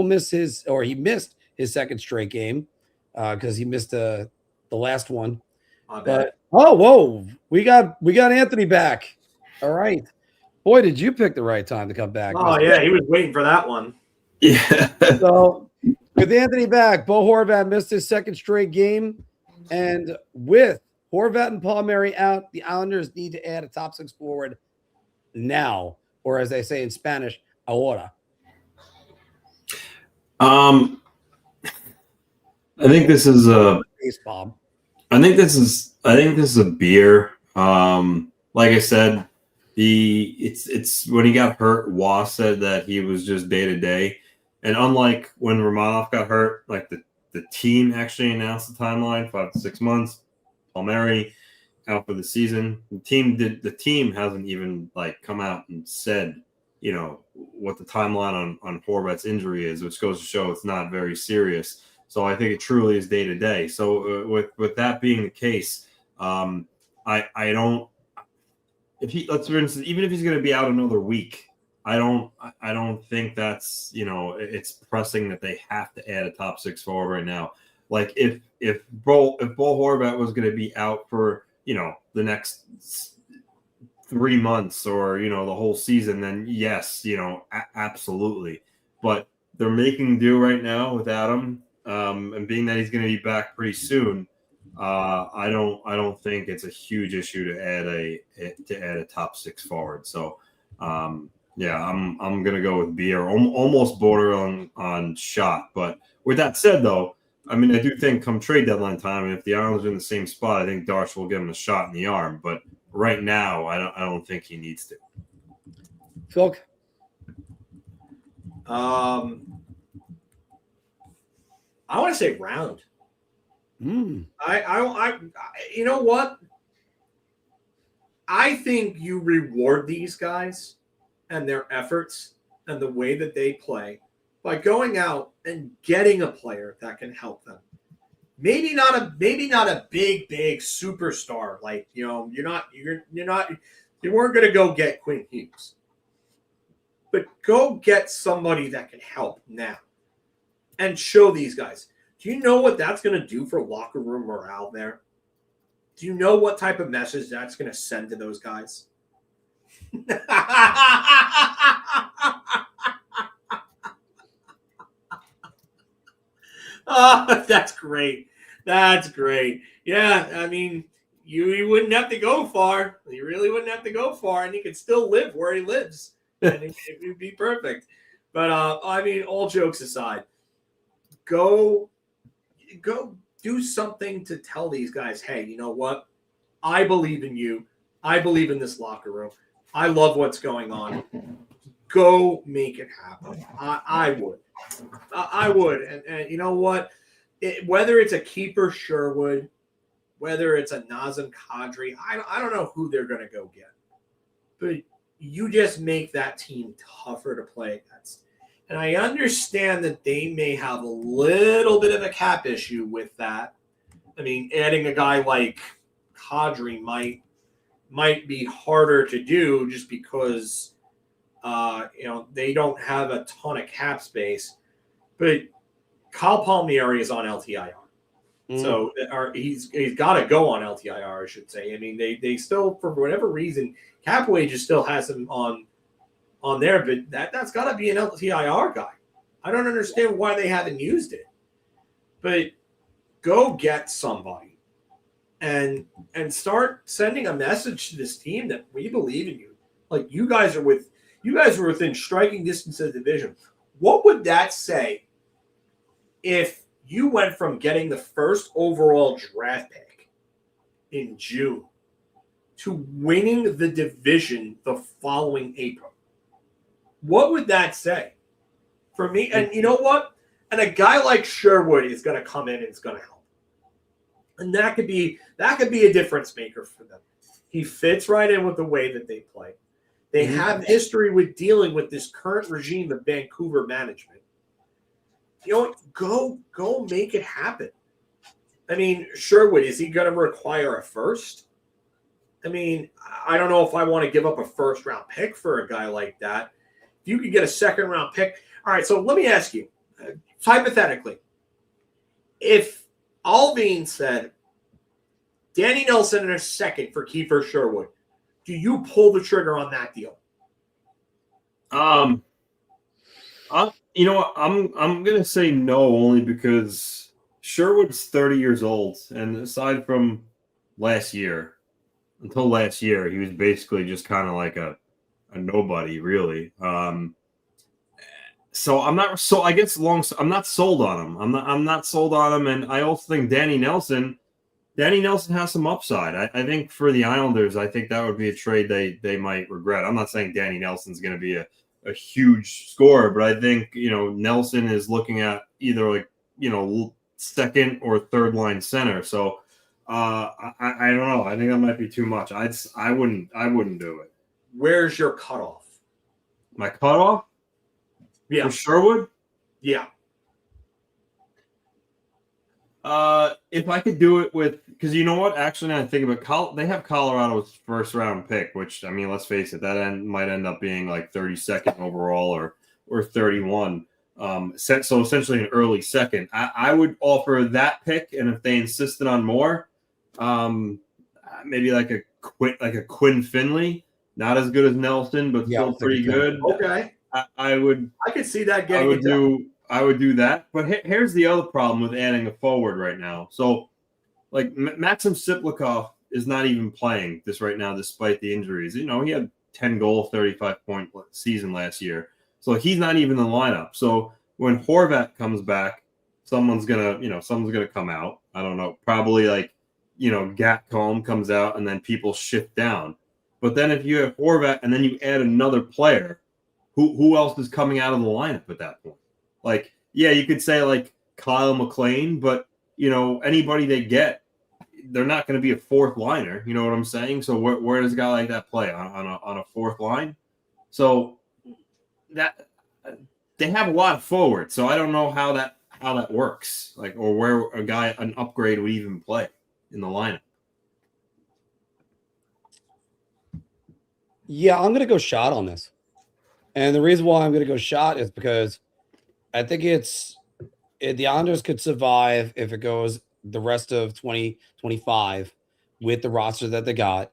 Speaker 17: missed his second straight game because he missed the last one. But whoa, we got Anthony back. All right. Boy, did you pick the right time to come back.
Speaker 20: Oh, yeah, he was waiting for that one.
Speaker 19: Yeah.
Speaker 17: So with Anthony back, Bo Horvat missed his second straight game. And with Horvat and Palmieri out, the Islanders need to add a top six forward now, or as they say in Spanish, ahora.
Speaker 19: I think this is a
Speaker 17: baseball.
Speaker 19: I think this is a beer. Like I said, it's when he got hurt, Waugh said that he was just day to day. And unlike when Romanov got hurt, like the team actually announced the timeline, 5 to 6 months. Palmieri out for the season. The team hasn't even come out and said, what the timeline on Horvat's injury is, which goes to show it's not very serious. So I think it truly is day to day. So with that being the case, I don't. Let's for instance, even if he's going to be out another week, I don't think that's it's pressing that they have to add a top six forward right now. Like if Bo Horvat was going to be out for the next 3 months or the whole season, then yes, absolutely. But they're making do right now without him. And being that he's going to be back pretty soon, I don't think it's a huge issue to add a top six forward. So yeah, I'm going to go with beer, almost border on shot. But with that said, though, I mean, I do think come trade deadline time, if the Islanders are in the same spot, I think Darsh will give him a shot in the arm. But right now, I don't think he needs to.
Speaker 17: Phil?
Speaker 20: I want to say round. I you know what? I think you reward these guys and their efforts and the way that they play by going out and getting a player that can help them. Maybe not a big superstar. Like, you know, you weren't going to go get Quinn Hughes. But go get somebody that can help now and show these guys. Do you know what that's going to do for locker room morale there? Do you know what type of message that's going to send to those guys? Oh, that's great. That's great. Yeah, I mean, you wouldn't have to go far. You really wouldn't have to go far, and he could still live where he lives. And it would be perfect. But, I mean, all jokes aside, go do something to tell these guys, hey, you know what? I believe in you. I believe in this locker room. I love what's going on. Go make it happen. I would. I would. And you know what? Whether it's a keeper Sherwood, whether it's a Nazem Kadri, I don't know who they're going to go get. But you just make that team tougher to play against. And I understand that they may have a little bit of a cap issue with that. I mean, adding a guy like Kadri might be harder to do just because they don't have a ton of cap space. But Kyle Palmieri is on LTIR. So he's got to go on LTIR, I should say. I mean, they still, for whatever reason, Cap Wages still has him on there, but that's got to be an LTIR guy. I don't understand why they haven't used it. But go get somebody and start sending a message to this team that we believe in you. Like, you guys are within striking distance of the division. What would that say if you went from getting the first overall draft pick in June to winning the division the following April? What would that say for me? And you know what? And a guy like Sherwood is going to come in and it's going to help. And that could be a difference maker for them. He fits right in with the way that they play. They have history with dealing with this current regime of Vancouver management. You know, go make it happen. I mean, Sherwood, is he going to require a first? I mean, I don't know if I want to give up a first-round pick for a guy like that. If you could get a second-round pick. All right, so let me ask you, hypothetically, if Alvin said, Danny Nelson in a second for Kiefer Sherwood, do you pull the trigger on that deal?
Speaker 19: You know what? I'm gonna say no, only because Sherwood's 30 years old, and aside from until last year, he was basically just kind of like a nobody, really. So I'm not sold on him. I'm not sold on him, and I also think Danny Nelson has some upside. I think for the Islanders, I think that would be a trade they might regret. I'm not saying Danny Nelson's going to be a huge scorer, but I think, Nelson is looking at either second or third line center. So I don't know. I think that might be too much. I wouldn't do it.
Speaker 20: Where's your cutoff?
Speaker 19: My cutoff?
Speaker 20: Yeah.
Speaker 19: For Sherwood?
Speaker 20: Yeah.
Speaker 19: If I could do it because you know what? Actually, now I think about they have Colorado's first round pick, which, I mean, let's face it, that might end up being like 32nd overall or 31. So essentially an early second. I would offer that pick, and if they insisted on more, maybe like a Quinn Finley, not as good as Nelson, but still pretty good.
Speaker 20: Okay.
Speaker 19: I
Speaker 20: could see that getting
Speaker 19: I would do that. But here's the other problem with adding a forward right now. So, like, Maxim Siplikov is not even playing this right now despite the injuries. He had 10-goal, 35-point season last year. So he's not even in the lineup. So when Horvat comes back, someone's gonna come out. I don't know, probably like, Gatcomb comes out and then people shift down. But then if you have Horvat and then you add another player, who else is coming out of the lineup at that point? Like, yeah, you could say like Kyle McLean, but anybody they get, they're not going to be a fourth liner. You know what I'm saying? So where does a guy like that play on a fourth line? So that they have a lot of forwards. So I don't know how that works, like, or where an upgrade would even play in the lineup.
Speaker 17: Yeah, I'm going to go shot on this. And the reason why I'm going to go shot is because I think the Islanders could survive if it goes the rest of 2025 with the roster that they got.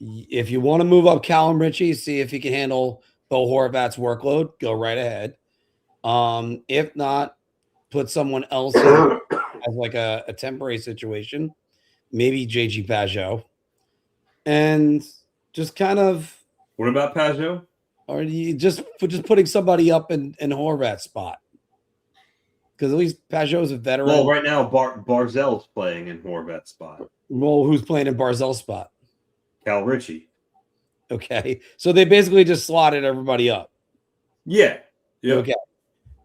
Speaker 17: If you want to move up Callum Ritchie, see if he can handle Bo Horvat's workload, go right ahead. If not, put someone else in as like a temporary situation, maybe JG Pajot, and just kind of.
Speaker 19: What about Pajot?
Speaker 17: Or you just putting somebody up in Horvat's spot, because at least Pajot's a veteran.
Speaker 19: Well, right now Barzell's playing in Horvat's spot.
Speaker 17: Well, who's playing in Barzell's spot?
Speaker 19: Cal Ritchie.
Speaker 17: Okay, so they basically just slotted everybody up.
Speaker 19: Yeah.
Speaker 17: Okay.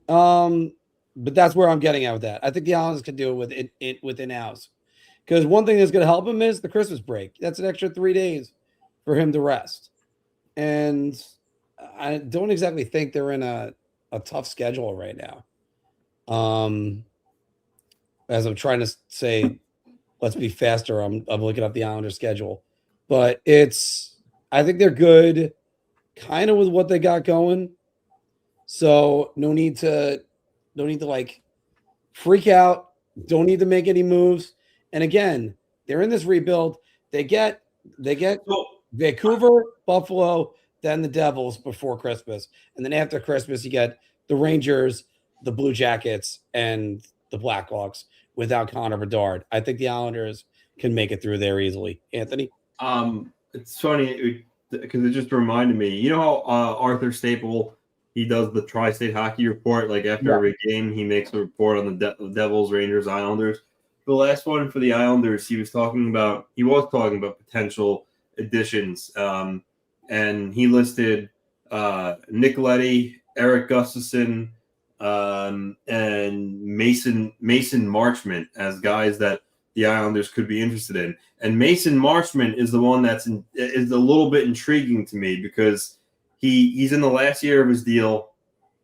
Speaker 17: But that's where I'm getting at with that. I think the Islanders can do it with in-house, because one thing that's going to help him is the Christmas break. That's an extra 3 days for him to rest, and I don't exactly think they're in a tough schedule right now. As I'm trying to say, let's be faster. I'm looking up the Islanders schedule, but I think they're good kind of with what they got going. So no need to like freak out. Don't need to make any moves. And again, they're in this rebuild. They get Vancouver, Buffalo, then the Devils before Christmas. And then after Christmas, you get the Rangers, the Blue Jackets, and the Blackhawks without Connor Bedard. I think the Islanders can make it through there easily. Anthony?
Speaker 19: It's funny because it just reminded me, you know how Arthur Staple, he does the Tri-State Hockey Report, like after every game, he makes a report on the Devils, Rangers, Islanders. The last one for the Islanders, he was talking about potential additions. And he listed Nick Leddy, Eric Gustafson, and Mason Marchment as guys that the Islanders could be interested in. And Mason Marchment is the one is a little bit intriguing to me because he's in the last year of his deal.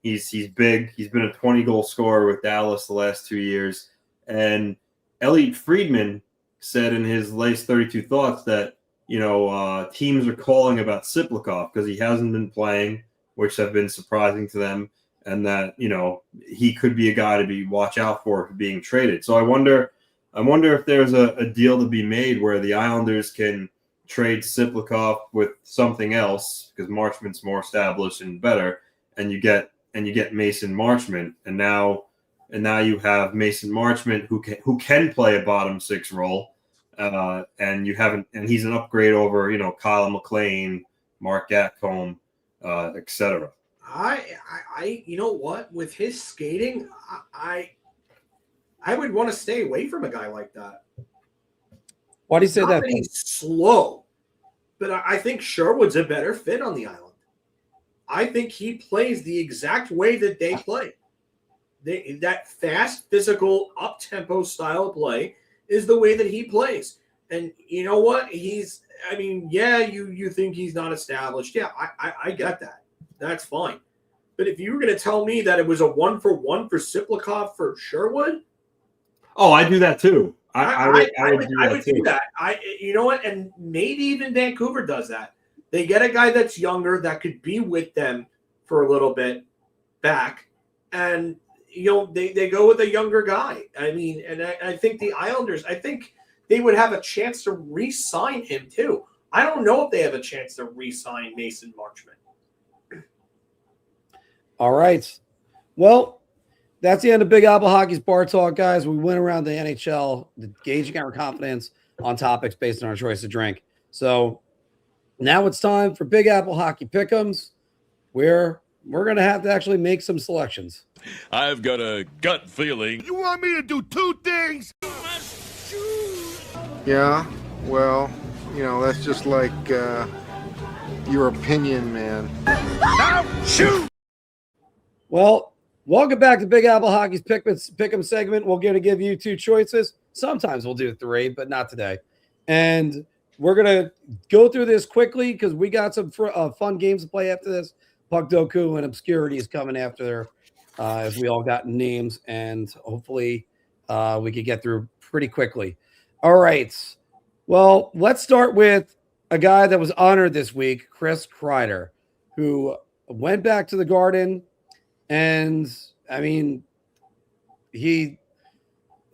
Speaker 19: He's big. He's been a 20-goal scorer with Dallas the last 2 years. And Elliot Friedman said in his latest 32 Thoughts that teams are calling about Siplikov because he hasn't been playing, which have been surprising to them, and that he could be a guy to watch out for being traded. So I wonder if there's a deal to be made where the Islanders can trade Siplikov with something else because Marchment's more established and better, and you get Mason Marchment, and now you have Mason Marchment who can play a bottom six role, and he's an upgrade over Kyle McLean, Mark Gatcomb, etc.
Speaker 20: I you know what, with his skating, I would want to stay away from a guy like that.
Speaker 17: Why do you say
Speaker 20: Not
Speaker 17: that?
Speaker 20: He's slow, but I think Sherwood's a better fit on the island. I think he plays the exact way that they play. That fast, physical, up-tempo style of play is the way that he plays. And you know what? You think he's not established. Yeah, I get that. That's fine. But if you were going to tell me that it was a 1-for-1 for Siplikov for Sherwood,
Speaker 19: oh, I do that too.
Speaker 20: I would do that. You know what? And maybe even Vancouver does that. They get a guy that's younger that could be with them for a little bit back, and they go with a younger guy. I mean, and I think the Islanders, I think they would have a chance to re-sign him too. I don't know if they have a chance to re-sign Mason Marchment.
Speaker 17: All right. Well, that's the end of Big Apple Hockey's Bar Talk, guys. We went around the NHL, gauging our confidence on topics based on our choice of drink. So now it's time for Big Apple Hockey Pick'ems, where we're going to have to actually make some selections.
Speaker 2: I've got a gut feeling.
Speaker 7: You want me to do two things? Yeah, well, that's just like your opinion, man. Now shoot!
Speaker 17: Well, welcome back to Big Apple Hockey's Pick'em segment. We're going to give you 2 choices. Sometimes we'll do 3, but not today. And we're going to go through this quickly because we got some fun games to play after this. Puck Doku and Obscurity is coming after as we all got names, and hopefully we could get through pretty quickly. All right. Well, let's start with a guy that was honored this week, Chris Kreider, who went back to the Garden. And I mean, he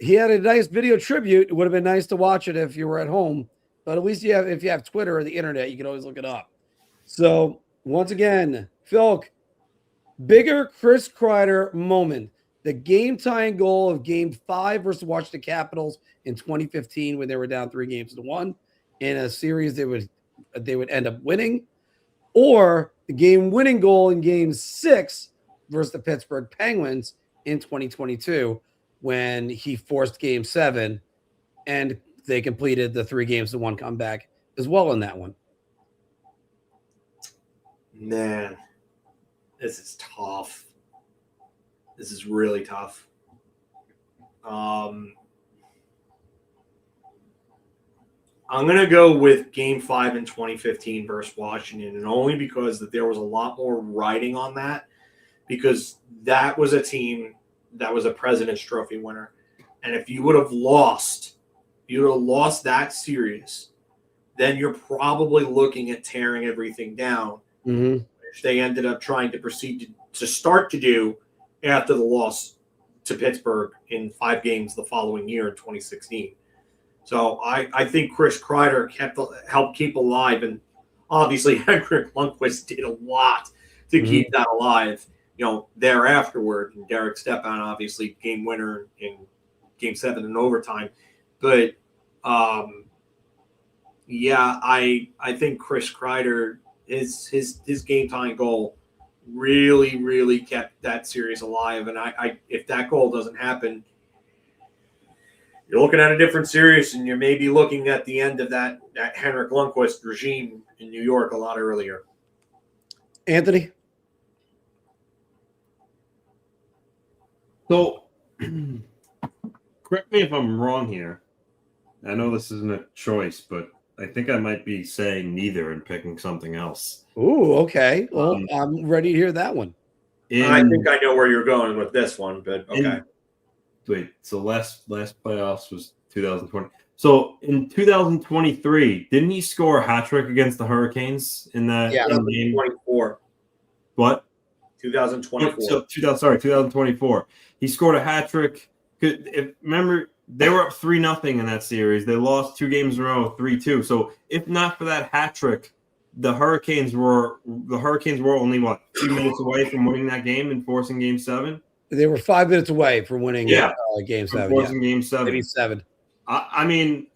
Speaker 17: had a nice video tribute. It would have been nice to watch it if you were at home, but at least if you have Twitter or the internet, you can always look it up. So once again, Phil, bigger Chris Kreider moment, the game-tying goal of Game 5 versus Washington Capitals in 2015 when they were down 3-1 in a series they would end up winning, or the game-winning goal in Game 6 versus the Pittsburgh Penguins in 2022 when he forced Game 7 and they completed the 3-1 comeback as well in that one.
Speaker 18: Man, this is tough. This is really tough. I'm going to go with Game 5 in 2015 versus Washington, and only because that there was a lot more riding on that, because that was a team that was a President's Trophy winner. And if you would have lost that series, then you're probably looking at tearing everything down, which they ended up trying to proceed to start to do after the loss to Pittsburgh in 5 games the following year in 2016. So I think Chris Kreider helped keep alive, and obviously Henrik Lundqvist did a lot to keep that alive, thereafterward. And Derek Stepan, obviously, game winner in Game 7 in overtime. But, I think Chris Kreider, his game-tying goal really, really kept that series alive. And if that goal doesn't happen, you're looking at a different series, and you're maybe looking at the end of that Henrik Lundqvist regime in New York a lot earlier.
Speaker 17: Anthony?
Speaker 19: So, correct me if I'm wrong here. I know this isn't a choice, but I think I might be saying neither and picking something else.
Speaker 17: Ooh, okay. Well, I'm ready to hear that one.
Speaker 18: I think I know where you're going with this one, but okay.
Speaker 19: So last playoffs was 2020. So in 2023, didn't he score a hat trick against the Hurricanes in that game?
Speaker 18: 2024.
Speaker 19: What?
Speaker 18: 2024.
Speaker 19: 2024. He scored a hat trick. Remember, they were up 3-0 in that series. They lost 2 games in a row, 3-2. So if not for that hat trick, the Hurricanes were only a few minutes away from winning that game and forcing Game 7.
Speaker 17: They were 5 minutes away from winning Game 7.
Speaker 19: Forcing Game 7.
Speaker 17: Maybe 7.
Speaker 19: I mean,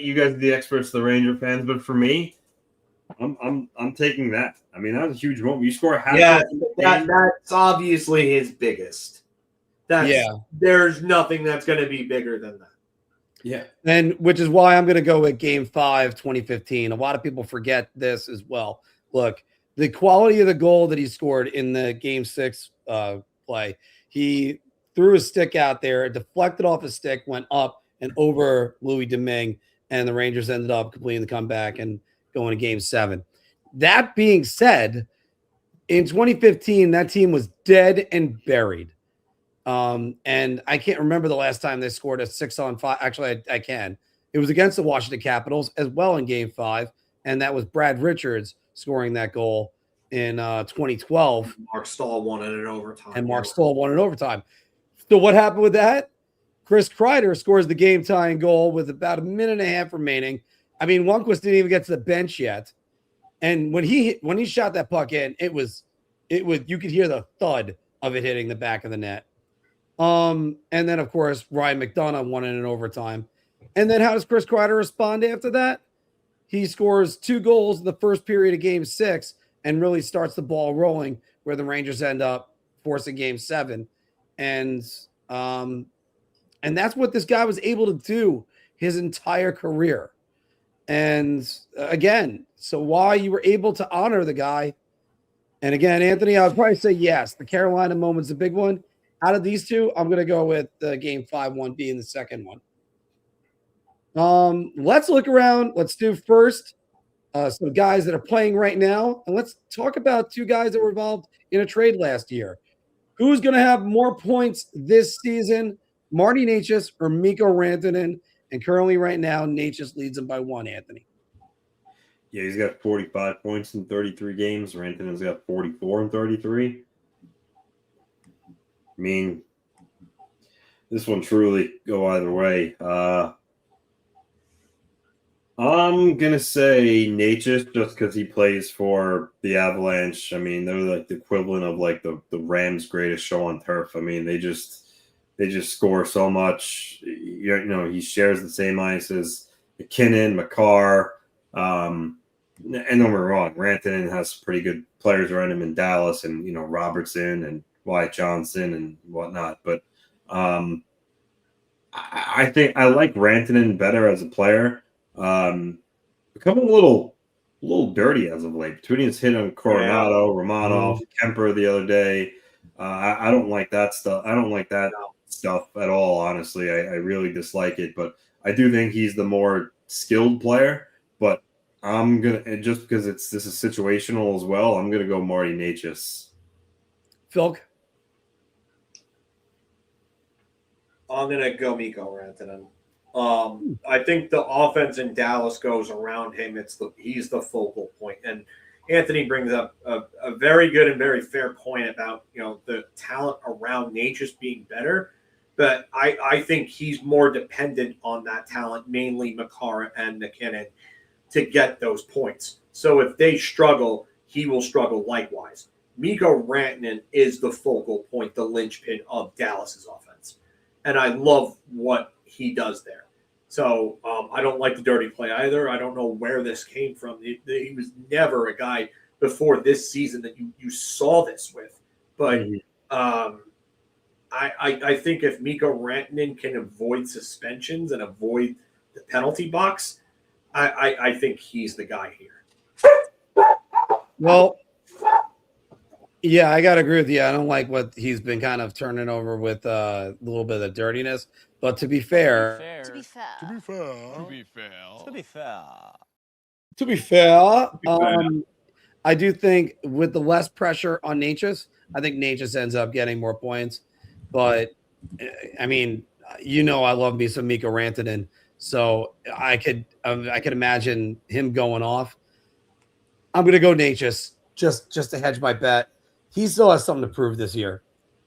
Speaker 19: you guys are the experts, the Ranger fans, but for me, I'm taking that. I mean, that was a huge moment. You score a hat.
Speaker 18: Yeah, that's obviously his biggest. There's nothing that's going to be bigger than that.
Speaker 17: Yeah. And which is why I'm going to go with Game 5, 2015. A lot of people forget this as well. Look, the quality of the goal that he scored in the Game 6 play, he threw his stick out there, it deflected off his stick, went up and over Louis Domingue, and the Rangers ended up completing the comeback and going to Game 7. That being said, in 2015, that team was dead and buried. And I can't remember the last time they scored a 6-on-5. Actually, I can. It was against the Washington Capitals as well in Game 5, and that was Brad Richards scoring that goal in 2012.
Speaker 18: Mark Stahl won it in overtime. So what happened with that? Chris Kreider scores the game-tying goal with about a minute and a half remaining. I mean, Lundqvist didn't even get to the bench yet. And when he shot that puck in, it was you could hear the thud of it hitting the back of the net. And then of course Ryan McDonough won it in overtime. And then how does Chris Kreider respond after that? He scores 2 goals in the first period of Game 6 and really starts the ball rolling
Speaker 17: where the Rangers end up forcing Game 7, and that's what this guy was able to do his entire career. And again, so why you were able to honor the guy. And again, Anthony, I would probably say yes. The Carolina moment's a big one. Out of these two, I'm going to go with Game 5-1 being the second one. Let's look around. Let's do first some guys that are playing right now. And let's talk about two guys that were involved in a trade last year. Who's going to have more points this season, Marty Necas or Mikko Rantanen? And currently right now, Necas leads him by 1, Anthony.
Speaker 19: Yeah, he's got 45 points in 33 games. Rantanen's got 44 in 33. I mean, this one truly go either way. I'm going to say Necas just because he plays for the Avalanche. I mean, they're like the equivalent of like the Rams' greatest show on turf. I mean, they just score so much. You know, he shares the same ice as McKinnon, Makar. And don't get me wrong, Rantanen has pretty good players around him in Dallas, and you know Robertson and Wyatt Johnson and whatnot. But I think I like Rantanen better as a player. Becoming a little dirty as of late. Between his hit on Coronado, Romanov, Kemper the other day. I don't like that stuff. I don't like that stuff at all, honestly. I really dislike it, but I do think he's the more skilled player. But I'm gonna, just because this is situational as well, I'm gonna go Marty Necas.
Speaker 17: Filk?
Speaker 20: I'm gonna go Mikko Rantanen. I think the offense in Dallas goes around him. He's the focal point. And Anthony brings up a very good and very fair point about, you know, the talent around Necas being better. But I think he's more dependent on that talent, mainly Makar and McKinnon, to get those points. So if they struggle, he will struggle likewise. Mikko Rantanen is the focal point, the linchpin of Dallas's offense. And I love what he does there. So I don't like the dirty play either. I don't know where this came from. He was never a guy before this season that you saw this with. But I think if Mikko Rantanen can avoid suspensions and avoid the penalty box, I think he's the guy here.
Speaker 17: Well, yeah, I got to agree with you. I don't like what he's been kind of turning over with a little bit of dirtiness. But to be fair, I do think with the less pressure on Necas, I think Necas ends up getting more points. But I mean, you know, I love me some Mikko Rantanen, so I could imagine him going off. I'm going to go Necas just to hedge my bet. He still has something to prove this year,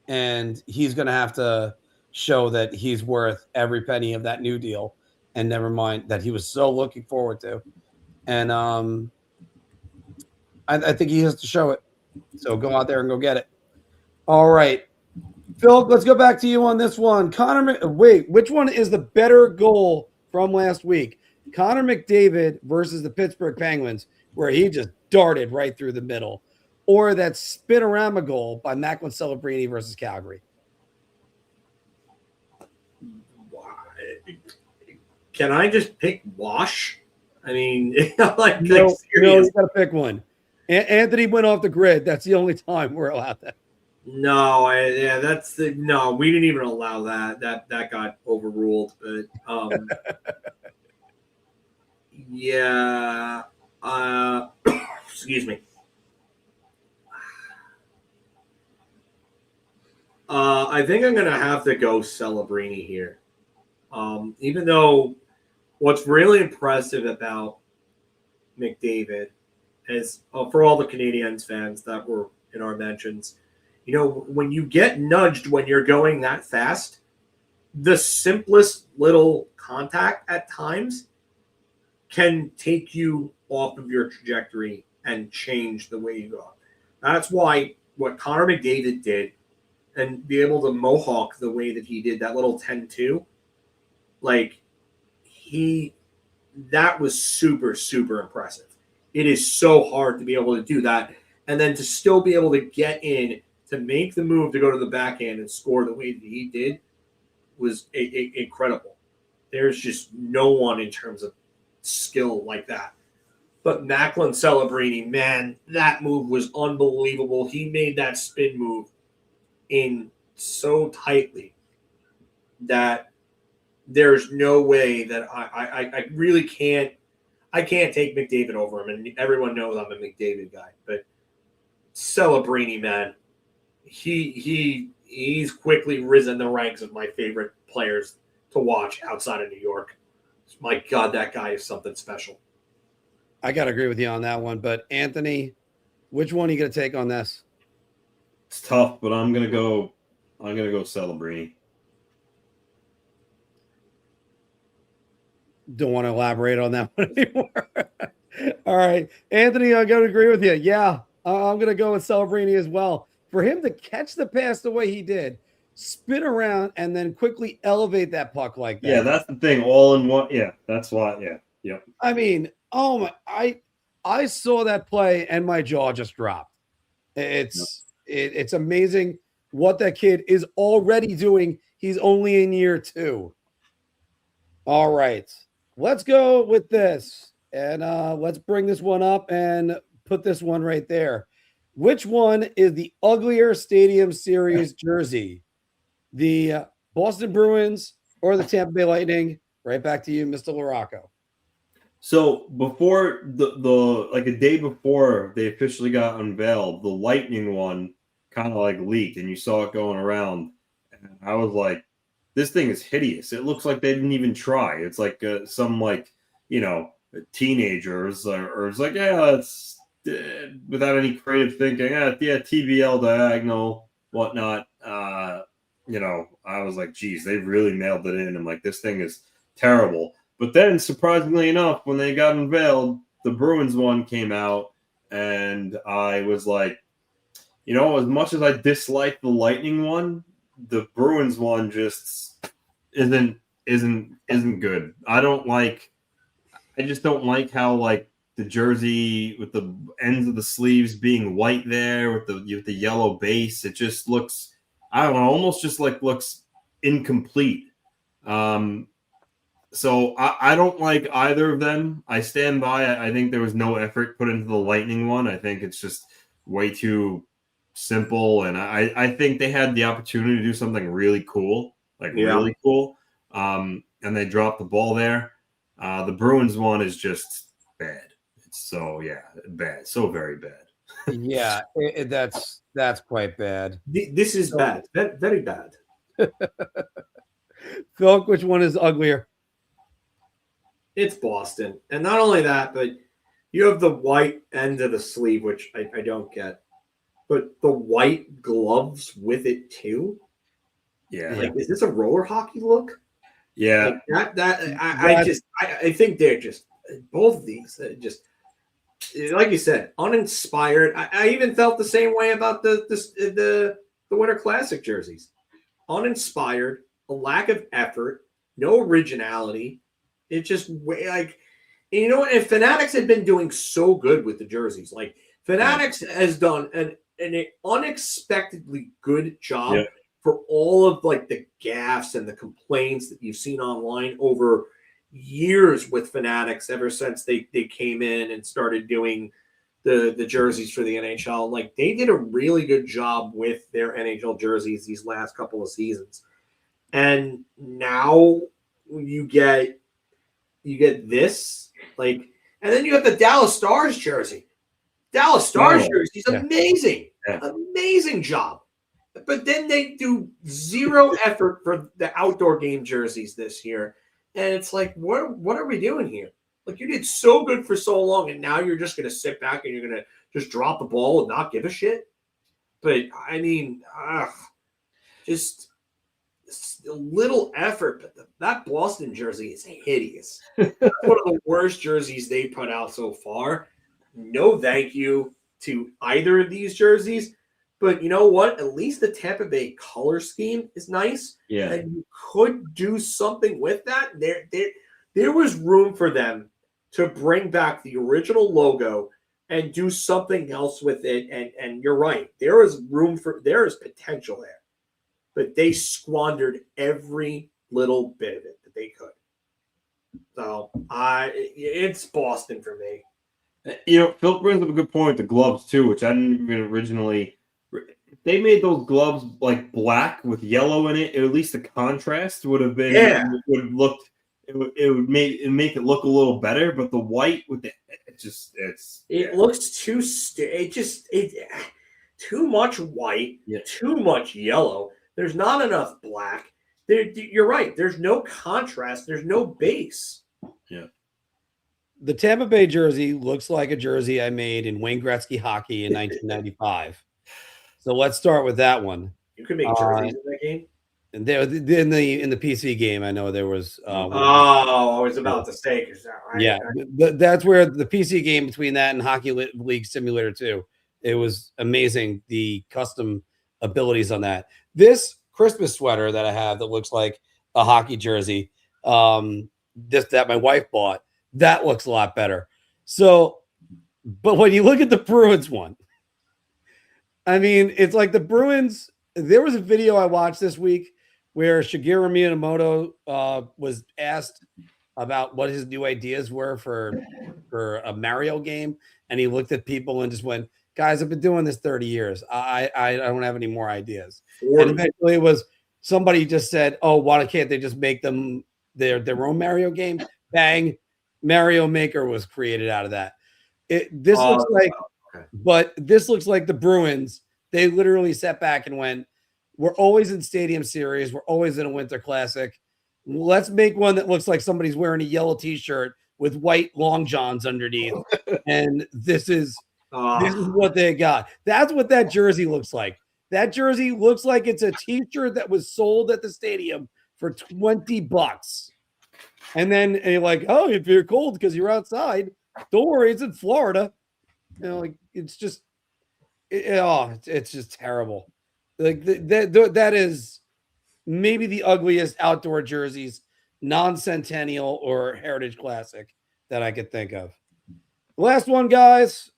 Speaker 17: and he's going to have to show that he's worth every penny of that new deal, and never mind that he was so looking forward to. And I think he has to show it. So go out there and go get it. All right. Phil, let's go back to you on this one. Which one is the better goal from last week? Connor McDavid versus the Pittsburgh Penguins, where he just darted right through the middle, or that spin-a-rama goal by Macklin Celebrini versus Calgary?
Speaker 20: Can I just pick wash? I mean,
Speaker 17: no, you got to pick one. Anthony went off the grid. That's the only time we're allowed that.
Speaker 20: No, we didn't even allow that. That got overruled. But yeah, excuse me. I think I'm gonna have to go Celebrini here. Even though what's really impressive about McDavid is for all the Canadiens fans that were in our mentions, you know, when you get nudged when you're going that fast, the simplest little contact at times can take you off of your trajectory and change the way you go. That's why what Connor McDavid did and be able to mohawk the way that he did, that little 10-2, that was super, super impressive. It is so hard to be able to do that. and then to still be able to get in to make the move to go to the backhand and score the way that he did was incredible. There's just no one in terms of skill like that. But Macklin Celebrini, man, that move was unbelievable. He made that spin move in so tightly that there's no way that I really can't. I can't take McDavid over him, and everyone knows I'm a McDavid guy. But Celebrini, man, he's quickly risen the ranks of my favorite players to watch outside of New York. My God, that guy is something special.
Speaker 17: I got to agree with you on that one. But Anthony, which one are you going to take on this?
Speaker 19: It's tough, but I'm gonna go Celebrini.
Speaker 17: Don't want to elaborate on that one anymore. All right, Anthony, I'm going to agree with you. Yeah, I'm going to go with Celebrini as well. For him to catch the pass the way he did, spin around, and then quickly elevate that puck like that.
Speaker 19: Yeah, that's the thing. All in one. Yeah, that's why. Yeah, yep.
Speaker 17: I mean, oh my! I saw that play and my jaw just dropped. It's amazing what that kid is already doing. He's only in year 2. All right, let's go with this, and let's bring this one up and put this one right there. Which one is the uglier Stadium Series jersey? The Boston Bruins or the Tampa Bay Lightning? Right back to you, Mr. LaRocco.
Speaker 19: So before the like a day before they officially got unveiled, the Lightning one kind of like leaked, and you saw it going around. And I was like, "This thing is hideous. It looks like they didn't even try. It's like some like teenagers or it's like it's without any creative thinking. Yeah, TBL diagonal whatnot. I was like, geez, they really nailed it in. I'm like, this thing is terrible. But then, surprisingly enough, when they got unveiled, the Bruins one came out, and I was like, as much as I dislike the Lightning one, the Bruins one just isn't good. I just don't like how like the jersey with the ends of the sleeves being white there with the yellow base. It just looks, I don't know, almost just like looks incomplete. So I don't like either of them. I stand by. I think there was no effort put into the Lightning one. I think it's just way too simple. And I think they had the opportunity to do something really cool, really cool. And they dropped the ball there. The Bruins one is just bad. It's bad. So very bad.
Speaker 17: Yeah, that's quite bad.
Speaker 20: This is bad. Very bad.
Speaker 17: Phil, which one is uglier?
Speaker 20: It's Boston. And not only that, but you have the white end of the sleeve, which I don't get. But the white gloves with it too?
Speaker 19: Yeah.
Speaker 20: Like, is this a roller hockey look?
Speaker 19: Yeah.
Speaker 20: Like I think they're just, both of these, just, like you said, uninspired. I even felt the same way about the Winter Classic jerseys. Uninspired, a lack of effort, no originality. It just and if Fanatics had been doing so good with the jerseys, like Fanatics has done an unexpectedly good job for all of like the gaffes and the complaints that you've seen online over years with Fanatics ever since they came in and started doing the jerseys for the NHL. Like, they did a really good job with their NHL jerseys these last couple of seasons. And now you get this, like, and then you have the Dallas Stars jersey. Dallas Stars jersey is amazing. Yeah. Amazing job. But then they do zero effort for the outdoor game jerseys this year. And it's like, what are we doing here? Like, you did so good for so long, and now you're just going to sit back and you're going to just drop the ball and not give a shit? But, I mean, just a little effort. But that Boston jersey is hideous. That's one of the worst jerseys they put out so far. No thank you to either of these jerseys. But you know what? At least the Tampa Bay color scheme is nice.
Speaker 19: Yeah.
Speaker 20: And you could do something with that. There was room for them to bring back the original logo and do something else with it. And you're right. There is potential there. But they squandered every little bit of it that they could. So it's Boston for me.
Speaker 19: Phil brings up a good point. The gloves too, which I didn't even originally. They made those gloves like black with yellow in it. At least the contrast would have been.
Speaker 20: Yeah.
Speaker 19: Would have looked. It would make it look a little better. But the white with
Speaker 20: it looks too too much white, too much yellow. There's not enough black. You're right. There's no contrast. There's no base.
Speaker 19: Yeah.
Speaker 17: The Tampa Bay jersey looks like a jersey I made in Wayne Gretzky hockey in 1995. So let's start with that one.
Speaker 20: You can make jerseys in that game.
Speaker 17: And there in the PC game, I know there was.
Speaker 20: I was about to say.
Speaker 17: That's where the PC game between that and Hockey League Simulator 2. It was amazing, the custom abilities on that. This Christmas sweater that I have that looks like a hockey jersey, that my wife bought, that looks a lot better. So, but when you look at the Bruins one, I mean, it's like the Bruins. There was a video I watched this week where Shigeru Miyamoto was asked about what his new ideas were for a Mario game, and he looked at people and just went, "Guys, I've been doing this 30 years. I don't have any more ideas." And eventually, it was somebody just said, "Oh, why can't they just make them their own Mario game?" Bang, Mario Maker was created out of that. This looks like the Bruins. They literally sat back and went, "We're always in Stadium Series. We're always in a Winter Classic. Let's make one that looks like somebody's wearing a yellow T-shirt with white long johns underneath." And this is what they got. That's what that jersey looks like. That jersey looks like it's a T-shirt that was sold at the stadium for $20. And then you're like, "Oh, if you're cold because you're outside, don't worry, it's in Florida." Like it's just, it's just terrible. Like that is maybe the ugliest outdoor jerseys, non-centennial or heritage classic that I could think of. Last one, guys.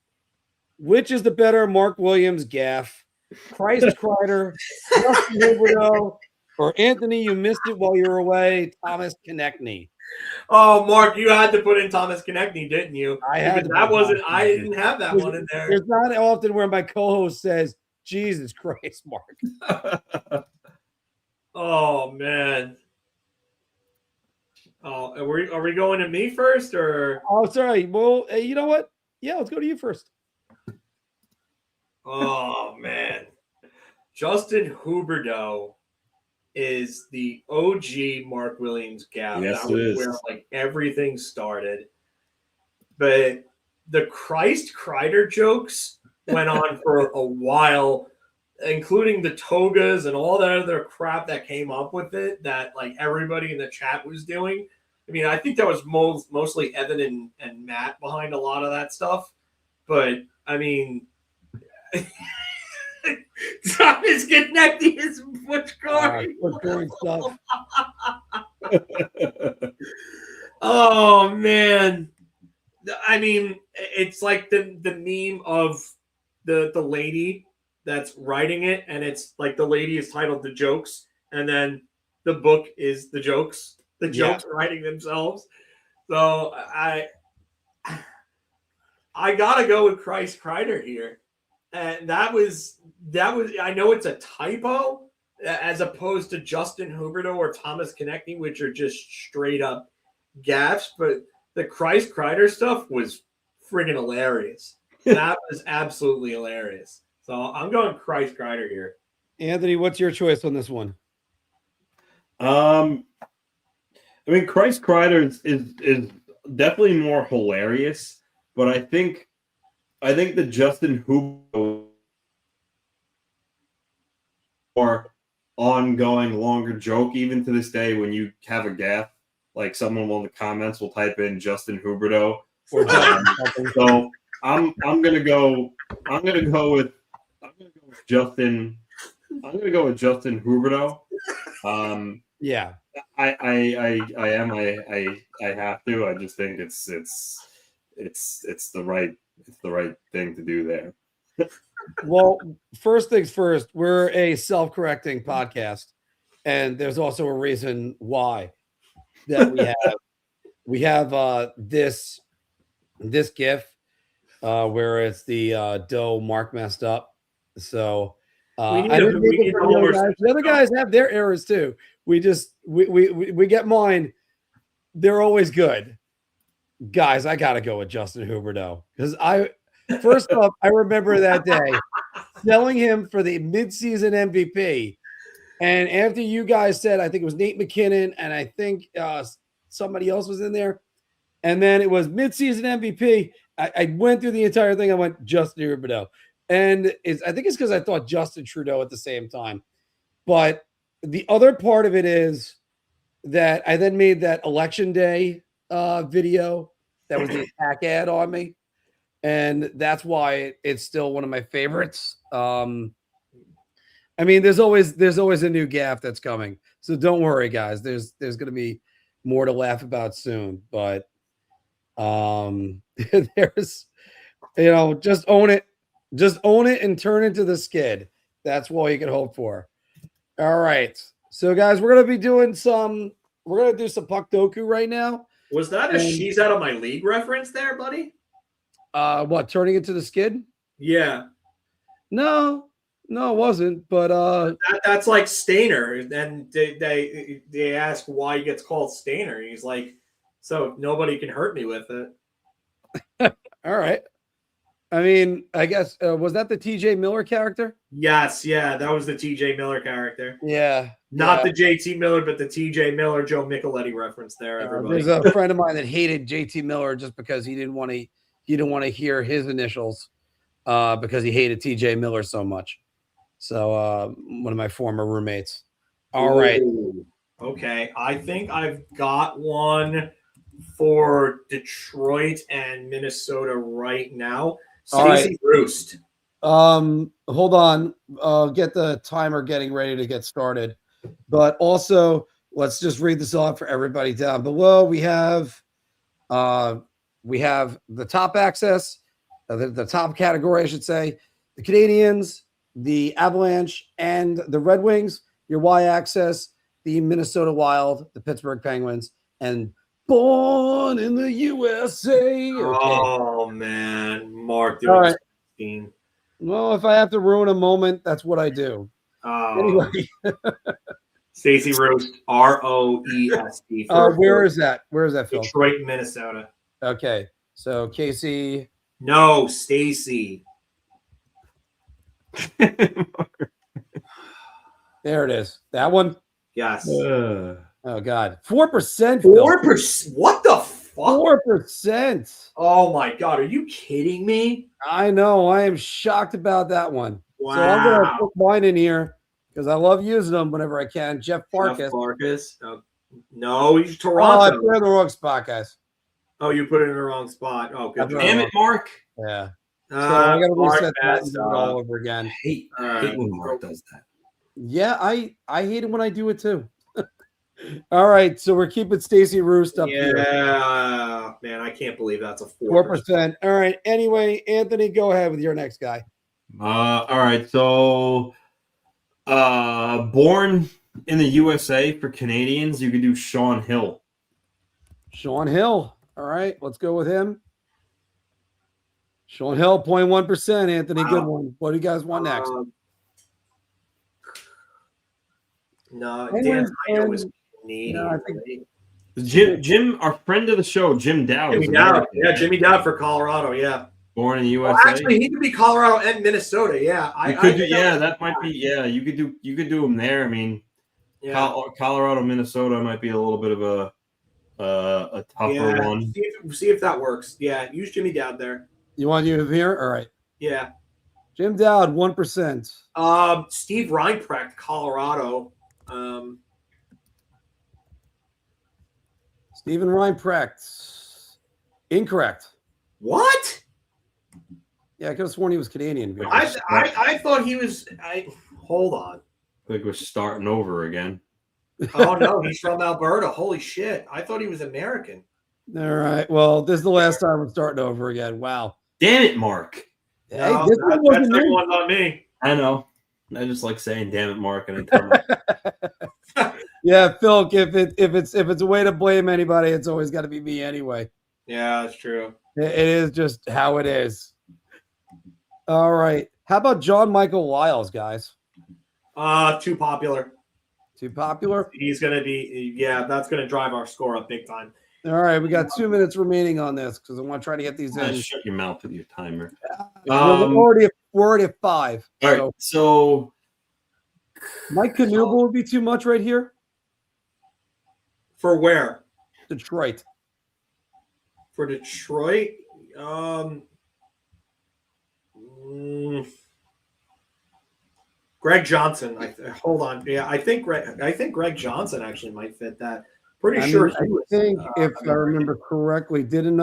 Speaker 17: Which is the better Mark Williams gaff? Christ Kreider, Justin Huberdeau, or Anthony, you missed it while you were away, Thomas Konechny?
Speaker 20: Oh, Mark, you had to put in Thomas Konechny, didn't you?
Speaker 17: I
Speaker 20: didn't have that one in there.
Speaker 17: There's not often where my co-host says, "Jesus Christ, Mark."
Speaker 20: Oh man. Oh, are we going to me first or?
Speaker 17: Oh, sorry. Well, you know what? Yeah, let's go to you first.
Speaker 20: Oh man, Justin Huberdeau is the OG Mark Williams gaff.
Speaker 19: Yes,
Speaker 20: that was where like everything started. But the Christ Kreider jokes went on for a while, including the togas and all that other crap that came up with it that like everybody in the chat was doing. I mean, I think that was mostly Evan and Matt behind a lot of that stuff. But I mean, Thomas Konechny is Butch Corey.
Speaker 17: Stuff.
Speaker 20: Oh man. I mean, it's like the meme of the lady that's writing it, and it's like the lady is titled The Jokes, and then the book is The Jokes. The jokes writing themselves. So I gotta go with Christ Kreider here. And that was I know it's a typo as opposed to Justin Huberdeau or Thomas Konechny, which are just straight up gaffes, but the Christ Kreider stuff was friggin' hilarious. That was absolutely hilarious. So I'm going Christ Kreider here.
Speaker 17: Anthony, what's your choice on this one?
Speaker 19: I mean, Christ Kreider is definitely more hilarious, but I think the Justin Huberdeau more ongoing, longer joke, even to this day, when you have a gaffe, like someone in the comments will type in Justin Huberdeau. So I'm gonna go with Justin. I'm gonna go with Justin Huberdeau.
Speaker 17: Yeah,
Speaker 19: I have to. I just think it's the right it's the right thing to do there.
Speaker 17: Well, first things first, we're a self-correcting podcast, and there's also a reason why that we have this GIF where it's the dough mark messed up. So I didn't make it for the other guys. The other guys have their errors too. We get mine. They're always good. Guys, I gotta go with Justin Huberdeau because first off, I remember that day selling him for the midseason MVP. And after you guys said, I think it was Nate McKinnon, and I think somebody else was in there. And then it was midseason MVP. I went through the entire thing. I went Justin Huberdeau. And I think it's because I thought Justin Trudeau at the same time. But the other part of it is that I then made that election day video that was the attack ad on me. And that's why it's still one of my favorites. I mean, there's always a new gaff that's coming. So don't worry, guys. There's going to be more to laugh about soon. But there's, just own it. Just own it and turn into the skid. That's all you can hope for. All right. So, guys, we're going to do some Puck Doku right now.
Speaker 20: Was that a she's out of my league reference there, buddy?
Speaker 17: What, turning into the skid?
Speaker 20: Yeah.
Speaker 17: No, it wasn't. But
Speaker 20: that's like Stainer. And they ask why he gets called Stainer. He's like, so nobody can hurt me with it.
Speaker 17: All right. I mean, I guess was that the TJ Miller character?
Speaker 20: Yes, yeah, that was the TJ Miller character.
Speaker 17: Yeah.
Speaker 20: Not the JT Miller, but the TJ Miller, Joe Micheletti reference there, everybody.
Speaker 17: There's a friend of mine that hated JT Miller just because he didn't want to hear his initials because he hated TJ Miller so much. So one of my former roommates. All right.
Speaker 20: Okay. I think I've got one for Detroit and Minnesota right now. Stacey Roost.
Speaker 17: Hold on. Get the timer getting ready to get started. But also, let's just read this off for everybody down below. We have the top access, the top category, I should say, the Canadiens, the Avalanche, and the Red Wings. Your Y-axis, the Minnesota Wild, the Pittsburgh Penguins, and Born in the USA. Okay.
Speaker 20: Oh, man. Mark.
Speaker 17: All right. Well, if I have to ruin a moment, that's what I do. Anyway.
Speaker 20: Stacey Roost, R-O-E-S-T.
Speaker 17: Where is that? Where is that, Phil?
Speaker 20: Detroit, Minnesota.
Speaker 17: Okay. So, Casey.
Speaker 20: No, Stacey.
Speaker 17: There it is. That one?
Speaker 20: Yes.
Speaker 17: Oh, God. 4%.
Speaker 20: 4%? What the fuck?
Speaker 17: 4%.
Speaker 20: Oh, my God. Are you kidding me?
Speaker 17: I know. I am shocked about that one.
Speaker 20: Wow.
Speaker 17: So I'm going to put mine in here because I love using them whenever I can. Jeff Farkas.
Speaker 20: No, he's Toronto.
Speaker 17: Oh, I put it in the wrong spot, guys.
Speaker 20: Oh, you put it in the wrong spot. Oh, good.
Speaker 19: Damn it, Mark.
Speaker 17: Yeah. So I got to reset that and do it
Speaker 20: all
Speaker 17: all over again.
Speaker 19: I hate when Mark does that.
Speaker 17: Yeah, I hate it when I do it too. All right, so we're keeping Stacey Roost up here.
Speaker 20: Yeah, man, I can't believe that's a
Speaker 17: 4%. All right. Anyway, Anthony, go ahead with your next guy.
Speaker 19: All right. So, born in the USA for Canadians, you could do Sean Hill.
Speaker 17: Sean Hill. All right, let's go with him. Sean Hill, 0.1%. Anthony, good one. What do you guys want next?
Speaker 20: No, Dan Hyder was Canadian.
Speaker 17: No, I think
Speaker 19: Jim, our friend of the show, Jim Dowd.
Speaker 20: Jimmy Dowd. Yeah, Jimmy Dowd for Colorado. Yeah.
Speaker 19: Born in the USA.
Speaker 20: Well, actually, he could be Colorado and Minnesota. Yeah,
Speaker 19: that might be. Yeah, you could do him there. I mean,
Speaker 20: yeah.
Speaker 19: Colorado, Minnesota might be a little bit of a tougher one.
Speaker 20: See if that works. Yeah, use Jimmy Dowd there.
Speaker 17: You want you here? All right.
Speaker 20: Yeah.
Speaker 17: Jim Dowd, 1%.
Speaker 20: Steve Reinprecht, Colorado.
Speaker 17: Steven Reinprecht. Incorrect.
Speaker 20: What?
Speaker 17: Yeah, I could have sworn he was Canadian.
Speaker 20: I thought he was. Hold on.
Speaker 19: I think we're starting over again.
Speaker 20: Oh no, he's from Alberta. Holy shit! I thought he was American.
Speaker 17: All right. Well, this is the last time we're starting over again. Wow.
Speaker 19: Damn it, Mark.
Speaker 17: Hey,
Speaker 20: No,
Speaker 17: this one wasn't
Speaker 20: that
Speaker 17: me.
Speaker 20: one's on me.
Speaker 19: I know. I just like saying "damn it, Mark," and I
Speaker 17: Yeah, Phil. If it's a way to blame anybody, it's always got to be me anyway.
Speaker 20: Yeah, that's true.
Speaker 17: It is just how it is. All right. How about John Michael Wiles, guys?
Speaker 20: Too popular.
Speaker 17: Too popular?
Speaker 20: He's going to be, that's going to drive our score up big time.
Speaker 17: All right. We got 2 minutes remaining on this because I want to try to get these in.
Speaker 19: shut your mouth with your timer.
Speaker 17: We're already at 5.
Speaker 19: All right. So
Speaker 17: Mike Knuble would be too much right here.
Speaker 20: For where?
Speaker 17: Detroit.
Speaker 20: For Detroit? Greg Johnson. Hold on. Yeah, I think Greg Johnson actually might fit that. Pretty sure he was.
Speaker 17: I think if I remember correctly, didn't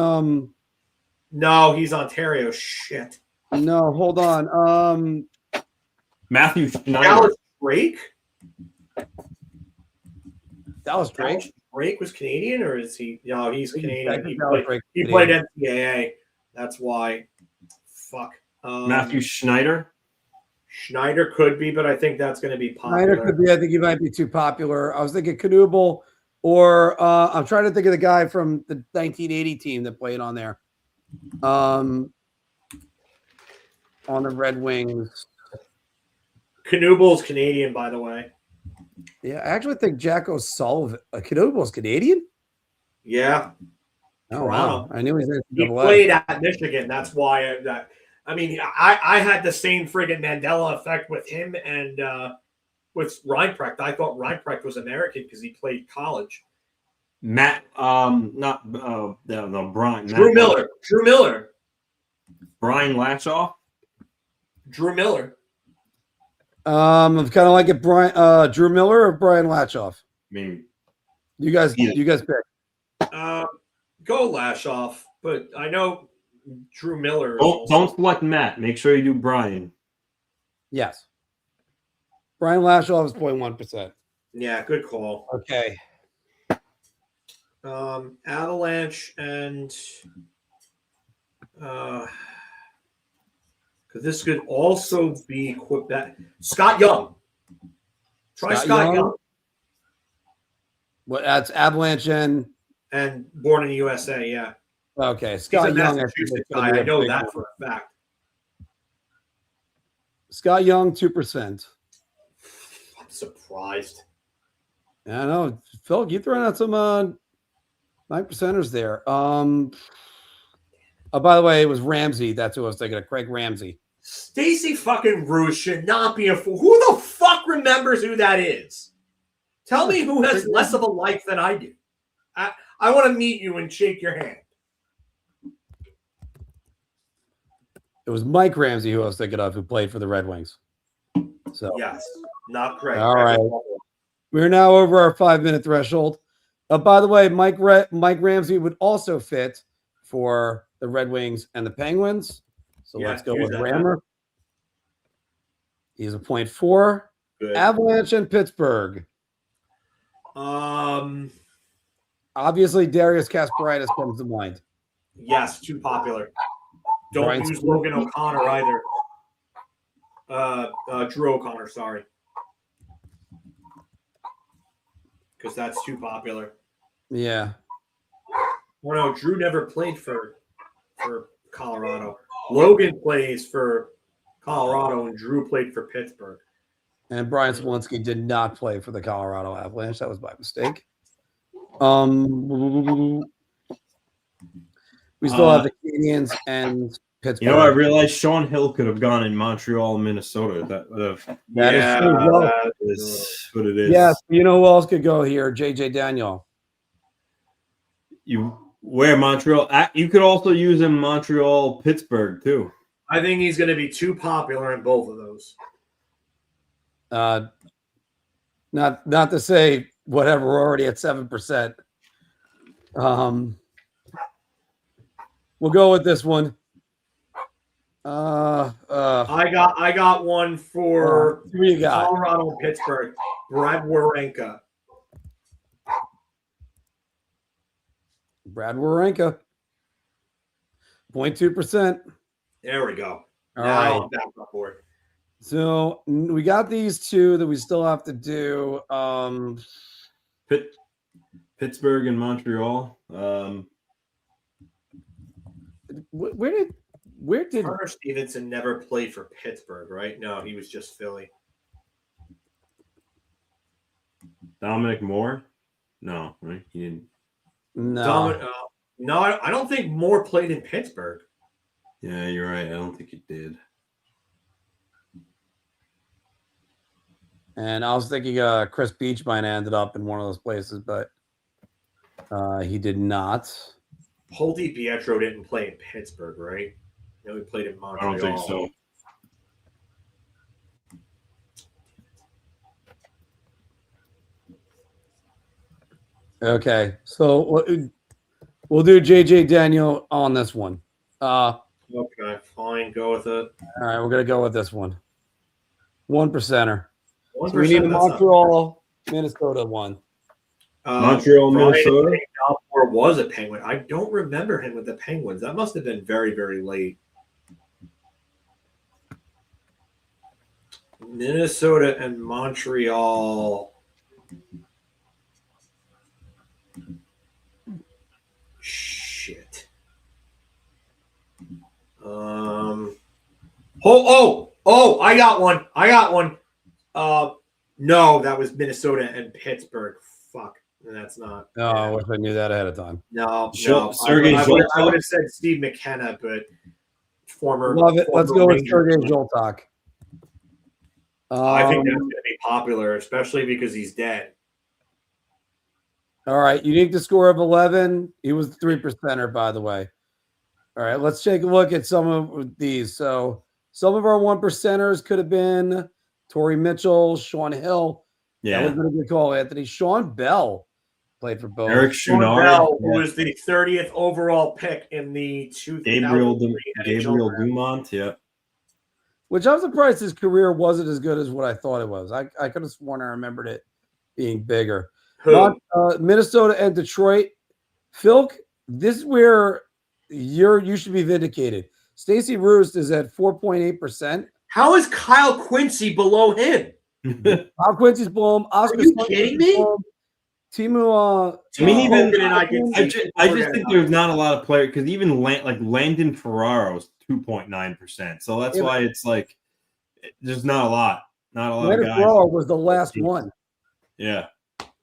Speaker 20: No, he's Ontario. Shit.
Speaker 17: No, hold on.
Speaker 19: Matthew
Speaker 20: Dallas Drake.
Speaker 17: Dallas Drake.
Speaker 20: Drake was Canadian, or is he? No, he's Canadian. He
Speaker 17: Drake,
Speaker 20: played NCAA. That's why. Fuck.
Speaker 19: Matthew Schneider.
Speaker 20: Schneider could be, but I think that's going to be popular.
Speaker 17: Schneider could be. I think he might be too popular. I was thinking Knuble, or I'm trying to think of the guy from the 1980 team that played on there. On the Red Wings.
Speaker 20: Knuble's Canadian, by the way.
Speaker 17: Yeah, I actually think Jack O'Sullivan. Knuble's Canadian?
Speaker 20: Yeah.
Speaker 17: Oh, wow. I knew he was
Speaker 20: He played at Michigan. That's why I had the same friggin' Mandela effect with him and with Reinprecht. I thought Reinprecht was American because he played college.
Speaker 19: Brian.
Speaker 20: Drew Miller.
Speaker 19: Brian Latchoff.
Speaker 20: Drew Miller.
Speaker 17: I'm kind of like it, Drew Miller or Brian Latchoff.
Speaker 19: I mean,
Speaker 17: you guys pick.
Speaker 20: Go Lashoff, but I know Drew Miller.
Speaker 19: Don't select Matt. Make sure you do Brian.
Speaker 17: Yes. Brian Lashoff is 0.1%.
Speaker 20: Yeah, good call.
Speaker 17: Okay.
Speaker 20: Avalanche and because this could also be Quebec. Scott Young. Try Scott Young.
Speaker 17: What? That's Avalanche and
Speaker 20: born in the USA. Yeah.
Speaker 17: Okay,
Speaker 20: Scott Young. Guy. I know that for a fact.
Speaker 17: Scott Young, 2%.
Speaker 20: I'm surprised.
Speaker 17: I know, Phil. You throwing out some 9%ers there. Oh, by the way, it was Ramsey. That's who I was thinking of. Craig Ramsey.
Speaker 20: Stacey fucking Bruce should not be a fool. Who the fuck remembers who that is? Tell me who has less of a life than I do. I want to meet you and shake your hand.
Speaker 17: It was Mike Ramsey who I was thinking of, who played for the Red Wings. So
Speaker 20: yes, not Craig.
Speaker 17: All right. We're now over our 5-minute threshold. By the way, Mike Ramsey would also fit for the Red Wings and the Penguins. So let's go with Rammer. He's a 0.4.
Speaker 20: Good.
Speaker 17: Avalanche and Pittsburgh. Obviously, Darius Kasparaitis comes to mind.
Speaker 20: Yes, too popular. Don't use Logan O'Connor either. Drew O'Connor, sorry. Because that's too popular.
Speaker 17: Yeah.
Speaker 20: Well, no, Drew never played for Colorado. Logan plays for Colorado, and Drew played for Pittsburgh.
Speaker 17: And Brian Smolinski did not play for the Colorado Avalanche. That was by mistake. We still have the Canadiens and Pittsburgh.
Speaker 19: You know, I realized Sean Hill could have gone in Montreal and Minnesota.
Speaker 17: That
Speaker 19: is what it is.
Speaker 17: Yes, you know who else could go here? JJ Daniel.
Speaker 19: Where Montreal? You could also use him Montreal, Pittsburgh too.
Speaker 20: I think he's going to be too popular in both of those.
Speaker 17: Not to say whatever. We're already at 7%. We'll go with this one.
Speaker 20: I got one for
Speaker 17: who you got?
Speaker 20: Colorado and Pittsburgh. Brad Warenka.
Speaker 17: Brad Warenka. 0.2%.
Speaker 20: There we go.
Speaker 17: All
Speaker 20: Now
Speaker 17: right.
Speaker 20: I'm back up for it.
Speaker 17: So we got these two that we still have to do.
Speaker 19: Pittsburgh and Montreal.
Speaker 17: Where did
Speaker 20: Turner Stevenson never played for Pittsburgh, right? No, he was just Philly.
Speaker 19: Dominic Moore? No, right? He didn't.
Speaker 17: No.
Speaker 20: No, I don't think Moore played in Pittsburgh.
Speaker 19: Yeah, you're right. I don't think he did.
Speaker 17: And I was thinking Chris Beach might have ended up in one of those places, but he did not.
Speaker 20: Paul DiPietro didn't play in Pittsburgh, right? No, he played in Montreal.
Speaker 19: I don't think so.
Speaker 17: Okay, so we'll do JJ Daniel on this one.
Speaker 20: Okay, fine, go with it.
Speaker 17: All right, we're gonna go with this one. 1%er.
Speaker 20: 1%,
Speaker 17: So we need a
Speaker 20: that's
Speaker 17: Montreal, Minnesota one.
Speaker 19: Montreal, Minnesota.
Speaker 20: Or was a Penguin. I don't remember him with the Penguins. That must have been very, very late. Minnesota and Montreal. Shit. Oh! I got one. No, that was Minnesota and Pittsburgh. Fuck. That's not.
Speaker 17: No, I wish I knew that ahead of time.
Speaker 20: No.
Speaker 19: Sergei
Speaker 20: I
Speaker 19: Zoltak?
Speaker 20: would have said Steve McKenna, but former.
Speaker 17: Love it. Let's go with
Speaker 20: Ranger.
Speaker 17: Sergei Zoltak.
Speaker 20: I think that's going to be popular, especially because he's dead.
Speaker 17: All right, unique to score of 11. He was 3%er, by the way. All right, let's take a look at some of these. So some of our 1%ers could have been Torrey Mitchell, Sean Hill.
Speaker 19: Yeah.
Speaker 17: That would have been a good call, Anthony. Sean Bell played for both.
Speaker 19: Eric
Speaker 20: Sean
Speaker 19: Chouinard.
Speaker 20: Bell, who was the 30th overall pick in the 2003
Speaker 19: Gabriel
Speaker 20: NHL.
Speaker 19: Dumont. Yeah.
Speaker 17: Which I'm surprised his career wasn't as good as what I thought it was. I could have sworn I remembered it being bigger. Minnesota and Detroit. Filk, this is where you should be vindicated. Stacey Roost is at 4.8%.
Speaker 20: How is Kyle Quincy below him?
Speaker 17: Kyle Quincy's below him. Oscar
Speaker 20: Are you
Speaker 17: Sutton
Speaker 20: kidding
Speaker 17: is
Speaker 20: me?
Speaker 17: below him. Timu,
Speaker 19: I mean, even
Speaker 20: I
Speaker 19: I just think there's not a lot of players because even Landon Ferraro's 2.9%. So that's why it's like there's not a lot. Not a lot
Speaker 17: Leonard
Speaker 19: of guys.
Speaker 17: Ferraro was the last one.
Speaker 19: Yeah.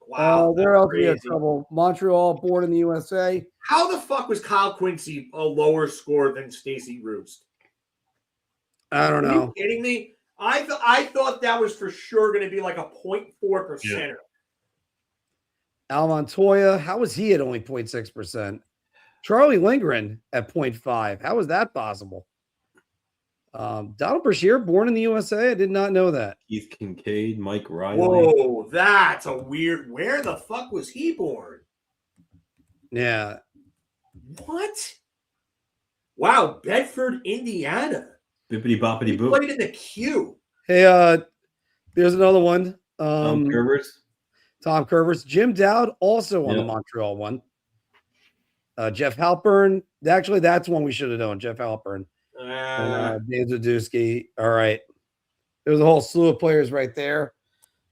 Speaker 20: Wow.
Speaker 17: Where else we had
Speaker 20: crazy.
Speaker 17: trouble? Montreal, born in the USA.
Speaker 20: How the fuck was Kyle Quincy a lower score than Stacey Roost?
Speaker 17: I don't
Speaker 20: Are
Speaker 17: know.
Speaker 20: you kidding me? I thought that was for sure going to be like a 0.4%.
Speaker 19: Yeah.
Speaker 17: Al Montoya, how was he at only 0.6%? Charlie Lindgren at 0.5. How is that possible? Donald Brashear, born in the USA. I did not know that.
Speaker 19: Keith Kincaid, Mike Riley.
Speaker 20: Whoa, that's a weird. Where the fuck was he born?
Speaker 17: Yeah.
Speaker 20: What? Wow, Bedford, Indiana.
Speaker 19: Bippity boppity
Speaker 20: He
Speaker 19: boo.
Speaker 20: played in the Q.
Speaker 17: Hey, there's another one.
Speaker 19: Gervers.
Speaker 17: Tom Curvers. Jim Dowd also on the
Speaker 19: Yeah.
Speaker 17: Montreal one. Jeff Halpern. Actually, that's one we should have known. Jeff Halpern. Dave Zadusky. All right. There's a whole slew of players right there.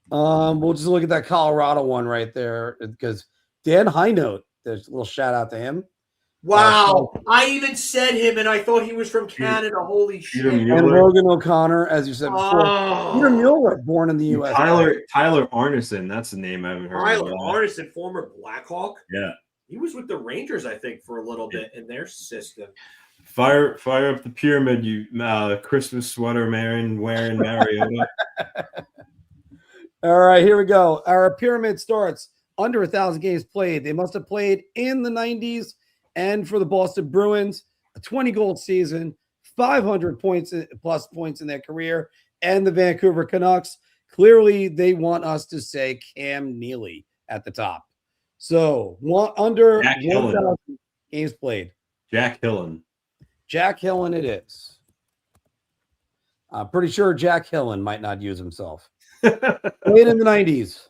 Speaker 17: We'll just look at that Colorado one right there because Dan Highnote, there's a little shout out to him.
Speaker 20: Wow. I even said him and I thought he was from Canada. Holy shit.
Speaker 17: And Logan O'Connor, as you said before. Peter Mueller, born in the U.S.
Speaker 19: Tyler Arneson. That's the name I haven't heard.
Speaker 20: Tyler
Speaker 19: of.
Speaker 20: Arneson, former Blackhawk.
Speaker 19: Yeah.
Speaker 20: He was with the Rangers, I think, for a little bit in their system.
Speaker 19: Fire up the pyramid, you Christmas sweater wearing Mariota.
Speaker 17: All right, here we go. Our pyramid starts under 1,000 games played. They must have played in the 90s. And for the Boston Bruins, a 20-goal season, 500 plus points in their career, and the Vancouver Canucks. Clearly, they want us to say Cam Neely at the top. So under 1,000 games played.
Speaker 19: Jack Hillen.
Speaker 17: Jack Hillen it is. I'm pretty sure Jack Hillen might not use himself. Played in the 90s.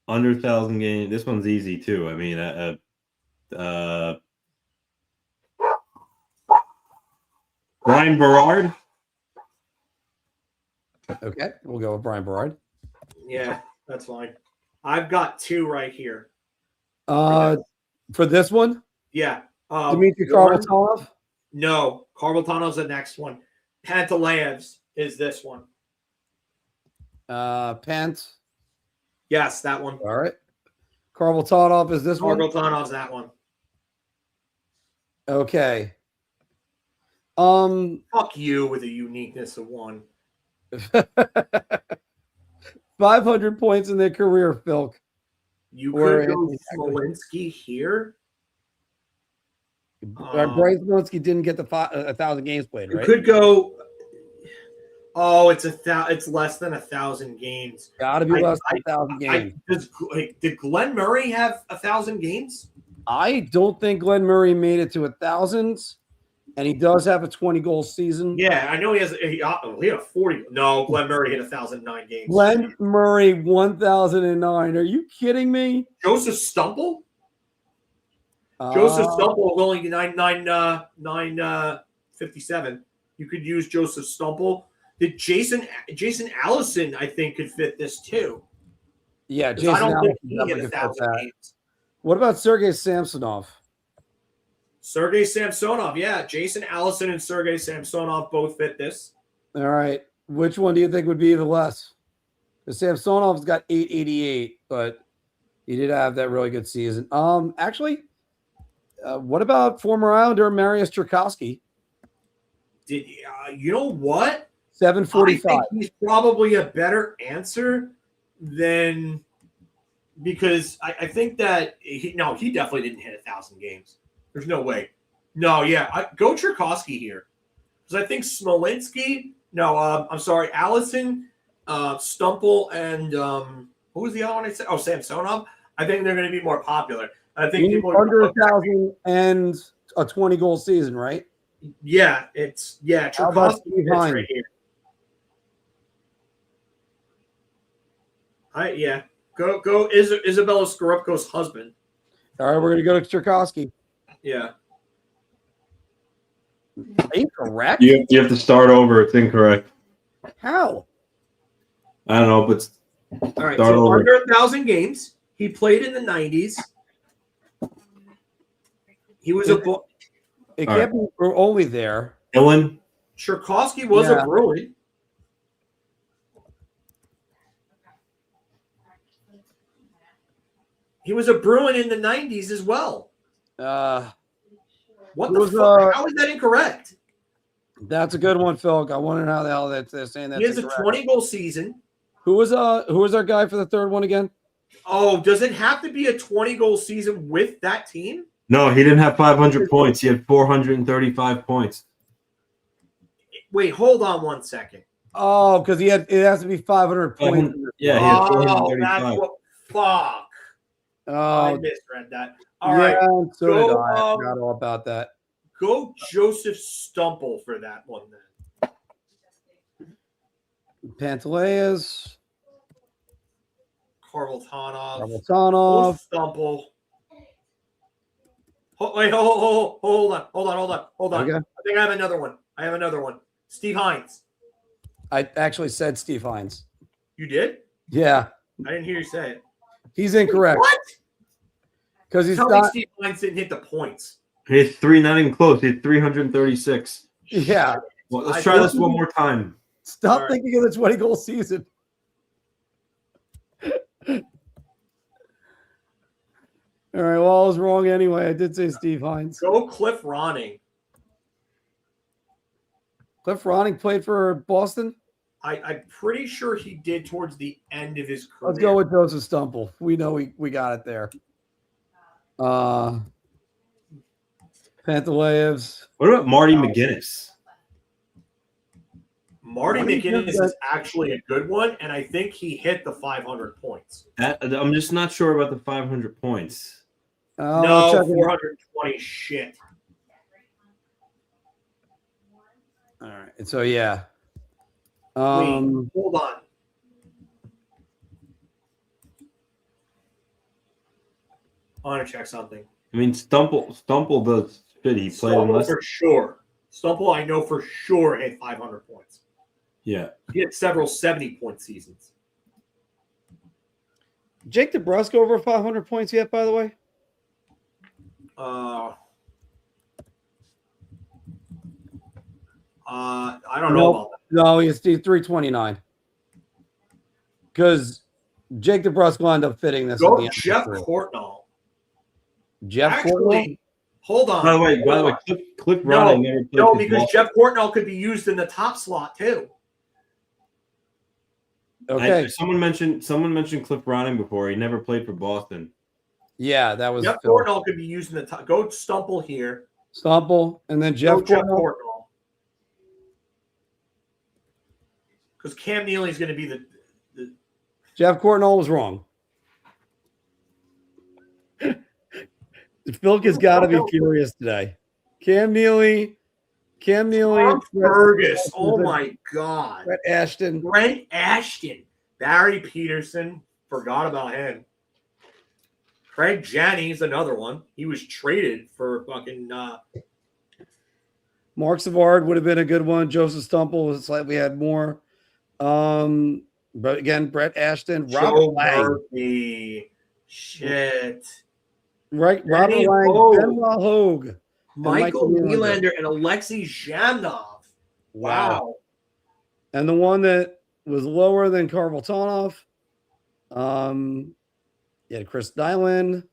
Speaker 19: Under 1,000 games. This one's easy too. I mean, Brian Berard.
Speaker 17: Okay, we'll go with Brian Berard.
Speaker 20: Yeah, that's fine. I've got 2 right here.
Speaker 17: For this one,
Speaker 20: Yeah.
Speaker 17: Dmitry
Speaker 20: one-
Speaker 17: Karvoltanov.
Speaker 20: No, Karvoltanov's the next one. Pantalev's is this one.
Speaker 17: Pant.
Speaker 20: Yes, that one.
Speaker 17: All right. Karvoltanov is this one.
Speaker 20: Karvoltanov's that one.
Speaker 17: Okay.
Speaker 20: Fuck you with a uniqueness of 1.
Speaker 17: 500 points in their career, Phil.
Speaker 20: You could go Smolinski here.
Speaker 17: Bryce Smolinski didn't get the 1,000 games played, right?
Speaker 20: You could go. Oh, it's less than 1,000 games.
Speaker 17: Got to be less than 1,000 games.
Speaker 20: Did Glenn Murray have 1,000 games?
Speaker 17: I don't think Glenn Murray made it to 1,000, and he does have a 20-goal season.
Speaker 20: Yeah, I know he had a 40. No, Glenn Murray hit 1,009 games.
Speaker 17: Glenn Murray 1,009. Are you kidding me?
Speaker 20: Joseph Stumple. Joseph Stumple was only 957. You could use Joseph Stumple. Did Jason Allison, I think, could fit this too.
Speaker 17: Yeah, Jason
Speaker 20: I don't
Speaker 17: Allison
Speaker 20: think he
Speaker 17: definitely
Speaker 20: hit
Speaker 17: could fit
Speaker 20: 1,000
Speaker 17: that.
Speaker 20: games.
Speaker 17: What about Sergei Samsonov?
Speaker 20: Sergei Samsonov, yeah. Jason Allison and Sergei Samsonov both fit this.
Speaker 17: All right. Which one do you think would be the less? Because Samsonov's got 888, but he did have that really good season. Actually, what about former Islander Mariusz Trzaskowski?
Speaker 20: You know what?
Speaker 17: 745.
Speaker 20: I think he's probably a better answer than because I think that he definitely didn't hit 1,000 games. There's no way. No, yeah, go Tchaikovsky here because I think Smolinski. No, I'm sorry, Allison, Stumple, and who was the other one I said? Oh, Samsonov. I think they're going to be more popular. I think people are
Speaker 17: under 1,000 and a 20-goal season, right?
Speaker 20: Yeah, Tchaikovsky right here. Go Isabella Skorupko's husband.
Speaker 17: All right, we're going to go to Tchaikovsky.
Speaker 20: Yeah.
Speaker 17: Incorrect?
Speaker 19: You have to start over. It's incorrect.
Speaker 17: How?
Speaker 19: I don't know, but
Speaker 20: all right. So under 1,000 games, he played in the 90s. He was
Speaker 17: It can't be only there.
Speaker 19: Dylan.
Speaker 20: Tchaikovsky was a Bruin. He was a Bruin in the 90s as well. What the fuck? How is that incorrect?
Speaker 17: That's a good one, Phil. I wonder how the hell they're saying that.
Speaker 20: He has a 20-goal season.
Speaker 17: Who was our guy for the third one again?
Speaker 20: Oh, does it have to be a 20-goal season with that team?
Speaker 19: No, he didn't have 500 points. He had 435 points.
Speaker 20: Wait, hold on one second.
Speaker 17: Oh, because it has to be 500 points.
Speaker 19: Yeah, he had 435.
Speaker 20: That's what. Fuck.
Speaker 17: Oh,
Speaker 20: I misread that. All right.
Speaker 17: So did I. I forgot all about that.
Speaker 20: Go Joseph Stumple for that one then.
Speaker 17: Pantaleas.
Speaker 20: Karvoltanov. Stumple. Wait, hold on.
Speaker 17: Okay.
Speaker 20: I think I have another one. Steve Hines.
Speaker 17: I actually said Steve Hines.
Speaker 20: You did?
Speaker 17: Yeah.
Speaker 20: I didn't hear you say it.
Speaker 17: He's incorrect.
Speaker 20: What?
Speaker 17: Because he's
Speaker 20: Tell
Speaker 17: not.
Speaker 20: me Steve Hines didn't hit the points.
Speaker 19: He had not even close. He had 336.
Speaker 17: Yeah.
Speaker 19: Well, let's try this one more time.
Speaker 17: Stop thinking of the 20-goal season. All right. Well, I was wrong anyway. I did say Steve Hines.
Speaker 20: Go Cliff Ronning.
Speaker 17: Cliff Ronning played for Boston?
Speaker 20: I'm pretty sure he did towards the end of his career.
Speaker 17: Let's go with Joseph Stumple. We know we got it there. Pantaleevs.
Speaker 19: What about Marty McGinnis?
Speaker 20: Marty McGinnis is actually a good one, and I think he hit the 500 points.
Speaker 19: I'm just not sure about the 500 points.
Speaker 20: No, 420 shit.
Speaker 17: All right. So, yeah.
Speaker 20: Wait, hold on. I want to check something.
Speaker 19: I mean, Stumple does fit. He played in less.
Speaker 20: For sure. Stumple, I know for sure, hit 500 points.
Speaker 19: Yeah.
Speaker 20: He had several 70-point seasons.
Speaker 17: Jake DeBrusco over 500 points yet, by the way?
Speaker 20: I don't know about that.
Speaker 17: No, he's 329. Because Jake DeBrusco will end up fitting this.
Speaker 20: Go Jeff Courtnall.
Speaker 17: Jeff Courtnall?
Speaker 20: Hold on.
Speaker 19: By the way, Cliff Ronning never played
Speaker 20: No,
Speaker 19: for
Speaker 20: because
Speaker 19: Boston.
Speaker 20: Jeff Courtnall could be used in the top slot too.
Speaker 17: Okay.
Speaker 19: Someone mentioned Cliff Ronning before. He never played for Boston.
Speaker 17: Yeah, that was
Speaker 20: Jeff Courtnall could be used in the top. Go Stumple here.
Speaker 17: Stumple, and then Jeff Courtnall.
Speaker 20: Because Cam Neely's going to be the
Speaker 17: Jeff Courtnall was wrong. Filk has got to be furious today. Cam Neely.
Speaker 20: Tom Fergus. Oh my God.
Speaker 17: Brett Ashton.
Speaker 20: Barry Peterson. Forgot about him. Craig Janney's another one. He was traded for fucking.
Speaker 17: Mark Savard would have been a good one. Joseph Stumple was slightly had more. But again, Brett Ashton, Robert Lang.
Speaker 20: Murphy. Shit.
Speaker 17: Right, Robert
Speaker 20: Danny
Speaker 17: Lang,
Speaker 20: Hogue.
Speaker 17: Benoit Hogue,
Speaker 20: Michael Nylander and Alexei Zhamnov. Wow.
Speaker 17: And the one that was lower than Karvoltanov, you had Chris Dylan,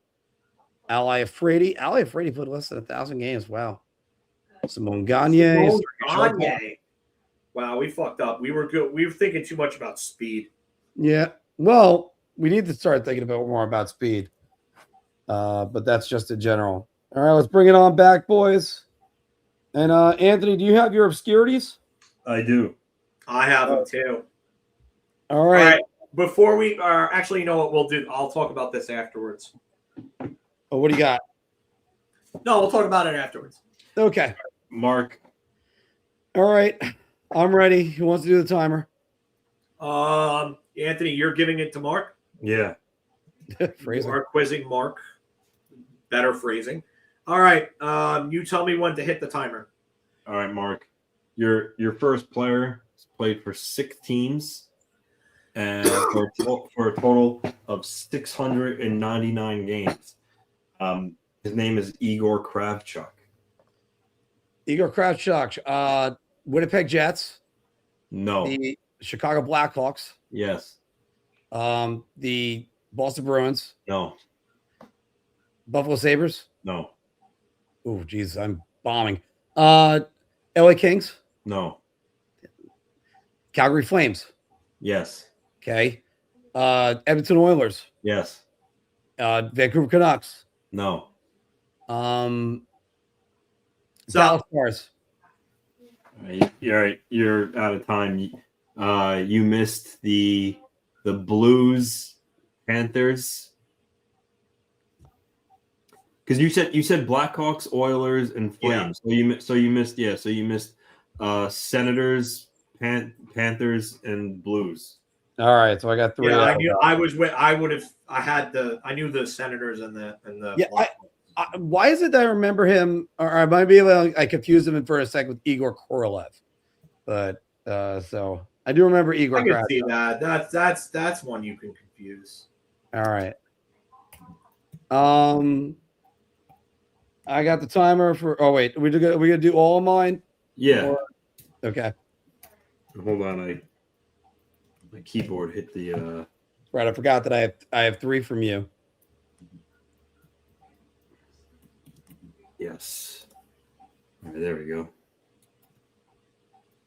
Speaker 17: Ali Afraidy. Ali Afraidy played less than 1,000 games. Wow. Simone Gagne.
Speaker 20: Wow, we fucked up. We were good. We were thinking too much about speed.
Speaker 17: Yeah. Well, we need to start thinking about more about speed. But that's just in general. All right, let's bring it on back, boys. And Anthony, do you have your obscurities?
Speaker 19: I do.
Speaker 20: I have them too.
Speaker 17: All right.
Speaker 20: Before we are actually, you know what we'll do? I'll talk about this afterwards.
Speaker 17: Oh, what do you got?
Speaker 20: No, we'll talk about it afterwards.
Speaker 17: Okay.
Speaker 19: Mark.
Speaker 17: All right. I'm ready. Who wants to do the timer?
Speaker 20: Anthony, you're giving it to Mark?
Speaker 19: Yeah.
Speaker 20: You are quizzing Mark. Better phrasing. All right. You tell me when to hit the timer.
Speaker 19: All right, Mark. Your first player has played for 6 teams and for a total of 699 games. His name is Igor Kravchuk.
Speaker 17: Igor Kravchuk. Winnipeg Jets.
Speaker 19: No.
Speaker 17: The Chicago Blackhawks.
Speaker 19: Yes.
Speaker 17: The Boston Bruins.
Speaker 19: No.
Speaker 17: Buffalo Sabres.
Speaker 19: No.
Speaker 17: Oh, geez, I'm bombing. LA Kings.
Speaker 19: No.
Speaker 17: Calgary Flames.
Speaker 19: Yes.
Speaker 17: Okay. Edmonton Oilers.
Speaker 19: Yes.
Speaker 17: Vancouver Canucks.
Speaker 19: No.
Speaker 17: Dallas Stars.
Speaker 19: You're out of time. You missed the Blues Panthers. Because you said Blackhawks, Oilers, and Flames. Yeah. So you missed Senators, Panthers, and Blues.
Speaker 17: All right, so I got 3.
Speaker 20: Yeah, I knew the Senators and the.
Speaker 17: Yeah, why is it that I remember him, or I might be able to, I confused him for a second with Igor Korolev, but so I do remember Igor.
Speaker 20: I can see that. That's one you can confuse.
Speaker 17: All right. I got the timer for. Oh wait, we gonna do all of mine?
Speaker 19: Yeah.
Speaker 17: Okay.
Speaker 19: Hold on, my keyboard hit the.
Speaker 17: Right, I forgot that I have 3 from you.
Speaker 19: Yes. All right, there we go.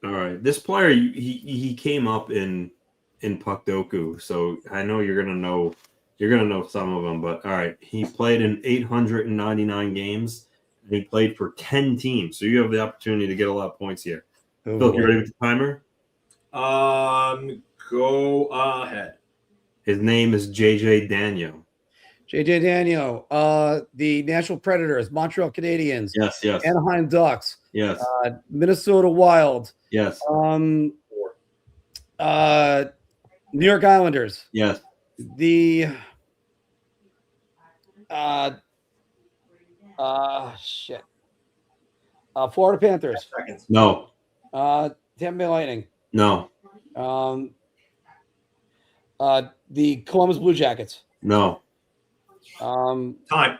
Speaker 19: All right, this player he came up in Puck Doku, so I know you're gonna know some of them. But all right, he played in 899 games, and he played for 10 teams. So you have the opportunity to get a lot of points here.
Speaker 17: Oh,
Speaker 19: Phil, you ready with the timer?
Speaker 20: Go ahead.
Speaker 19: His name is JJ Daniel.
Speaker 17: JJ Daniel, the Nashville Predators, Montreal Canadiens,
Speaker 19: Yes.
Speaker 17: Anaheim Ducks,
Speaker 19: Yes.
Speaker 17: Minnesota Wild,
Speaker 19: Yes.
Speaker 17: New York Islanders,
Speaker 19: Yes.
Speaker 17: the shit, Florida Panthers.
Speaker 20: Seconds.
Speaker 19: No.
Speaker 17: Tampa Bay Lightning.
Speaker 19: No.
Speaker 17: The Columbus Blue Jackets.
Speaker 19: No.
Speaker 20: Time.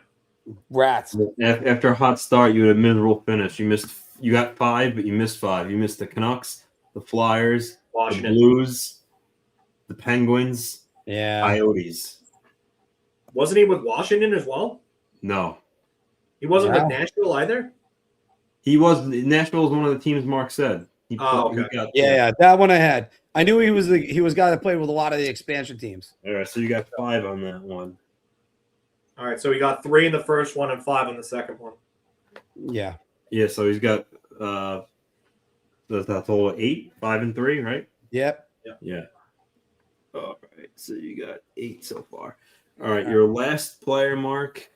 Speaker 17: Rats.
Speaker 19: After a hot start, you had a miserable finish. You got 5, but you missed 5. You missed the Canucks, the Flyers,
Speaker 20: Washington.
Speaker 19: the Blues, the Penguins, Coyotes.
Speaker 20: Wasn't he with Washington as well?
Speaker 19: No.
Speaker 20: He wasn't with Nashville either?
Speaker 19: He was. Nashville was one of the teams Mark said. He
Speaker 20: okay.
Speaker 17: Yeah, that one I had. I knew he was a guy that played with a lot of the expansion teams.
Speaker 19: All right, so you got 5 on that one.
Speaker 20: All right, so we got 3 in the first one and 5 on the second one.
Speaker 17: Yeah.
Speaker 19: Yeah, so he's got that's a total of 8, 5 and 3, right?
Speaker 17: Yep.
Speaker 19: Yeah. All right, so you got 8 so far. All right, your last player, Mark.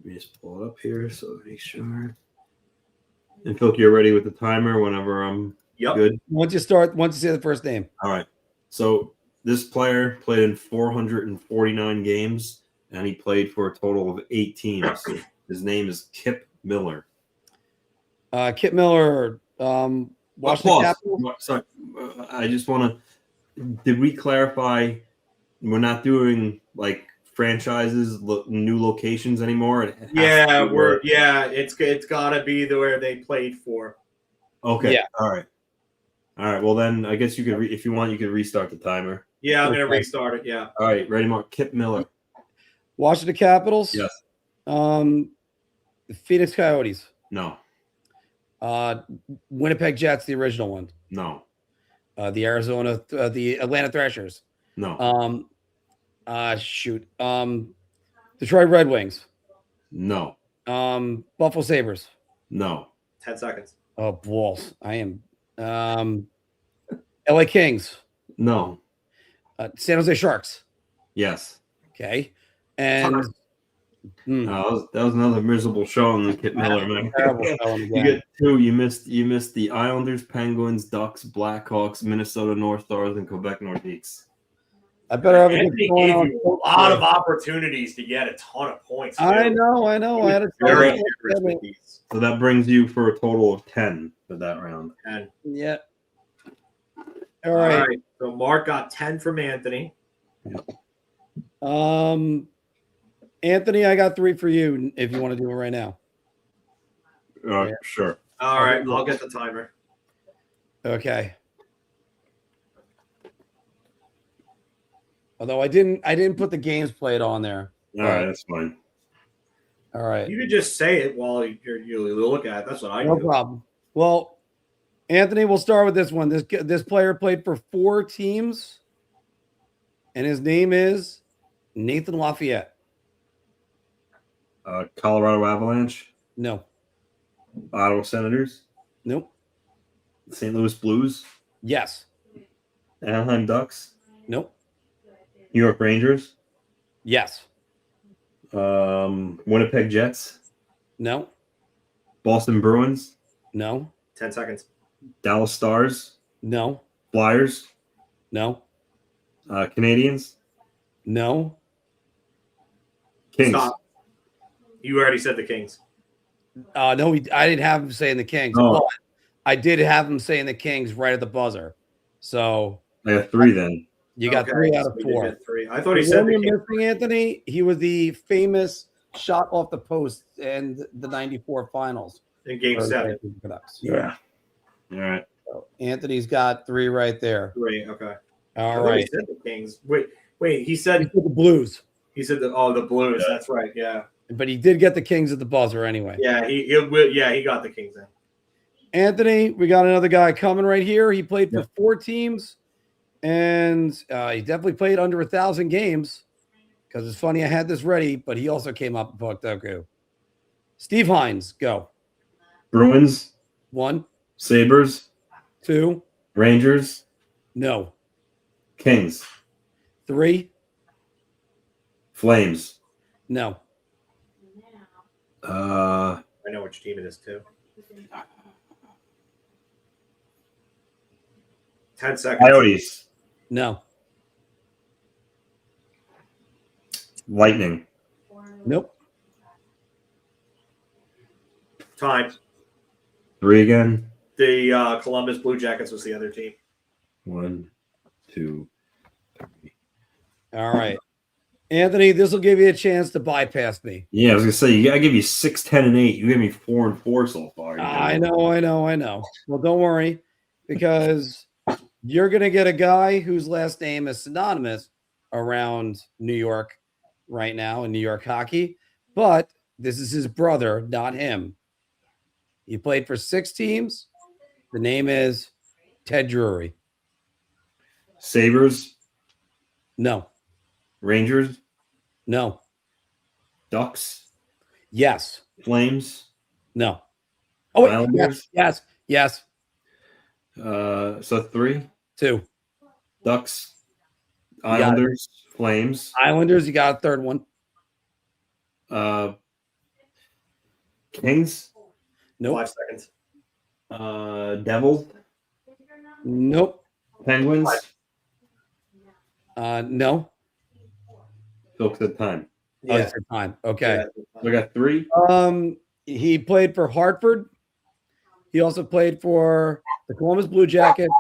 Speaker 19: Let me just pull it up here so make sure. And Phil, you're ready with the timer whenever I'm good.
Speaker 17: Once you say the first name.
Speaker 19: All right. So this player played in 449 games, and he played for a total of 8 teams. His name is Kip Miller.
Speaker 17: Kip Miller, Washington Capitals.
Speaker 19: Sorry, I just want to. Did we clarify? We're not doing like franchises, new locations anymore.
Speaker 20: It's got to be where they played for.
Speaker 19: Okay.
Speaker 17: Yeah.
Speaker 19: All right. Well, then I guess you could, if you want, you could restart the timer.
Speaker 20: Yeah, I'm gonna restart it. Yeah.
Speaker 19: All right, ready, Mark? Kip Miller.
Speaker 17: Washington Capitals.
Speaker 19: Yes.
Speaker 17: Phoenix Coyotes.
Speaker 19: No.
Speaker 17: Winnipeg Jets, the original one.
Speaker 19: No.
Speaker 17: The Atlanta Thrashers.
Speaker 19: No.
Speaker 17: Detroit Red Wings.
Speaker 19: No.
Speaker 17: Buffalo Sabres.
Speaker 19: No.
Speaker 20: 10 seconds.
Speaker 17: Oh, balls. I am. LA Kings.
Speaker 19: No.
Speaker 17: San Jose Sharks.
Speaker 19: Yes.
Speaker 17: Okay. And
Speaker 19: that was another miserable showing on Kip Miller, man. You get 2. You missed the Islanders, Penguins, Ducks, Blackhawks, Minnesota North Stars, and Quebec Nordiques.
Speaker 17: I better have
Speaker 20: Anthony gave you a lot of opportunities to get a ton of points.
Speaker 17: I know. I had a
Speaker 19: So that brings you for a total of 10 for that round.
Speaker 20: 10.
Speaker 17: Yeah.
Speaker 20: All right. So Mark got 10 from Anthony.
Speaker 17: Anthony, I got 3 for you if you want to do it right now.
Speaker 19: Sure.
Speaker 20: All right, I'll get the timer.
Speaker 17: Okay. Although I didn't put the games played on there.
Speaker 19: All right, that's fine.
Speaker 17: All right.
Speaker 20: You could just say it while you look at it. That's what I do.
Speaker 17: No problem. Well, Anthony, we'll start with this one. This player played for 4 teams, and his name is Nathan Lafayette.
Speaker 19: Colorado Avalanche.
Speaker 17: No.
Speaker 19: Ottawa Senators.
Speaker 17: Nope.
Speaker 19: St. Louis Blues.
Speaker 17: Yes.
Speaker 19: Anaheim Ducks.
Speaker 17: Nope.
Speaker 19: New York Rangers.
Speaker 17: Yes.
Speaker 19: Winnipeg Jets.
Speaker 17: No.
Speaker 19: Boston Bruins.
Speaker 17: No.
Speaker 20: 10 seconds.
Speaker 19: Dallas Stars.
Speaker 17: No.
Speaker 19: Flyers.
Speaker 17: No.
Speaker 19: Canadians.
Speaker 17: No.
Speaker 19: Kings.
Speaker 20: Stop. You already said the Kings.
Speaker 17: No, I didn't have him saying the Kings.
Speaker 19: Oh.
Speaker 17: But I did have him saying the Kings right at the buzzer. So
Speaker 19: I got 3 then.
Speaker 17: You got 3 out of 4.
Speaker 20: 3. I thought he said the Kings.
Speaker 17: Missing Anthony. He was the famous shot off the post in the '94 finals
Speaker 20: in Game 7.
Speaker 19: Yeah. All right.
Speaker 17: So Anthony's got 3 right there.
Speaker 20: 3. Okay.
Speaker 17: All right.
Speaker 20: He said the Kings. Wait. He said
Speaker 17: the Blues.
Speaker 20: He said the Blues. Yeah. That's right. Yeah.
Speaker 17: But he did get the Kings at the buzzer anyway.
Speaker 20: Yeah. He got the Kings in.
Speaker 17: Anthony, we got another guy coming right here. He played for 4 teams. And he definitely played under 1,000 games because it's funny. I had this ready, but he also came up and fucked up. Steve Hines, go.
Speaker 19: Bruins.
Speaker 17: 1.
Speaker 19: Sabres.
Speaker 17: 2.
Speaker 19: Rangers.
Speaker 17: No.
Speaker 19: Kings.
Speaker 17: 3.
Speaker 19: Flames.
Speaker 17: No.
Speaker 20: I know which team it is too. 10 seconds.
Speaker 19: Coyotes.
Speaker 17: No.
Speaker 19: Lightning.
Speaker 17: Nope.
Speaker 20: Time.
Speaker 19: 3 again.
Speaker 20: The Columbus Blue Jackets was the other team.
Speaker 19: 1, 2, 3.
Speaker 17: All right. Anthony, this will give you a chance to bypass me.
Speaker 19: Yeah, I was gonna say I give you 6, 10, and 8. You gave me 4 and 4 so far.
Speaker 17: I know. Well, don't worry, because you're gonna get a guy whose last name is synonymous around New York right now in New York hockey, but this is his brother, not him. He played for 6 teams. The name is Ted Drury.
Speaker 19: Sabres?
Speaker 17: No.
Speaker 19: Rangers?
Speaker 17: No.
Speaker 19: Ducks?
Speaker 17: Yes.
Speaker 19: Flames?
Speaker 17: No. Oh, wait.
Speaker 19: Islanders?
Speaker 17: Yes.
Speaker 19: So 3?
Speaker 17: 2.
Speaker 19: Ducks?
Speaker 17: got it.
Speaker 19: Islanders? Flames?
Speaker 17: Islanders, you got a third one.
Speaker 19: Kings?
Speaker 17: Nope.
Speaker 20: 5 seconds.
Speaker 19: Devils?
Speaker 17: Nope.
Speaker 19: Penguins?
Speaker 17: No.
Speaker 19: Phil said time.
Speaker 17: Oh, it's your time. Okay.
Speaker 19: We got 3.
Speaker 17: He played for Hartford. He also played for the Columbus Blue Jackets.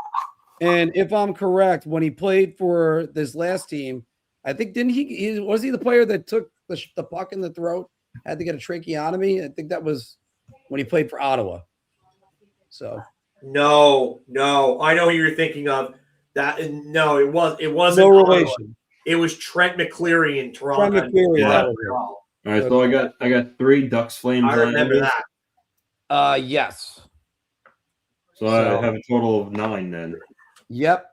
Speaker 17: And if I'm correct, when he played for this last team, I think was he the player that took the puck in the throat, had to get a tracheotomy? I think that was when he played for Ottawa. So
Speaker 20: No, I know who you're thinking of. No, it wasn't.
Speaker 17: No relation.
Speaker 20: Ottawa. It was Trent McCleary in Toronto.
Speaker 17: Trent McCleary.
Speaker 19: Yeah.
Speaker 17: That was it.
Speaker 19: All right, so I got 3 Ducks, Flames.
Speaker 20: I remember
Speaker 19: Islanders.
Speaker 20: that.
Speaker 17: Yes.
Speaker 19: So I have a total of 9 then.
Speaker 17: Yep.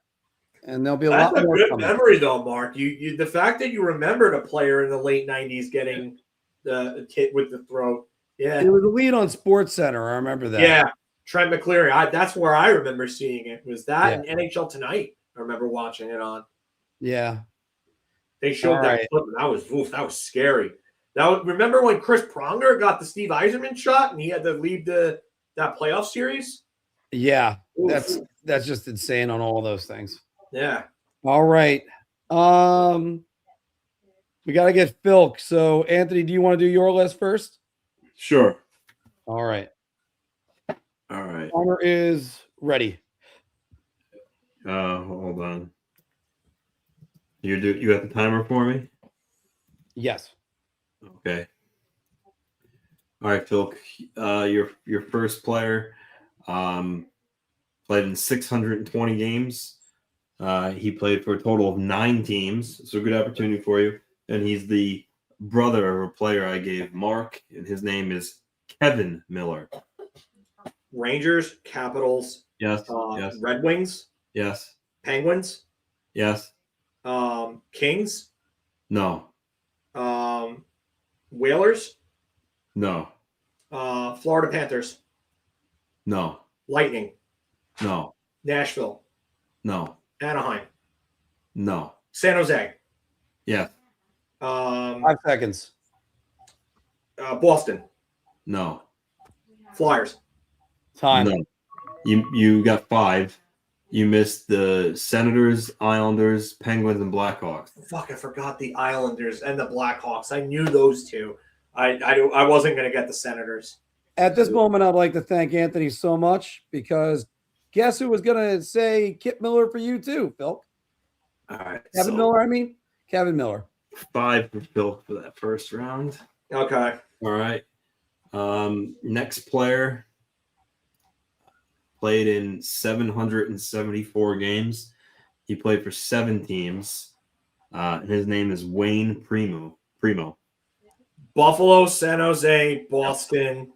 Speaker 17: And there'll be a
Speaker 20: That's
Speaker 17: lot
Speaker 20: a
Speaker 17: more
Speaker 20: good
Speaker 17: coming.
Speaker 20: memory, though, Mark. You the fact that you remembered a player in the late '90s getting the hit with the throat. Yeah,
Speaker 17: It was a lead on Sports Center. I remember that.
Speaker 20: yeah. Trent McCleary. That's where I remember seeing it. Was that in NHL Tonight? I remember watching it on.
Speaker 17: Yeah.
Speaker 20: They showed that clip, and that was scary. Remember when Chris Pronger got the Steve Yzerman shot and he had to leave that playoff series?
Speaker 17: Yeah.
Speaker 20: Oof.
Speaker 17: That's just insane on all those things.
Speaker 20: Yeah.
Speaker 17: All right. We got to get Filk. So, Anthony, do you want to do your list first?
Speaker 19: Sure.
Speaker 17: All right.
Speaker 19: All right.
Speaker 17: Connor is ready.
Speaker 19: Hold on. You got the timer for me?
Speaker 17: Yes.
Speaker 19: Okay. All right, Phil. Your first player played in 620 games. He played for a total of 9 teams, so good opportunity for you. And he's the brother of a player I gave Mark, and his name is Kevin Miller.
Speaker 20: Rangers, Capitals.
Speaker 19: Yes. Yes.
Speaker 20: Red Wings.
Speaker 19: Yes.
Speaker 20: Penguins.
Speaker 19: Yes.
Speaker 20: Kings.
Speaker 19: No.
Speaker 20: Whalers.
Speaker 19: No.
Speaker 20: Florida Panthers.
Speaker 19: No.
Speaker 20: Lightning.
Speaker 19: No.
Speaker 20: Nashville.
Speaker 19: No.
Speaker 20: Anaheim.
Speaker 19: No.
Speaker 20: San Jose.
Speaker 19: Yes.
Speaker 17: 5 seconds.
Speaker 20: Boston.
Speaker 19: No.
Speaker 20: Flyers.
Speaker 17: Time.
Speaker 19: No. You got 5. You missed the Senators, Islanders, Penguins, and Blackhawks.
Speaker 20: Fuck, I forgot the Islanders and the Blackhawks. I knew those two. I wasn't going to get the Senators.
Speaker 17: At this moment, I'd like to thank Anthony so much because guess who was going to say Kip Miller for you too, Phil?
Speaker 19: All right.
Speaker 17: Kevin Miller.
Speaker 19: 5 for Phil for that first round.
Speaker 20: Okay.
Speaker 19: All right. Next player played in 774 games. He played for 7 teams. And his name is Wayne Primo.
Speaker 20: Buffalo, San Jose, Boston.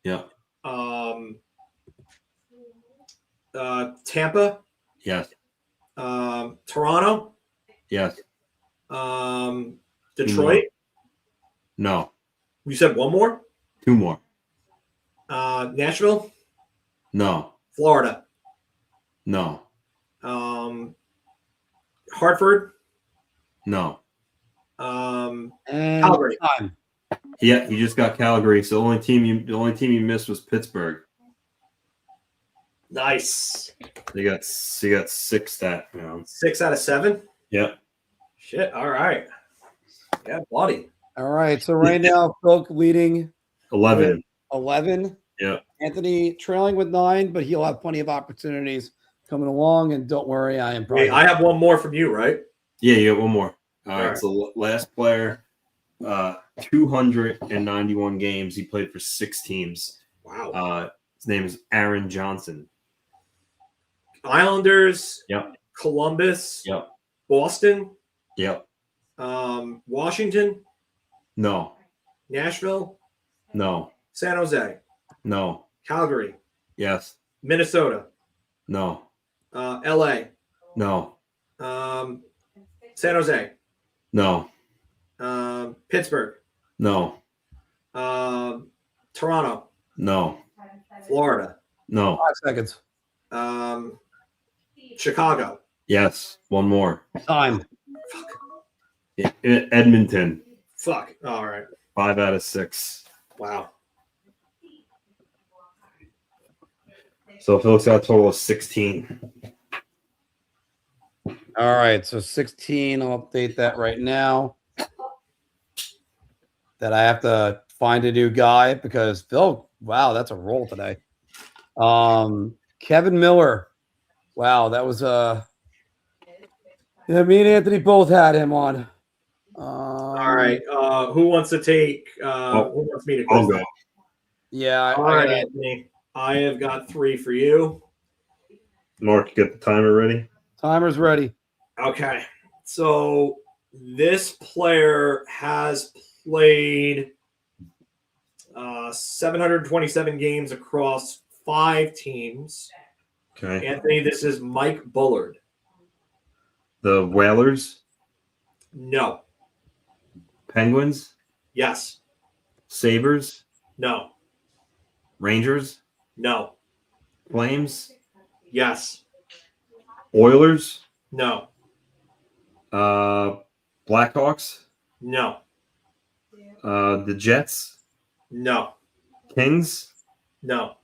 Speaker 19: Yeah.
Speaker 20: Tampa.
Speaker 19: Yes.
Speaker 20: Toronto.
Speaker 19: Yes.
Speaker 20: Detroit.
Speaker 19: No.
Speaker 20: You said one more?
Speaker 19: 2 more.
Speaker 20: Nashville.
Speaker 19: No.
Speaker 20: Florida.
Speaker 19: No.
Speaker 20: Hartford.
Speaker 19: No.
Speaker 20: Calgary.
Speaker 17: Time.
Speaker 19: Yeah, you just got Calgary. So the only team you missed was Pittsburgh.
Speaker 20: Nice.
Speaker 19: You got 6 that round.
Speaker 20: 6 out of 7.
Speaker 19: Yep.
Speaker 20: Shit. All right. Yeah, buddy.
Speaker 17: All right. So right now, Phil leading
Speaker 19: 11.
Speaker 17: 11.
Speaker 19: Yep.
Speaker 17: Anthony trailing with 9, but he'll have plenty of opportunities coming along. And don't worry, I am probably.
Speaker 20: Wait, I have one more from you, right?
Speaker 19: Yeah, you got one more. All right.
Speaker 20: right.
Speaker 19: So last player, 291 games. He played for 6 teams.
Speaker 20: Wow.
Speaker 19: His name is Aaron Johnson.
Speaker 20: Islanders.
Speaker 19: Yep.
Speaker 20: Columbus.
Speaker 19: Yep.
Speaker 20: Boston.
Speaker 19: Yep.
Speaker 20: Washington.
Speaker 19: No.
Speaker 20: Nashville.
Speaker 19: No.
Speaker 20: San Jose.
Speaker 19: No.
Speaker 20: Calgary.
Speaker 19: Yes.
Speaker 20: Minnesota.
Speaker 19: No.
Speaker 20: LA.
Speaker 19: No.
Speaker 20: San Jose.
Speaker 19: No.
Speaker 20: Pittsburgh.
Speaker 19: No.
Speaker 20: Toronto.
Speaker 19: No.
Speaker 20: Florida.
Speaker 19: No.
Speaker 17: 5 seconds.
Speaker 20: Chicago.
Speaker 19: Yes. One more.
Speaker 17: Time.
Speaker 19: Edmonton.
Speaker 20: Fuck. All right.
Speaker 19: 5 out of 6.
Speaker 20: Wow.
Speaker 19: So Phil's got a total of 16.
Speaker 17: All right, so 16. I'll update that right now. That I have to find a new guy because Phil, wow, that's a roll today. Kevin Miller. Wow, that was yeah, me and Anthony both had him on.
Speaker 20: All right. Who wants to take who wants me to
Speaker 19: I'll
Speaker 20: quiz
Speaker 19: go.
Speaker 20: that?
Speaker 17: Yeah.
Speaker 20: All right, Anthony. I have got 3 for you.
Speaker 19: Mark, you got the timer ready?
Speaker 17: Timer's ready.
Speaker 20: Okay. So this player has played 727 games across 5 teams.
Speaker 19: Okay.
Speaker 20: Anthony, this is Mike Bullard.
Speaker 19: The Whalers,
Speaker 20: No.
Speaker 19: Penguins,
Speaker 20: Yes.
Speaker 19: Sabres,
Speaker 20: No.
Speaker 19: Rangers,
Speaker 20: No.
Speaker 19: Flames,
Speaker 20: Yes.
Speaker 19: Oilers,
Speaker 20: No.
Speaker 19: Blackhawks,
Speaker 20: No.
Speaker 19: the Jets,
Speaker 20: No.
Speaker 19: Kings,
Speaker 20: No.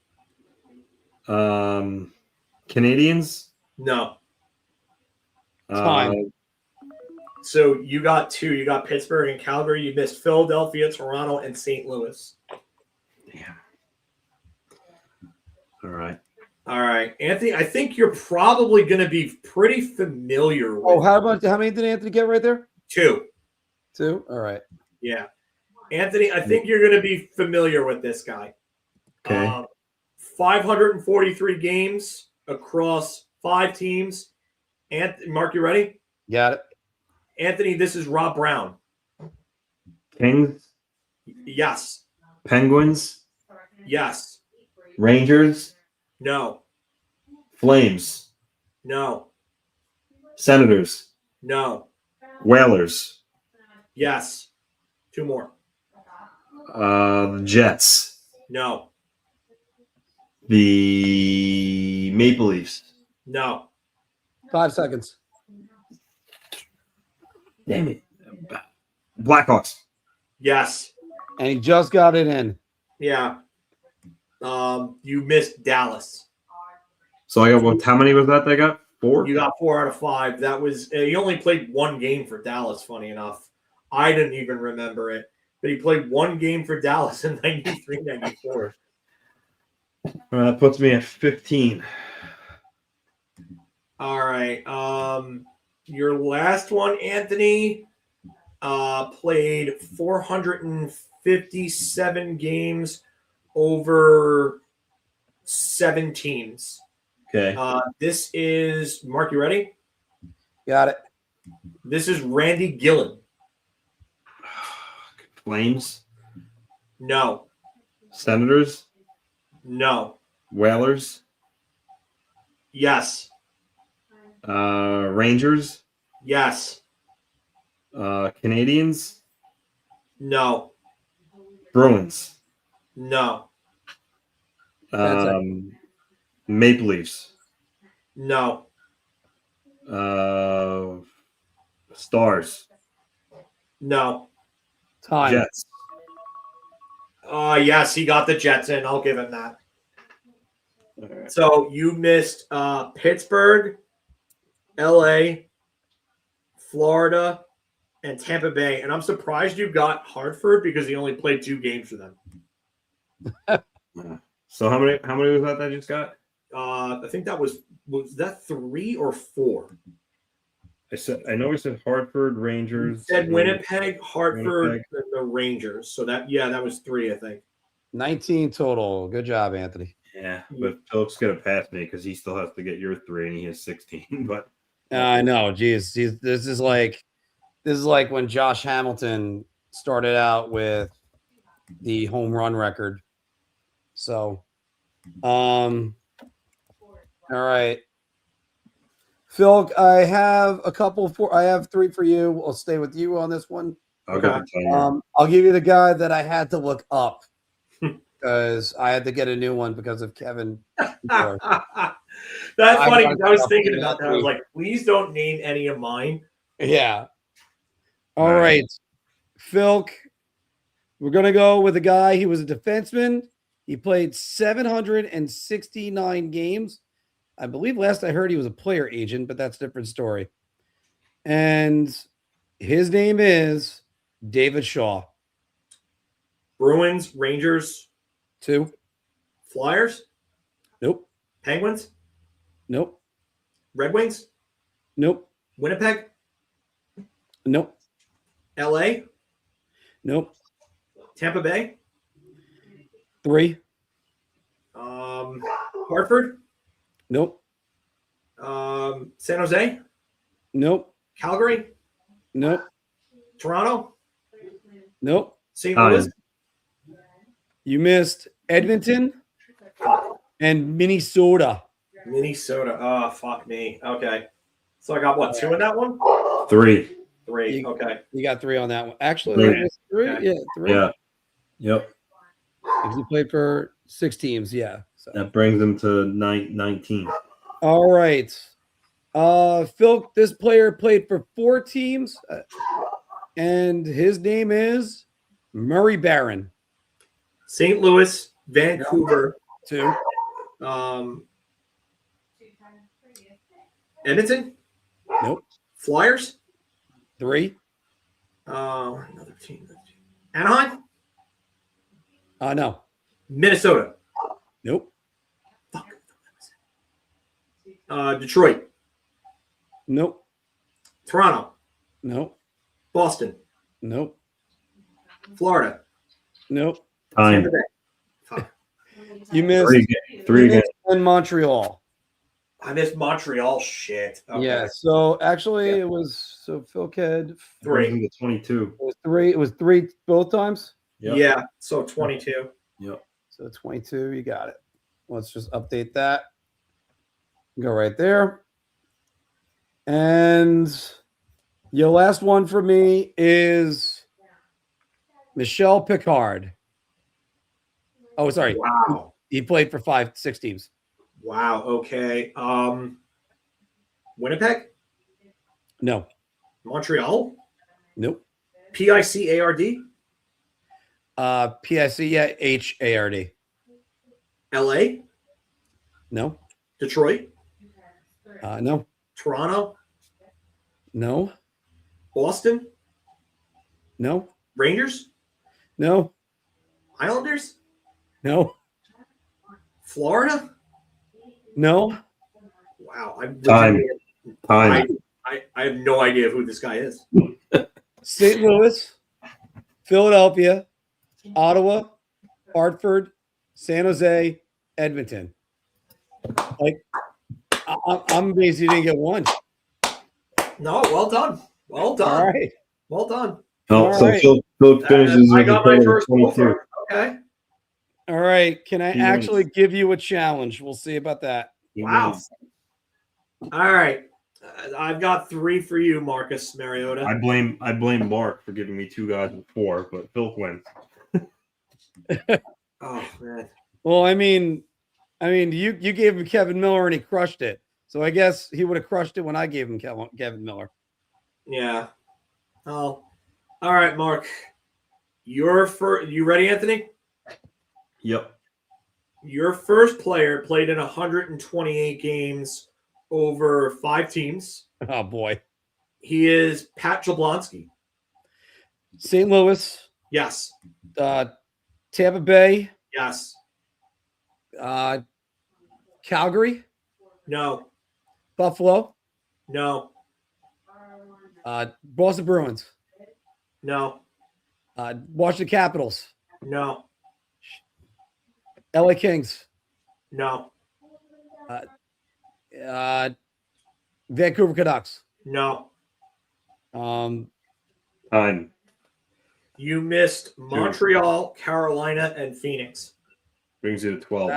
Speaker 19: Canadians.
Speaker 20: No.
Speaker 17: Time.
Speaker 20: So you got 2. You got Pittsburgh and Calgary. You missed Philadelphia, Toronto, and St. Louis.
Speaker 19: Damn. All right.
Speaker 20: All right, Anthony. I think you're probably going to be pretty familiar with.
Speaker 17: Oh, how many did Anthony get right there?
Speaker 20: 2.
Speaker 17: 2. All right.
Speaker 20: Yeah, Anthony. I think you're going to be familiar with this guy.
Speaker 19: Okay.
Speaker 20: 543 games across 5 teams. Mark, you ready?
Speaker 17: Got it.
Speaker 20: Anthony, this is Rob Brown.
Speaker 19: Kings,
Speaker 20: Yes.
Speaker 19: Penguins,
Speaker 20: Yes.
Speaker 19: Rangers,
Speaker 20: No.
Speaker 19: Flames,
Speaker 20: No.
Speaker 19: Senators,
Speaker 20: No.
Speaker 19: Whalers,
Speaker 20: Yes. 2 more.
Speaker 19: the Jets,
Speaker 20: No.
Speaker 19: the Maple Leafs.
Speaker 20: No.
Speaker 17: 5 seconds.
Speaker 19: Damn it. Blackhawks.
Speaker 20: Yes.
Speaker 17: And he just got it in.
Speaker 20: Yeah. You missed Dallas.
Speaker 19: So I got how many was that they got? 4?
Speaker 20: You got 4 out of 5. That was he only played 1 game for Dallas, funny enough. I didn't even remember it. But he played 1 game for Dallas in 93, 94.
Speaker 19: That puts me at 15.
Speaker 20: All right. Your last one, Anthony, played 457 games over 7 teams.
Speaker 19: Okay.
Speaker 20: This is Mark. You ready?
Speaker 17: Got it.
Speaker 20: This is Randy Gillen.
Speaker 19: Flames,
Speaker 20: No.
Speaker 19: Senators,
Speaker 20: No.
Speaker 19: Whalers,
Speaker 20: Yes.
Speaker 19: Rangers,
Speaker 20: Yes.
Speaker 19: Canadians,
Speaker 20: No.
Speaker 19: Bruins,
Speaker 20: No.
Speaker 19: Maple Leafs,
Speaker 20: No.
Speaker 19: Stars,
Speaker 20: No.
Speaker 17: Time.
Speaker 19: Jets.
Speaker 20: Yes, he got the Jets in. I'll give him that. So you missed Pittsburgh, LA, Florida, and Tampa Bay. And I'm surprised you got Hartford because he only played 2 games for them.
Speaker 19: So how many was that I just got?
Speaker 20: I think that was that 3 or 4?
Speaker 19: I know we said Hartford, Rangers.
Speaker 20: You said Winnipeg, Hartford, and the Rangers. So that was 3, I think.
Speaker 17: 19 total. Good job, Anthony.
Speaker 19: Yeah, but Phil's gonna pass me because he still has to get your 3 and he has 16. But
Speaker 17: I know. Geez, this is like when Josh Hamilton started out with the home run record. So, all right. Phil, I have I have 3 for you. I'll stay with you on this one.
Speaker 19: Okay.
Speaker 17: I'll give you the guy that I had to look up because I had to get a new one because of Kevin.
Speaker 20: That's funny. I was thinking about that. I was like, please don't name any of mine.
Speaker 17: Yeah. All right. Phil, we're going to go with a guy. He was a defenseman. He played 769 games. I believe last I heard he was a player agent, but that's a different story. And his name is David Shaw.
Speaker 20: Bruins, Rangers.
Speaker 17: 2.
Speaker 20: Flyers?
Speaker 17: Nope.
Speaker 20: Penguins?
Speaker 17: Nope.
Speaker 20: Red Wings?
Speaker 17: Nope.
Speaker 20: Winnipeg?
Speaker 17: Nope.
Speaker 20: LA?
Speaker 17: Nope.
Speaker 20: Tampa Bay?
Speaker 17: 3.
Speaker 20: Hartford?
Speaker 17: Nope.
Speaker 20: San Jose?
Speaker 17: Nope.
Speaker 20: Calgary?
Speaker 17: Nope.
Speaker 20: Toronto?
Speaker 17: Nope.
Speaker 20: St. Louis?
Speaker 17: You missed Edmonton and Minnesota.
Speaker 20: Minnesota. Oh, fuck me. Okay. So I got what, 2 in that one?
Speaker 19: 3.
Speaker 20: 3. Okay.
Speaker 17: You got 3 on that one. Actually,
Speaker 19: 3.
Speaker 17: that was 3.
Speaker 20: Okay.
Speaker 17: Yeah, 3.
Speaker 19: Yeah. Yep.
Speaker 17: If you played for 6 teams, yeah. So.
Speaker 19: That brings him to 19.
Speaker 17: All right. Phil, this player played for 4 teams, and his name is Murray Barron.
Speaker 20: St. Louis, Vancouver.
Speaker 17: 2.
Speaker 20: Edmonton?
Speaker 17: Nope.
Speaker 20: Flyers?
Speaker 17: 3.
Speaker 20: Another team. Anaheim?
Speaker 17: No.
Speaker 20: Minnesota?
Speaker 17: Nope.
Speaker 20: Detroit?
Speaker 17: Nope.
Speaker 20: Toronto?
Speaker 17: Nope.
Speaker 20: Boston?
Speaker 17: Nope.
Speaker 20: Florida?
Speaker 17: Nope.
Speaker 19: Time.
Speaker 17: You missed
Speaker 19: 3 again.
Speaker 17: in Montreal.
Speaker 20: I missed Montreal. Shit. Okay.
Speaker 17: Yeah. So actually, it was Phil Ked
Speaker 20: 3.
Speaker 19: 22.
Speaker 17: It was 3. It was 3 both times.
Speaker 19: Yep.
Speaker 20: Yeah. So 22.
Speaker 19: Yep.
Speaker 17: So 22. You got it. Let's just update that. Go right there. And your last one for me is Michel Picard. Oh, sorry.
Speaker 20: Wow.
Speaker 17: He played for 6 teams.
Speaker 20: Wow. Okay. Winnipeg?
Speaker 17: No.
Speaker 20: Montreal?
Speaker 17: Nope.
Speaker 20: PICARD?
Speaker 17: PIC, yeah, HARD.
Speaker 20: LA?
Speaker 17: No.
Speaker 20: Detroit?
Speaker 17: No.
Speaker 20: Toronto?
Speaker 17: No.
Speaker 20: Boston?
Speaker 17: No.
Speaker 20: Rangers?
Speaker 17: No.
Speaker 20: Islanders?
Speaker 17: No.
Speaker 20: Florida?
Speaker 17: No.
Speaker 20: Wow. I'm
Speaker 19: Time.
Speaker 20: I have no idea who this guy is.
Speaker 17: St. Louis, Philadelphia, Ottawa, Hartford, San Jose, Edmonton. Like, I'm amazed you didn't get one.
Speaker 20: No, well done. Well done.
Speaker 17: All right.
Speaker 20: Well done.
Speaker 19: Oh,
Speaker 17: All
Speaker 19: so
Speaker 17: right.
Speaker 19: Phil finishes
Speaker 20: I
Speaker 19: with
Speaker 20: got
Speaker 19: a
Speaker 20: my
Speaker 19: total of
Speaker 20: first
Speaker 19: 22.
Speaker 20: over. Okay.
Speaker 17: All right. Can I
Speaker 19: He
Speaker 17: actually
Speaker 19: wins.
Speaker 17: give you a challenge? We'll see about that.
Speaker 19: He
Speaker 20: Wow.
Speaker 19: wins.
Speaker 20: All right. I've got 3 for you, Marcus Mariota.
Speaker 19: I blame Mark for giving me 2 guys with 4, but Phil wins.
Speaker 20: Oh man.
Speaker 17: Well, I mean, you gave him Kevin Miller and he crushed it. So I guess he would have crushed it when I gave him Kevin Miller.
Speaker 20: Yeah. Oh. All right, Mark. You ready, Anthony?
Speaker 19: Yep.
Speaker 20: Your first player played in 128 games over 5 teams.
Speaker 17: Oh boy.
Speaker 20: He is Pat Jablonski.
Speaker 17: St. Louis,
Speaker 20: Yes.
Speaker 17: Tampa Bay,
Speaker 20: Yes.
Speaker 17: Calgary,
Speaker 20: No.
Speaker 17: Buffalo,
Speaker 20: No.
Speaker 17: Boston Bruins,
Speaker 20: No.
Speaker 17: Washington Capitals,
Speaker 20: No.
Speaker 17: LA Kings,
Speaker 20: No.
Speaker 17: Vancouver Canucks.
Speaker 20: No.
Speaker 22: Time.
Speaker 20: You missed Montreal, Carolina, and Phoenix.
Speaker 22: Brings you to 12.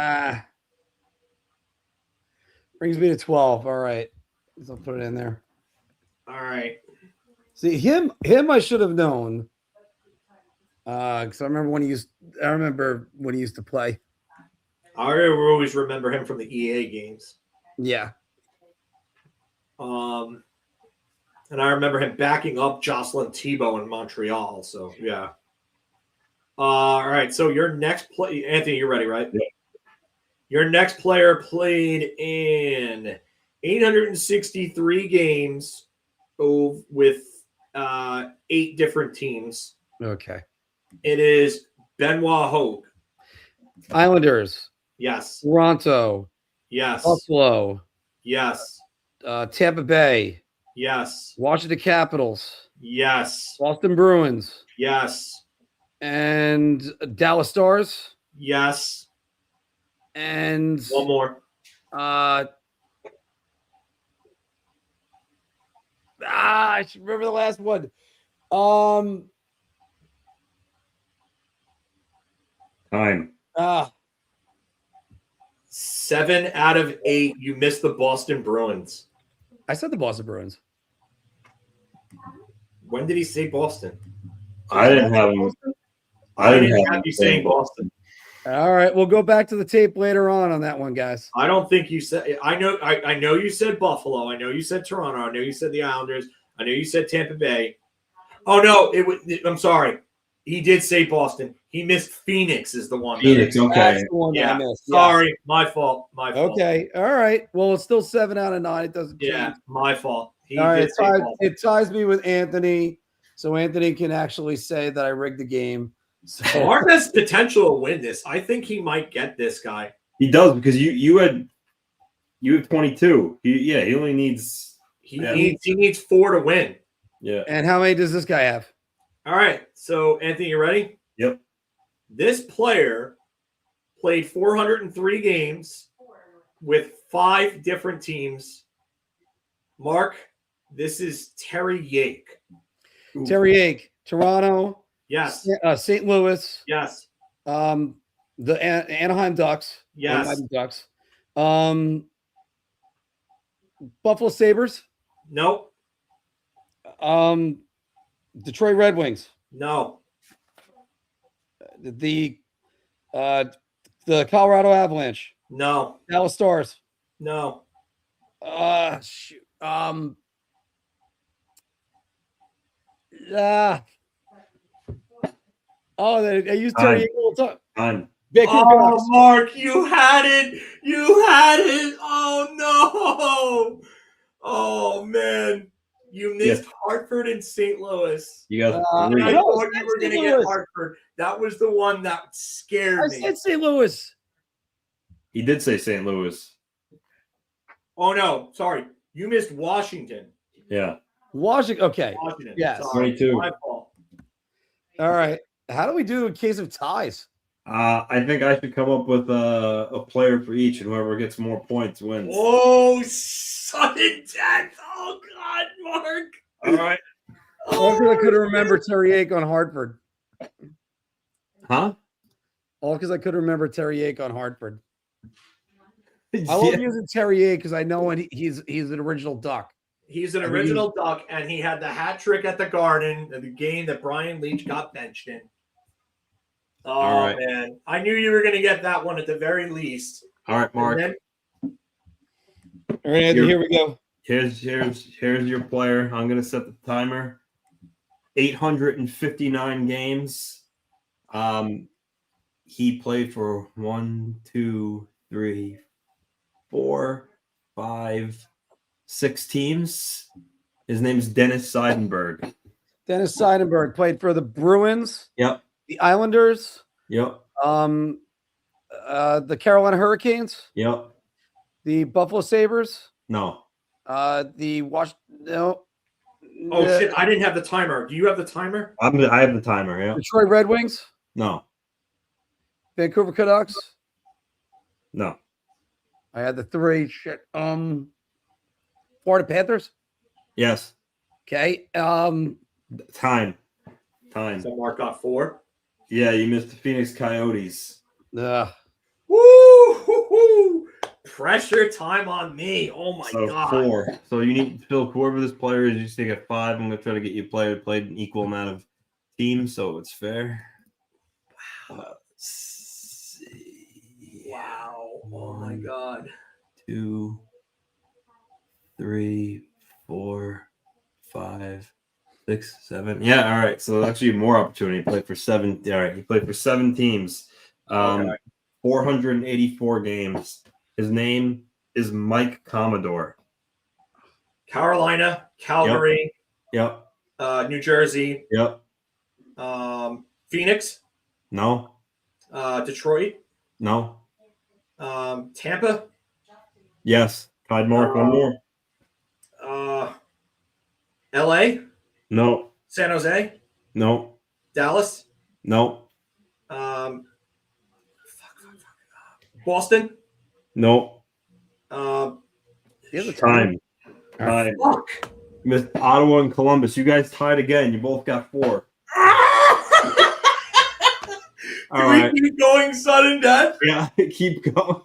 Speaker 17: Brings me to 12. All right. So I'll put it in there.
Speaker 20: All right.
Speaker 17: See, him I should have known. Because I remember when he used to play.
Speaker 20: I always remember him from the EA games.
Speaker 17: Yeah.
Speaker 20: And I remember him backing up Jocelyn Thibault in Montreal. So yeah. All right. So your next play, Anthony, you're ready, right?
Speaker 22: Yeah.
Speaker 20: Your next player played in 863 games with 8 different teams.
Speaker 17: Okay.
Speaker 20: It is Benoit Hogue.
Speaker 17: Islanders.
Speaker 20: Yes.
Speaker 17: Toronto.
Speaker 20: Yes.
Speaker 17: Buffalo.
Speaker 20: Yes.
Speaker 17: Tampa Bay.
Speaker 20: Yes.
Speaker 17: Washington Capitals.
Speaker 20: Yes.
Speaker 17: Boston Bruins.
Speaker 20: Yes.
Speaker 17: And Dallas Stars.
Speaker 20: Yes.
Speaker 17: And
Speaker 20: one more.
Speaker 17: I should remember the last one.
Speaker 22: Time.
Speaker 20: 7 out of 8. You missed the Boston Bruins.
Speaker 17: I said the Boston Bruins.
Speaker 20: When did he say Boston?
Speaker 22: I didn't have him. I didn't have
Speaker 20: you saying Boston.
Speaker 17: All right, we'll go back to the tape later on that one, guys.
Speaker 20: I don't think you said. I know you said Buffalo. I know you said Toronto. I know you said the Islanders. I know you said Tampa Bay. Oh no, I'm sorry. He did say Boston. He missed Phoenix. Is the one.
Speaker 22: Phoenix. Okay.
Speaker 17: That's the one that I missed.
Speaker 20: Sorry, my fault. My fault.
Speaker 17: Okay. All right. Well, it's still 7 out of 9. It doesn't change.
Speaker 20: Yeah, my fault.
Speaker 17: All right. It ties me with Anthony, so Anthony can actually say that I rigged the game. So.
Speaker 20: Mark has potential to win this. I think he might get this guy.
Speaker 22: He does because you have 22. He only needs
Speaker 20: he needs 4 to win.
Speaker 22: Yeah.
Speaker 17: And how many does this guy have?
Speaker 20: All right. So Anthony, you ready?
Speaker 22: Yep.
Speaker 20: This player played 403 games with 5 different teams. Mark, this is Terry Yake.
Speaker 17: Terry Yake, Toronto.
Speaker 20: Yes.
Speaker 17: St. Louis.
Speaker 20: Yes.
Speaker 17: The Anaheim Ducks.
Speaker 20: Yes.
Speaker 17: Anaheim Ducks. Buffalo Sabres.
Speaker 20: Nope.
Speaker 17: Detroit Red Wings.
Speaker 20: No.
Speaker 17: The Colorado Avalanche.
Speaker 20: No.
Speaker 17: Dallas Stars.
Speaker 20: No.
Speaker 17: Shoot. They use Terry Yake all the time.
Speaker 20: Oh, Mark, you had it. You had it. Oh, no. Oh, man. You missed Hartford and St. Louis.
Speaker 22: You got
Speaker 20: I thought you were going to get Hartford. That was the one that scared me.
Speaker 17: I said St. Louis.
Speaker 22: He did say St. Louis.
Speaker 20: Oh, no. Sorry. You missed Washington.
Speaker 22: Yeah.
Speaker 17: Washington. Okay.
Speaker 20: Washington.
Speaker 17: Yes.
Speaker 20: Sorry.
Speaker 22: 22.
Speaker 20: My fault.
Speaker 17: All right. How do we do in case of ties?
Speaker 22: I think I should come up with a player for each, and whoever gets more points wins.
Speaker 20: Oh, sudden death. Oh, God, Mark.
Speaker 22: All right.
Speaker 17: All because I couldn't remember Terry Yake on Hartford.
Speaker 22: Huh?
Speaker 17: All because I couldn't remember Terry Yake on Hartford. I love using Terry Yake because I know when he's an original Duck.
Speaker 20: He's an original Duck, and he had the hat trick at the Garden, the game that Brian Leach got benched in. Oh, man. I knew you were going to get that one at the very least.
Speaker 22: All right, Mark.
Speaker 17: All right, Andy, here we go.
Speaker 22: Here's your player. I'm going to set the timer. 859 games. He played for 1, 2, 3, 4, 5, 6 teams. His name's Dennis Seidenberg.
Speaker 17: Dennis Seidenberg played for the Bruins.
Speaker 22: Yep.
Speaker 17: The Islanders.
Speaker 22: Yep.
Speaker 17: The Carolina Hurricanes.
Speaker 19: Yep.
Speaker 17: The Buffalo Sabres.
Speaker 19: No.
Speaker 17: The no.
Speaker 20: Oh shit! I didn't have the timer. Do you have the timer?
Speaker 19: I have the timer. Yeah.
Speaker 17: Detroit Red Wings.
Speaker 19: No.
Speaker 17: Vancouver Canucks.
Speaker 19: No.
Speaker 17: I had the 3. Shit. Florida Panthers.
Speaker 19: Yes.
Speaker 17: Okay.
Speaker 19: Time.
Speaker 20: So Mark got 4.
Speaker 19: Yeah, you missed the Phoenix Coyotes.
Speaker 20: Woo! Pressure time on me. Oh my god.
Speaker 19: 4. So you need to fill whoever this player is. You just take a 5. I'm gonna try to get you a player that played an equal amount of teams, so it's fair.
Speaker 20: Wow. Oh my god.
Speaker 19: 2, 3, 4, 5, 6, 7. Yeah, all right. So actually more opportunity. He played for 7. All right, he played for 7 teams. 484 games. His name is Mike Commodore.
Speaker 20: Carolina, Calgary,
Speaker 19: Yep.
Speaker 20: New Jersey,
Speaker 19: Yep.
Speaker 20: Phoenix,
Speaker 19: No.
Speaker 20: Detroit,
Speaker 19: No.
Speaker 20: Tampa,
Speaker 19: Yes. Tied Mark. One more.
Speaker 20: LA,
Speaker 19: No.
Speaker 20: San Jose,
Speaker 19: No.
Speaker 20: Dallas,
Speaker 19: No.
Speaker 20: Boston.
Speaker 19: No.
Speaker 17: Time.
Speaker 19: Time.
Speaker 20: Fuck.
Speaker 19: Missed Ottawa and Columbus. You guys tied again. You both got 4. All right.
Speaker 20: Keep going, sudden death.
Speaker 19: Yeah, keep going.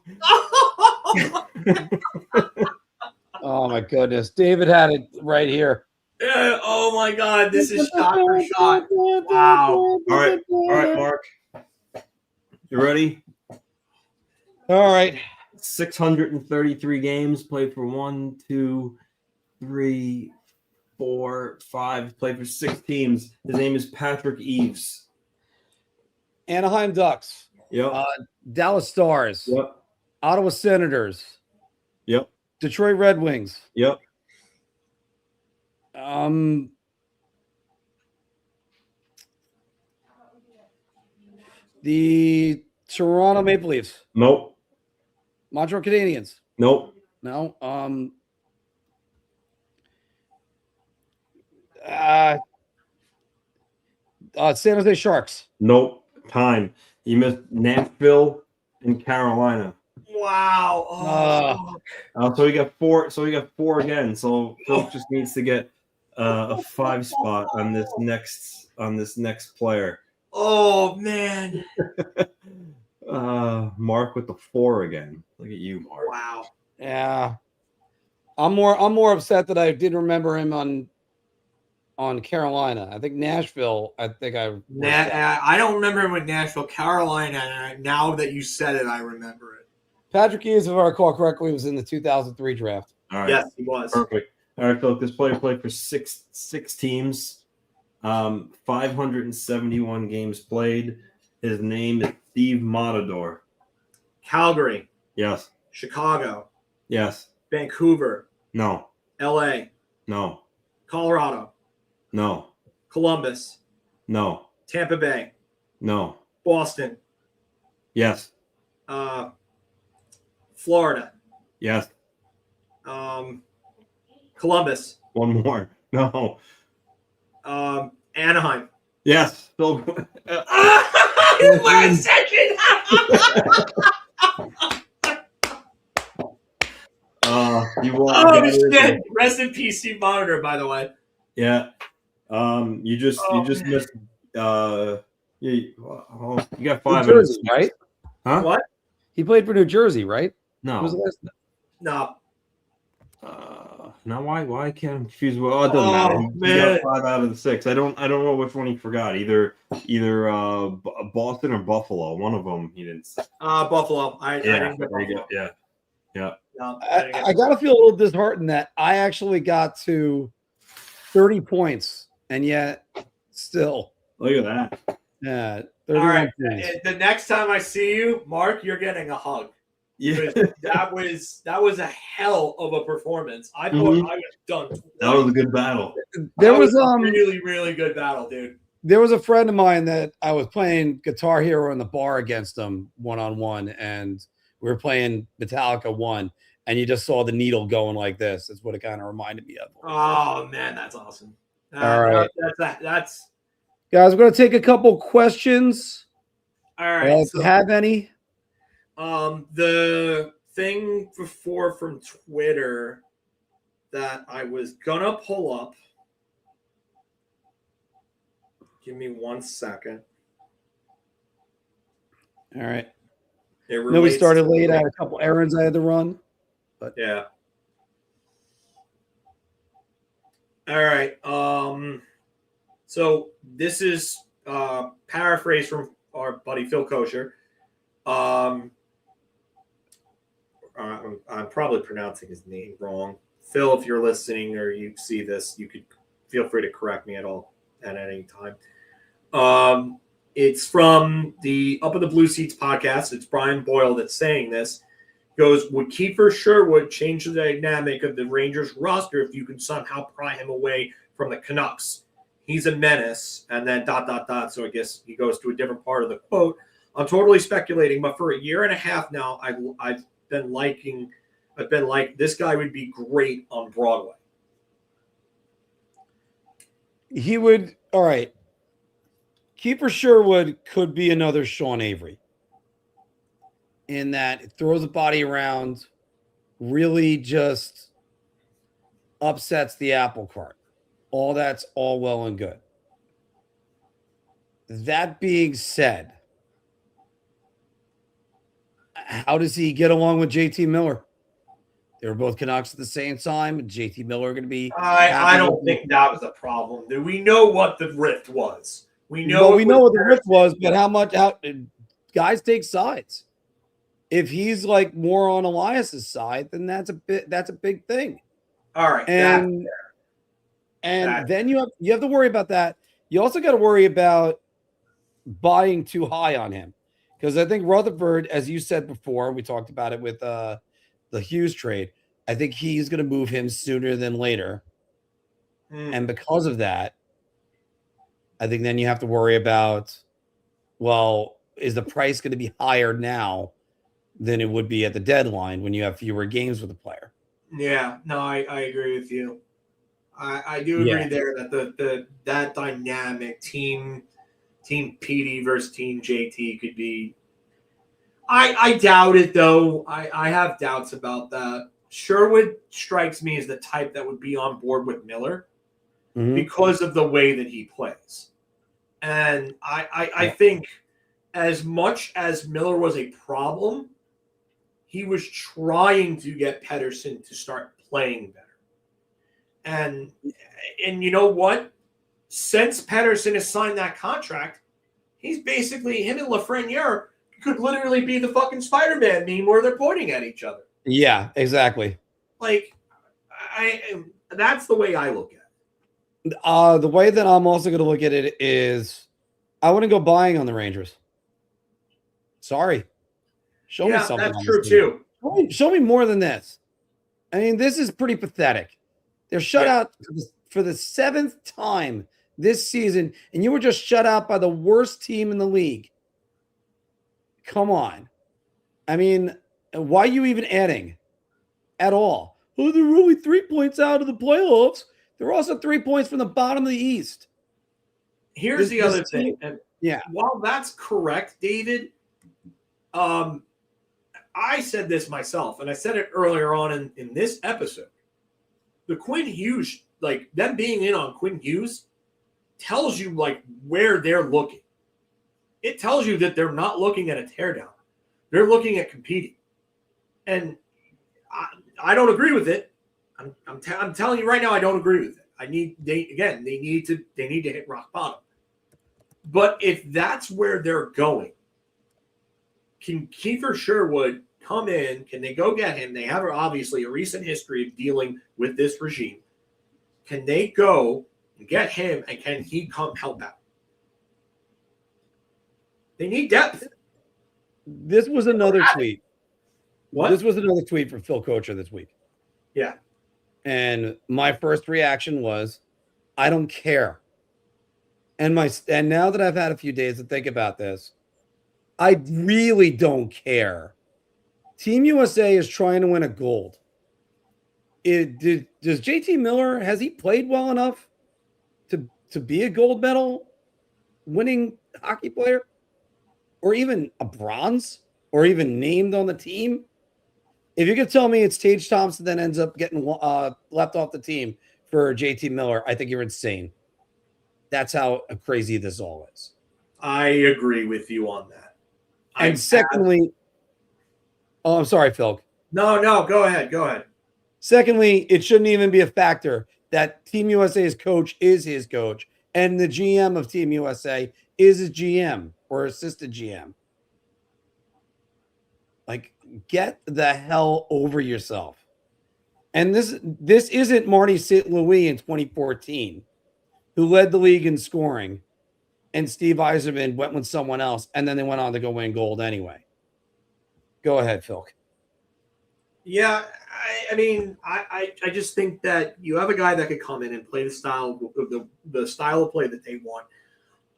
Speaker 17: Oh my goodness. David had it right here.
Speaker 20: Yeah, oh my god, this is shot for shot. Wow.
Speaker 19: All right, Mark. You ready?
Speaker 17: All right.
Speaker 19: 633 games, played for 1, 2, 3, 4, 5, played for 6 teams. His name is Patrick Eves.
Speaker 17: Anaheim Ducks.
Speaker 19: Yep.
Speaker 17: Dallas Stars.
Speaker 19: Yep.
Speaker 17: Ottawa Senators.
Speaker 19: Yep.
Speaker 17: Detroit Red Wings.
Speaker 19: Yep.
Speaker 17: The Toronto Maple Leafs.
Speaker 19: Nope.
Speaker 17: Montreal Canadiens.
Speaker 19: Nope.
Speaker 17: No. San Jose Sharks.
Speaker 19: Nope. Time. You missed Nashville and Carolina.
Speaker 20: Wow.
Speaker 19: So we got 4. So we got 4 again. So Phil just needs to get a 5 spot on this next player.
Speaker 20: Oh man.
Speaker 19: Mark with the 4 again. Look at you, Mark.
Speaker 20: Wow.
Speaker 17: Yeah. I'm more upset that I didn't remember him on Carolina. I think Nashville. I
Speaker 20: don't remember him with Nashville, Carolina. Now that you said it, I remember it.
Speaker 17: Patrick Hughes, if I recall correctly, was in the 2003 draft.
Speaker 19: All right.
Speaker 20: Yes, he was.
Speaker 19: Perfect. All right, Phil. This player played for six teams. 571 games played. His name is Steve Matador.
Speaker 20: Calgary.
Speaker 19: Yes.
Speaker 20: Chicago.
Speaker 19: Yes.
Speaker 20: Vancouver.
Speaker 19: No.
Speaker 20: LA.
Speaker 19: No.
Speaker 20: Colorado.
Speaker 19: No.
Speaker 20: Columbus.
Speaker 19: No.
Speaker 20: Tampa Bay.
Speaker 19: No.
Speaker 20: Boston.
Speaker 19: Yes.
Speaker 20: Florida.
Speaker 19: Yes.
Speaker 20: Columbus.
Speaker 19: One more. No.
Speaker 20: Anaheim.
Speaker 19: Yes. Phil.
Speaker 20: My second.
Speaker 19: You won.
Speaker 20: Oh shit! Rest in peace, Steve Monitor. By the way.
Speaker 19: Yeah. You just missed. You got 5.
Speaker 17: New Jersey, right?
Speaker 19: Huh?
Speaker 20: What?
Speaker 17: He played for New Jersey, right?
Speaker 19: No.
Speaker 17: Who was the last?
Speaker 20: No.
Speaker 19: Now why can't I confuse? Well, it doesn't matter. He got 5 out of the 6. I don't know which one he forgot. Either Boston or Buffalo. One of them he didn't.
Speaker 20: Buffalo. I didn't get
Speaker 19: there you go.
Speaker 20: Buffalo.
Speaker 19: Yeah. Yeah.
Speaker 20: No,
Speaker 17: I gotta feel a little disheartened that I actually got to 30 points, and yet still.
Speaker 19: Look at that.
Speaker 17: Yeah.
Speaker 20: All right.
Speaker 17: Points.
Speaker 20: The next time I see you, Mark, you're getting a hug.
Speaker 19: Yeah.
Speaker 20: That was a hell of a performance. I thought I was done.
Speaker 19: That was a good battle.
Speaker 17: There was
Speaker 20: a really, really good battle, dude.
Speaker 17: There was a friend of mine that I was playing Guitar Hero in the bar against him one-on-one, and we were playing Metallica 1, and you just saw the needle going like this. That's what it kind of reminded me of.
Speaker 20: Oh man, that's awesome.
Speaker 17: All right.
Speaker 20: That's
Speaker 17: Guys, we're going to take a couple questions.
Speaker 20: all right.
Speaker 17: If you have any.
Speaker 20: The thing before from Twitter that I was gonna pull up. Give me 1 second.
Speaker 17: All right.
Speaker 20: It
Speaker 17: No, we
Speaker 20: relates
Speaker 17: started
Speaker 20: to-
Speaker 17: late. I had a couple errands I had to run. But
Speaker 20: yeah. All right. So this is paraphrase from our buddy Phil Kosher. I'm probably pronouncing his name wrong. Phil, if you're listening or you see this, you could feel free to correct me at any time. It's from the Up in the Blue Seats podcast. It's Brian Boyle that's saying this. Goes, would Kiefer Sherwood change the dynamic of the Rangers roster if you could somehow pry him away from the Canucks? He's a menace. And then ... So I guess he goes to a different part of the quote. I'm totally speculating, but for a year and a half now, I've been like this guy would be great on Broadway.
Speaker 17: he would, all right. Kiefer Sherwood could be another Sean Avery in that it throws the body around, really just upsets the apple cart. All that's all well and good. That being said, how does he get along with JT Miller? They were both Canucks at the same time. JT Miller are going to be.
Speaker 20: I don't think that was a problem. We know what the rift was. We know
Speaker 17: what the rift was, but how guys take sides. If he's like more on Elias's side, then that's a big thing.
Speaker 20: All right,
Speaker 17: and then you have to worry about that. You also got to worry about buying too high on him, because I think Rutherford, as you said before, we talked about it with the Hughes trade. I think he's going to move him sooner than later, and because of that, I think then you have to worry about, well, is the price going to be higher now than it would be at the deadline when you have fewer games with the player?
Speaker 20: Yeah, no, I agree with you. I do agree there that that dynamic team PD versus team JT could be. I doubt it though. I have doubts about that. Sherwood strikes me as the type that would be on board with Miller because of the way that he plays. And I think as much as Miller was a problem, he was trying to get Pettersson to start playing better. And you know what? Since Pettersson has signed that contract, he's basically, him and Lafreniere could literally be the fucking Spider-Man meme where they're pointing at each other.
Speaker 17: Yeah, exactly.
Speaker 20: Like, that's the way I look at it.
Speaker 17: The way that I'm also going to look at it is I wouldn't go buying on the Rangers. Sorry. Show me something.
Speaker 20: That's true too.
Speaker 17: Show me more than this. I mean, this is pretty pathetic. They're shut out for the 7th time this season, and you were just shut out by the worst team in the league. Come on. I mean, why are you even adding at all? Oh, they're only 3 points out of the playoffs. They're also 3 points from the bottom of the East.
Speaker 20: Here's the other thing. And
Speaker 17: yeah.
Speaker 20: While that's correct, David, I said this myself, and I said it earlier on in this episode. The Quinn Hughes, like them being in on Quinn Hughes, tells you like where they're looking. It tells you that they're not looking at a teardown. They're looking at competing. And I don't agree with it. I'm telling you right now, I don't agree with it. They need to hit rock bottom. But if that's where they're going, can Kiefer Sherwood come in? Can they go get him? They have obviously a recent history of dealing with this regime. Can they go and get him, and can he come help out? They need depth.
Speaker 17: This was another tweet.
Speaker 20: What?
Speaker 17: This was another tweet from Phil Kocher this week.
Speaker 20: Yeah.
Speaker 17: And my first reaction was, I don't care. And now that I've had a few days to think about this, I really don't care. Team USA is trying to win a gold. Does JT Miller, has he played well enough to be a gold medal winning hockey player? Or even a bronze? Or even named on the team? If you could tell me it's Tage Thompson that ends up getting left off the team for JT Miller, I think you're insane. That's how crazy this all is.
Speaker 20: I agree with you on that.
Speaker 17: And secondly, I'm sorry, Phil.
Speaker 20: No, go ahead.
Speaker 17: Secondly, it shouldn't even be a factor that Team USA's coach is his coach and the GM of Team USA is his GM or assistant GM. Like, get the hell over yourself. And this isn't Marty St. Louis in 2014, who led the league in scoring, and Steve Yzerman went with someone else, and then they went on to go win gold anyway. Go ahead, Phil.
Speaker 20: Yeah, I mean, I just think that you have a guy that could come in and play the style of play that they want.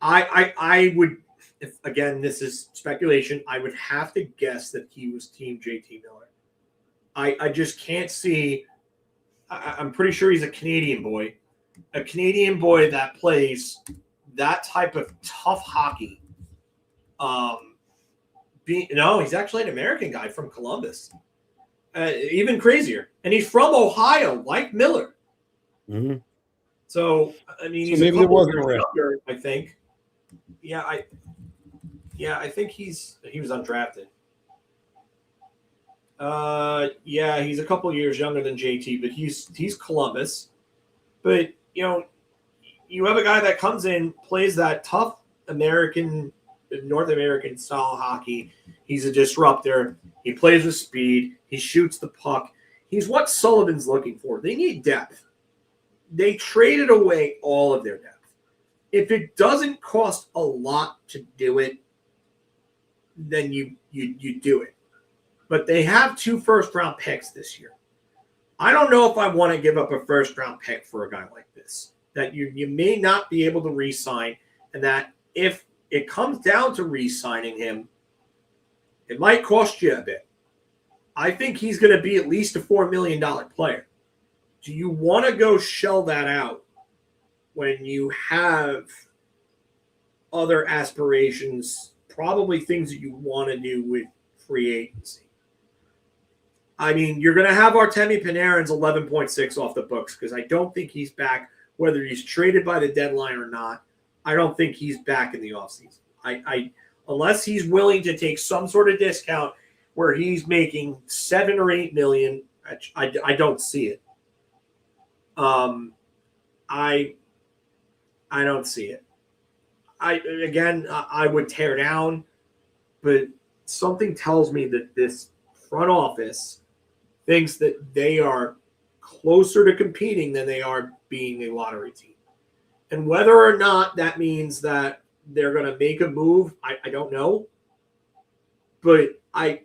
Speaker 20: I would, if again this is speculation, I would have to guess that he was Team JT Miller. I just can't see. I'm pretty sure he's a Canadian boy that plays that type of tough hockey. He's actually an American guy from Columbus. Even crazier. And he's from Ohio, like Miller.
Speaker 17: Mm-hmm.
Speaker 20: So, I mean, he's
Speaker 17: maybe
Speaker 20: a couple
Speaker 17: there was
Speaker 20: years younger, I think. I think he was undrafted. He's a couple years younger than JT, but he's Columbus. But, you have a guy that comes in, plays that tough North American style hockey. He's a disruptor. He plays with speed. He shoots the puck. He's what Sullivan's looking for. They need depth. They traded away all of their depth. If it doesn't cost a lot to do it, then you do it. But they have 2 first-round picks this year. I don't know if I want to give up a first-round pick for a guy like this, that you may not be able to re-sign, and that if it comes down to re-signing him, it might cost you a bit. I think he's going to be at least a $4 million player. Do you want to go shell that out when you have other aspirations, probably things that you want to do with free agency? I mean, you're going to have Artemi Panarin's 11.6 off the books because I don't think he's back, whether he's traded by the deadline or not. I don't think he's back in the offseason. Unless he's willing to take some sort of discount where he's making $7 or $8 million, I don't see it. I don't see it. I would tear down, but something tells me that this front office thinks that they are closer to competing than they are being a lottery team. And whether or not that means that they're going to make a move, I don't know. But I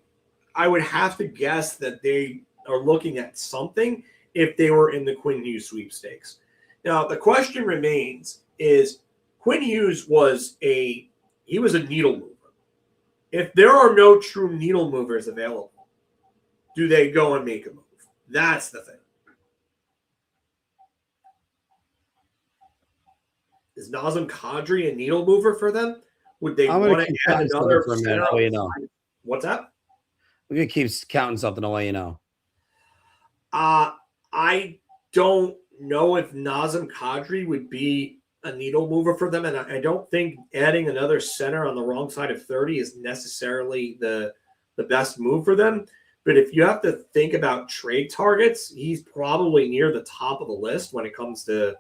Speaker 20: would have to guess that they are looking at something if they were in the Quinn Hughes sweepstakes. Now, the question remains is Quinn Hughes was a needle mover. If there are no true needle movers available, do they go and make a move? That's the thing. Is Nazem Kadri a needle mover for them? Would they want to add another center? What's that?
Speaker 17: We're going to keep counting something. I'll let you know.
Speaker 20: I don't know if Nazem Kadri would be a needle mover for them, and I don't think adding another center on the wrong side of 30 is necessarily the best move for them. But if you have to think about trade targets, he's probably near the top of the list when it comes to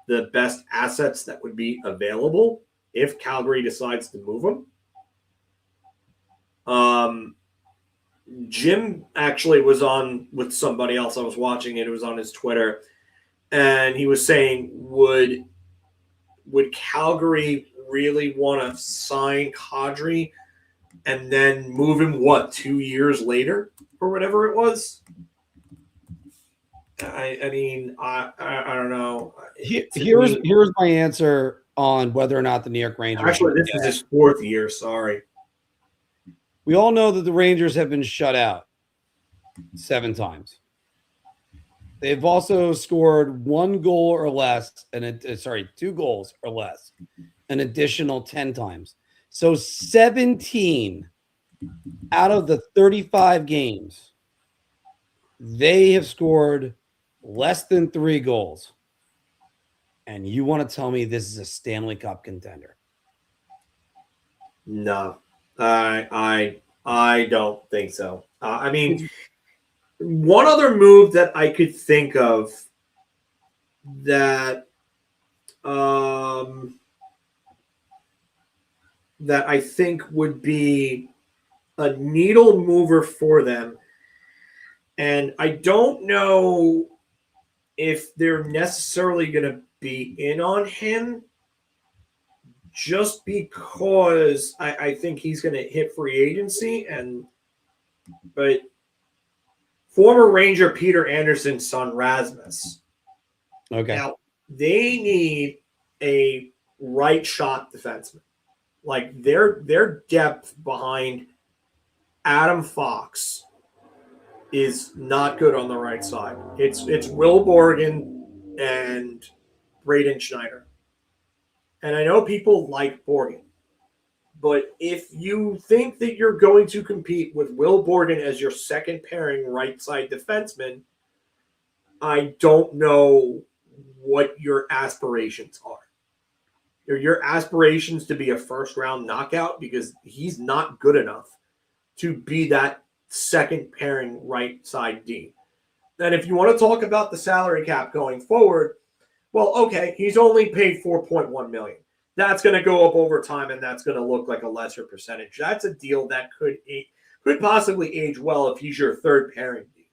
Speaker 20: the best assets that would be available if Calgary decides to move him. Jim actually was on with somebody else. I was watching it. It was on his Twitter. And he was saying, would Calgary really want to sign Kadri and then move him, 2 years later or whatever it was? I mean, I don't know.
Speaker 17: Here's my answer on whether or not the New York Rangers.
Speaker 20: Actually, this is his 4th year. Sorry.
Speaker 17: We all know that the Rangers have been shut out 7 times. They've also scored 1 goal or less, and 2 goals or less, an additional 10 times. So 17 out of the 35 games, they have scored less than 3 goals. And you want to tell me this is a Stanley Cup contender?
Speaker 20: No, I don't think so. I mean, one other move that I could think of that that I think would be a needle mover for them, and I don't know if they're necessarily going to be in on him, just because I think he's going to hit free agency, but former Ranger Peter Anderson's son Rasmus.
Speaker 17: Okay.
Speaker 20: Now they need a right shot defenseman. Like their depth behind Adam Fox is not good on the right side. It's Will Borgen and Braden Schneider. And I know people like Borgen, but if you think that you're going to compete with Will Borgen as your second pairing right side defenseman, I don't know what your aspirations are. Are your aspirations to be a first round knockout? Because he's not good enough to be that second pairing right side D. And if you want to talk about the salary cap going forward, well, okay, he's only paid $4.1 million. That's going to go up over time, and that's going to look like a lesser percentage. That's a deal that could possibly age well if he's your third pairing D.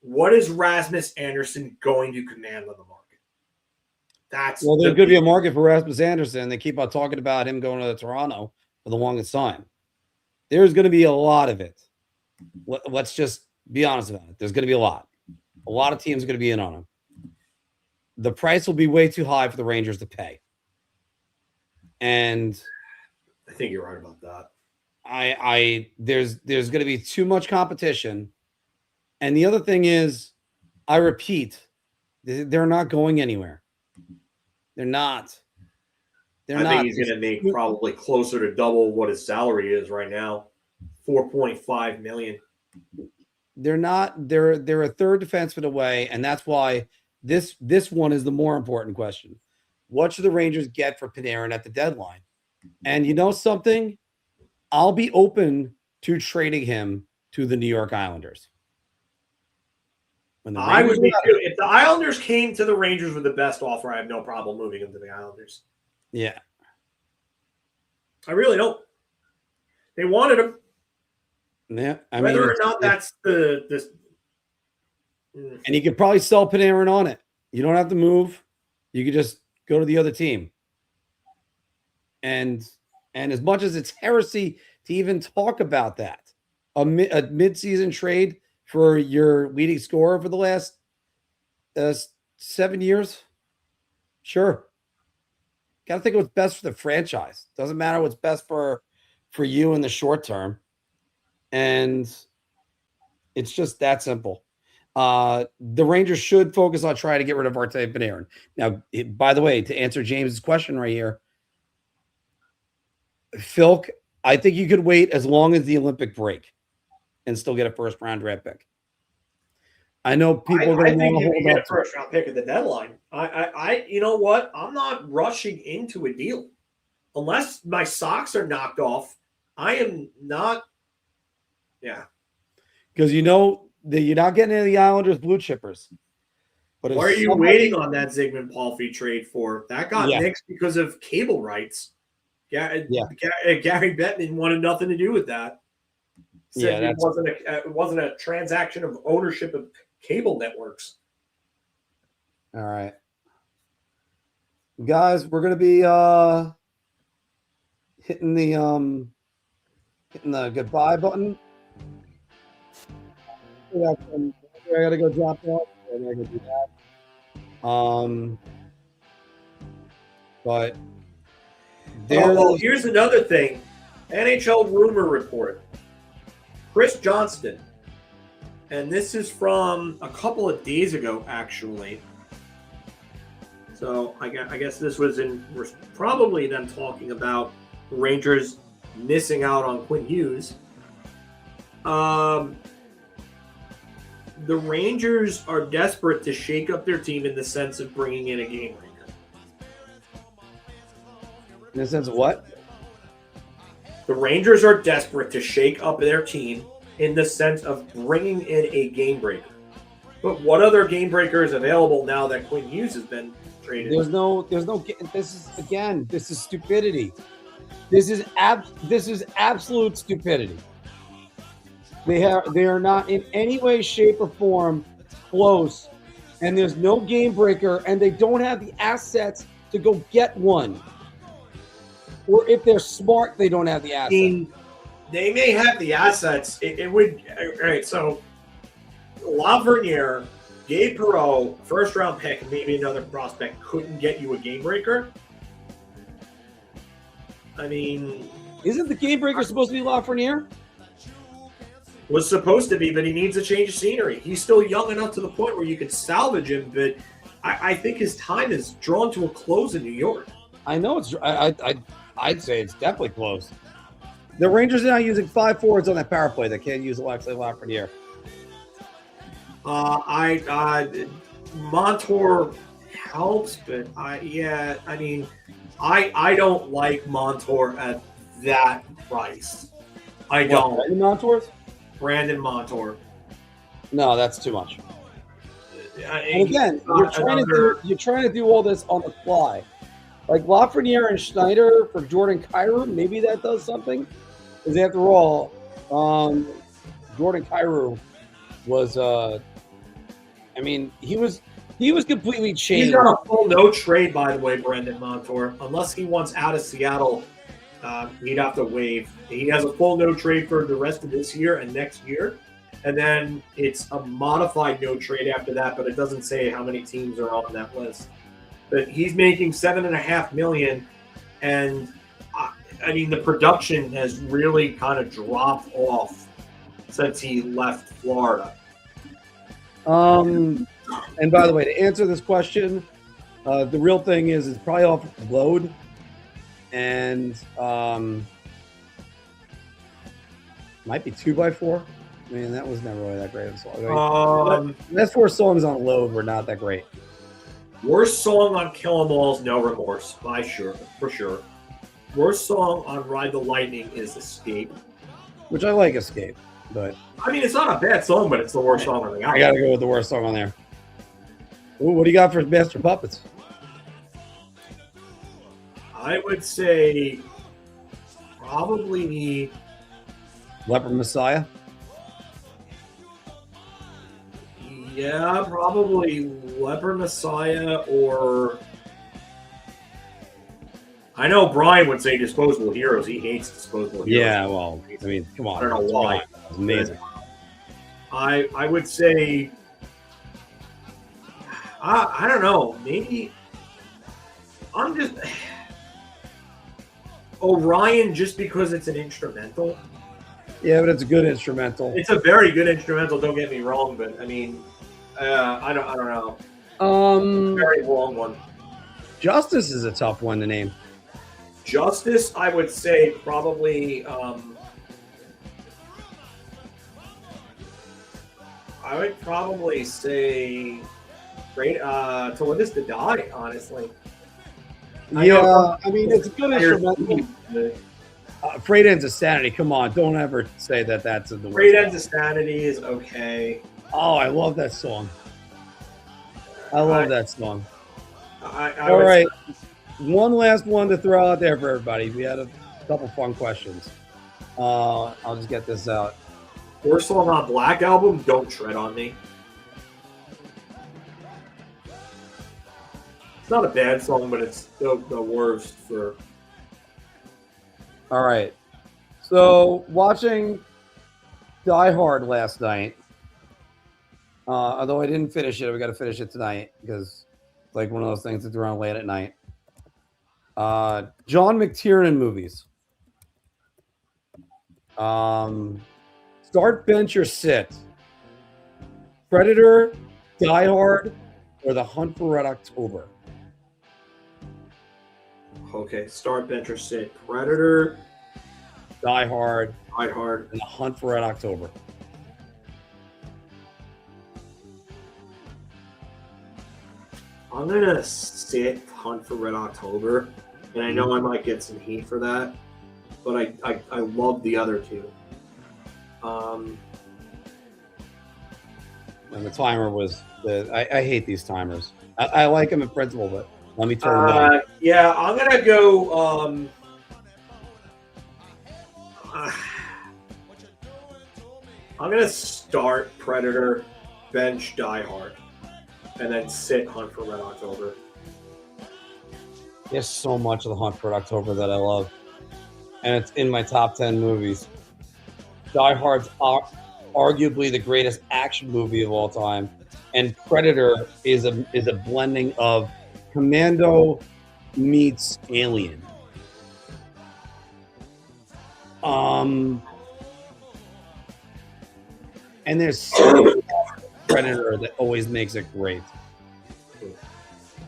Speaker 20: What is Rasmus Anderson going to command on the market? There's
Speaker 17: going to be a market for Rasmus Anderson. They keep on talking about him going to Toronto for the longest time. There's going to be a lot of it. Let's just be honest about it. There's going to be a lot. A lot of teams are going to be in on him. The price will be way too high for the Rangers to pay. And
Speaker 20: I think you're right about that.
Speaker 17: There's going to be too much competition. And the other thing is, I repeat, they're not going anywhere. They're not.
Speaker 20: I think he's going to make probably closer to double what his salary is right now, $4.5 million.
Speaker 17: They're not. They're a third defenseman away, and that's why this one is the more important question. What should the Rangers get for Panarin at the deadline? And you know something? I'll be open to trading him to the New York Islanders.
Speaker 20: I would be too. If the Islanders came to the Rangers with the best offer, I have no problem moving him to the Islanders.
Speaker 17: Yeah.
Speaker 20: I really don't. They wanted him.
Speaker 17: Yeah.
Speaker 20: Whether or not that's this.
Speaker 17: And you could probably sell Panarin on it. You don't have to move. You could just go to the other team. And as much as it's heresy to even talk about that, a mid-season trade for your leading scorer for the last 7 years, sure. Got to think of what's best for the franchise. Doesn't matter what's best for you in the short term. And it's just that simple. The Rangers should focus on trying to get rid of Artemi Panarin. Now, by the way, to answer James's question right here, Filk, I think you could wait as long as the Olympic break and still get a first-round draft pick. I know people are going to want to hold
Speaker 20: get a first-round pick at the deadline. You know what? I'm not rushing into a deal unless my socks are knocked off. I am not. Yeah,
Speaker 17: because you know that you're not getting any of the Islanders blue chippers.
Speaker 20: But what are you waiting on that Zygmunt Palffy trade for? That got nixed because of cable rights. Gary Bettman wanted nothing to do with that. Said it wasn't a transaction of ownership of cable networks.
Speaker 17: All right, guys, we're gonna be hitting the goodbye button. I gotta go drop off. they're not going to do that. But
Speaker 20: well, here's another thing. NHL rumor report. Chris Johnston, and this is from a couple of days ago, actually. So I guess this was probably them talking about the Rangers missing out on Quinn Hughes. The Rangers are desperate to shake up their team in the sense of bringing in a game breaker.
Speaker 17: In the sense of what?
Speaker 20: The Rangers are desperate to shake up their team in the sense of bringing in a game breaker. But what other game breaker is available now that Quinn Hughes has been traded?
Speaker 17: There's no. This is stupidity. This is absolute stupidity. They are not in any way, shape, or form close, and there's no game breaker, and they don't have the assets to go get one. Or if they're smart, they don't have the assets.
Speaker 20: I mean, they may have the assets. It would. All right, so Lafreniere, Gabe Perreault, first-round pick, and maybe another prospect couldn't get you a game breaker. I mean,
Speaker 17: isn't the game breaker supposed to be Lafreniere?
Speaker 20: Was supposed to be, but he needs a change of scenery. He's still young enough to the point where you could salvage him, but I think his time is drawn to a close in New York.
Speaker 17: I know it's. I'd say it's definitely close. The Rangers are now using 5 forwards on that power play that can't use Alexei Lafreniere.
Speaker 20: Montour helps, but I don't like Montour at that price. I don't.
Speaker 17: Brandon Montour?
Speaker 20: Brandon Montour.
Speaker 17: No, that's too much. And again, you're trying to do all this on the fly. Like Lafreniere and Schneider for Jordan Kyrou, maybe that does something. Because after all, Jordan Kyrou was, he was completely changed.
Speaker 20: He's got a full no trade, by the way, Brandon Montour. Unless he wants out of Seattle, he'd have to waive. He has a full no trade for the rest of this year and next year. And then it's a modified no trade after that, but it doesn't say how many teams are on that list. But he's making $7.5 million, and the production has really kind of dropped off since he left Florida.
Speaker 17: And by the way, to answer this question, the real thing is it's probably off load, and might be 2x4. I mean, that was never really that great of a song. That's 4 songs on load were not that great.
Speaker 20: Worst song on Kill 'Em All's No Remorse, for sure. Worst song on Ride the Lightning is Escape.
Speaker 17: Which I like Escape, but
Speaker 20: it's not a bad song, but it's the worst song on the album.
Speaker 17: I gotta go with the worst song on there. Ooh, what do you got for Master Puppets?
Speaker 20: I would say probably
Speaker 17: Leper Messiah.
Speaker 20: Yeah, probably Leper Messiah, or I know Brian would say Disposable Heroes. He hates Disposable Heroes.
Speaker 17: Yeah, well, come on.
Speaker 20: I don't know why.
Speaker 17: It's amazing.
Speaker 20: I would say I don't know. Maybe I'm just Orion just because it's an instrumental.
Speaker 17: Yeah, but it's a good instrumental.
Speaker 20: It's a very good instrumental. Don't get me wrong, but I don't know. Very long one.
Speaker 17: Justice is a tough one to name.
Speaker 20: Justice, I would say probably. I would probably say, "Great to Live Is to Die." Honestly.
Speaker 17: It's a good instrumental. Freight Ends of Sanity. Come on, don't ever say that that's in the
Speaker 20: Freight Ends of Sanity is okay.
Speaker 17: Oh, I love that song. All right. One last one to throw out there for everybody. We had a couple fun questions. I'll just get this out.
Speaker 20: Worst song on Black Album, Don't Tread on Me. It's not a bad song, but it's the worst for.
Speaker 17: All right. So watching Die Hard last night, Although I didn't finish it, we got to finish it tonight because it's like one of those things that's around late at night. John McTiernan movies. Start, bench, or sit. Predator, Die Hard, or The Hunt for Red October.
Speaker 18: Okay, start, bench, or sit. Predator,
Speaker 17: Die Hard,
Speaker 18: and
Speaker 17: The Hunt for Red October.
Speaker 18: I'm gonna sit Hunt for Red October, and I know I might get some heat for that, but I love the other two.
Speaker 17: And the timer was I hate these timers. I like them in principle, but let me turn them on.
Speaker 18: Yeah, I'm gonna go. I'm gonna start Predator, bench Die Hard, and then sit Hunt for Red October.
Speaker 17: There's so much of The Hunt for Red October that I love, and it's in my top 10 movies. Die Hard's arguably the greatest action movie of all time, and Predator is a blending of Commando meets Alien. And there's something about Predator that always makes it great.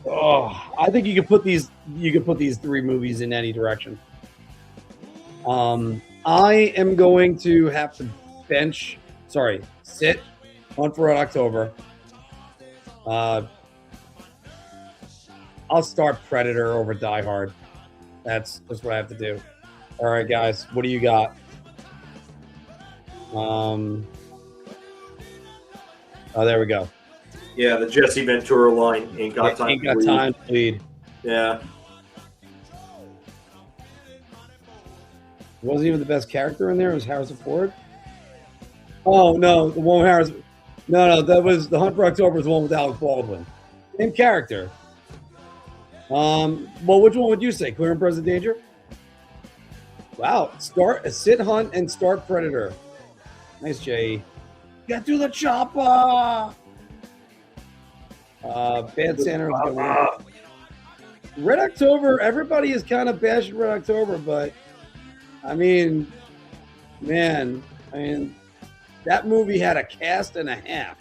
Speaker 17: Oh, I think you could put these three movies in any direction. I am going to have to sit Hunt for Red October. I'll start Predator over Die Hard. That's what I have to do. All right, guys, what do you got? Oh, there we go.
Speaker 18: Yeah, the Jesse Ventura line ain't got time.
Speaker 17: Ain't got time to bleed.
Speaker 18: Yeah.
Speaker 17: Wasn't even the best character in there. It was Harrison Ford. Oh no, the one with Harrison. No, that was The Hunt for October. Was the one with Alec Baldwin. Same character. Well, which one would you say? Clear and Present Danger? Wow. Sit Hunt and start Predator. Nice, Jay. Get to the chopper. Bad Santa. Red October. Everybody is kind of bashing Red October, but I mean, man, that movie had a cast and a half.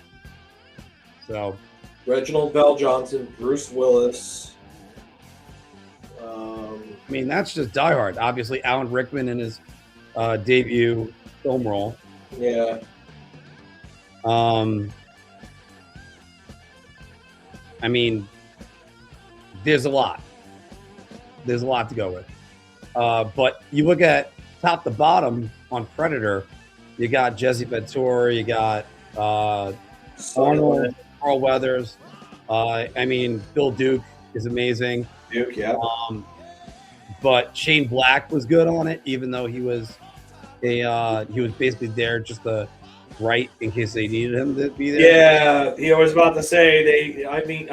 Speaker 17: So,
Speaker 18: Reginald Bell Johnson, Bruce Willis.
Speaker 17: I mean, that's just Die Hard. Obviously, Alan Rickman in his debut film role.
Speaker 18: Yeah.
Speaker 17: I mean, there's a lot. There's a lot to go with. But you look at top to bottom on Predator, you got Jesse Ventura, you got Arnold, Carl Weathers. I mean, Bill Duke is amazing.
Speaker 18: Duke, yeah.
Speaker 17: But Shane Black was good on it, even though he was basically there just to write in case they needed him to be there.
Speaker 18: Yeah, he was about to say I think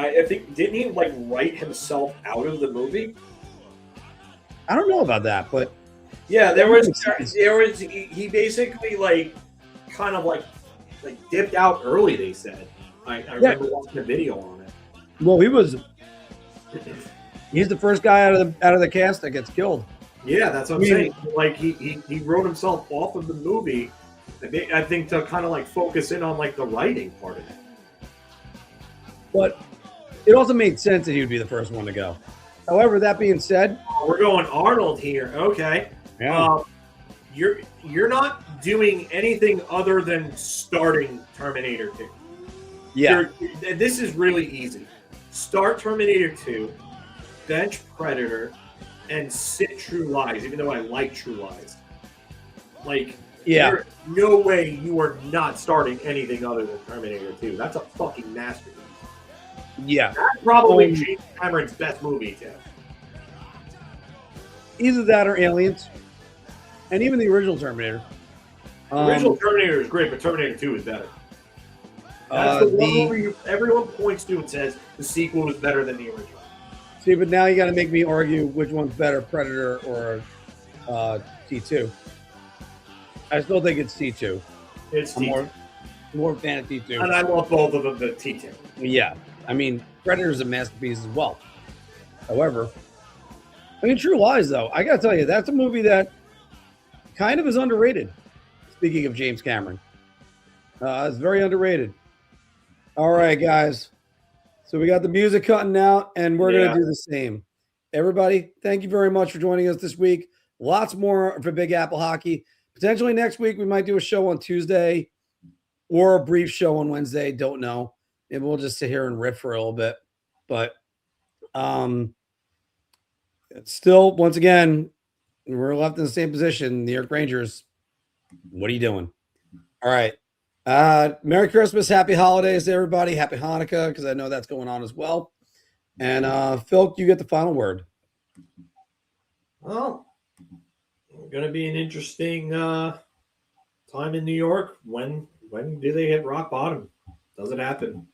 Speaker 18: didn't he like write himself out of the movie?
Speaker 17: I don't know about that, but
Speaker 18: yeah, he basically like kind of like dipped out early. They said I remember watching a video on it.
Speaker 17: Well, he's the first guy out of the cast that gets killed.
Speaker 18: Yeah, that's what I'm saying. Like he wrote himself off of the movie. I think to kind of like focus in on like the writing part of it.
Speaker 17: But it also made sense that he would be the first one to go. However, that being said,
Speaker 18: we're going Arnold here. Okay.
Speaker 17: Yeah.
Speaker 18: You're not doing anything other than starting Terminator 2.
Speaker 17: Yeah.
Speaker 18: This is really easy. Start Terminator 2, bench Predator, and sit True Lies, even though I like True Lies. Like,
Speaker 17: yeah.
Speaker 18: There's no way you are not starting anything other than Terminator 2. That's a fucking masterpiece.
Speaker 17: Yeah.
Speaker 18: That's probably James Cameron's best movie, too.
Speaker 17: Either that or Aliens. And even the original Terminator.
Speaker 18: The original Terminator is great, but Terminator 2 is better. That's the one movie everyone points to and says the sequel is better than the original.
Speaker 17: See, but now you got to make me argue which one's better, Predator or T2. I still think it's T2.
Speaker 18: It's T2.
Speaker 17: More fan of T2.
Speaker 18: And I love both of them, the T2.
Speaker 17: Yeah. I mean, Predator is a masterpiece as well. However, I mean, True Lies, though, I got to tell you, that's a movie that kind of is underrated. Speaking of James Cameron, it's very underrated. All right, guys. So we got the music cutting out, and we're going to do the same. Everybody, thank you very much for joining us this week. Lots more for Big Apple Hockey. Potentially next week, we might do a show on Tuesday or a brief show on Wednesday. Don't know. Maybe we'll just sit here and riff for a little bit. But still, once again, we're left in the same position. New York Rangers, what are you doing? All right. Merry Christmas. Happy holidays, everybody. Happy Hanukkah, because I know that's going on as well. And Phil, you get the final word.
Speaker 18: Well, it's going to be an interesting time in New York. When do they hit rock bottom? Does it happen?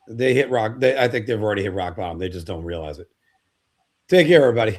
Speaker 17: They hit rock. I think they've already hit rock bottom. They just don't realize it. Take care, everybody.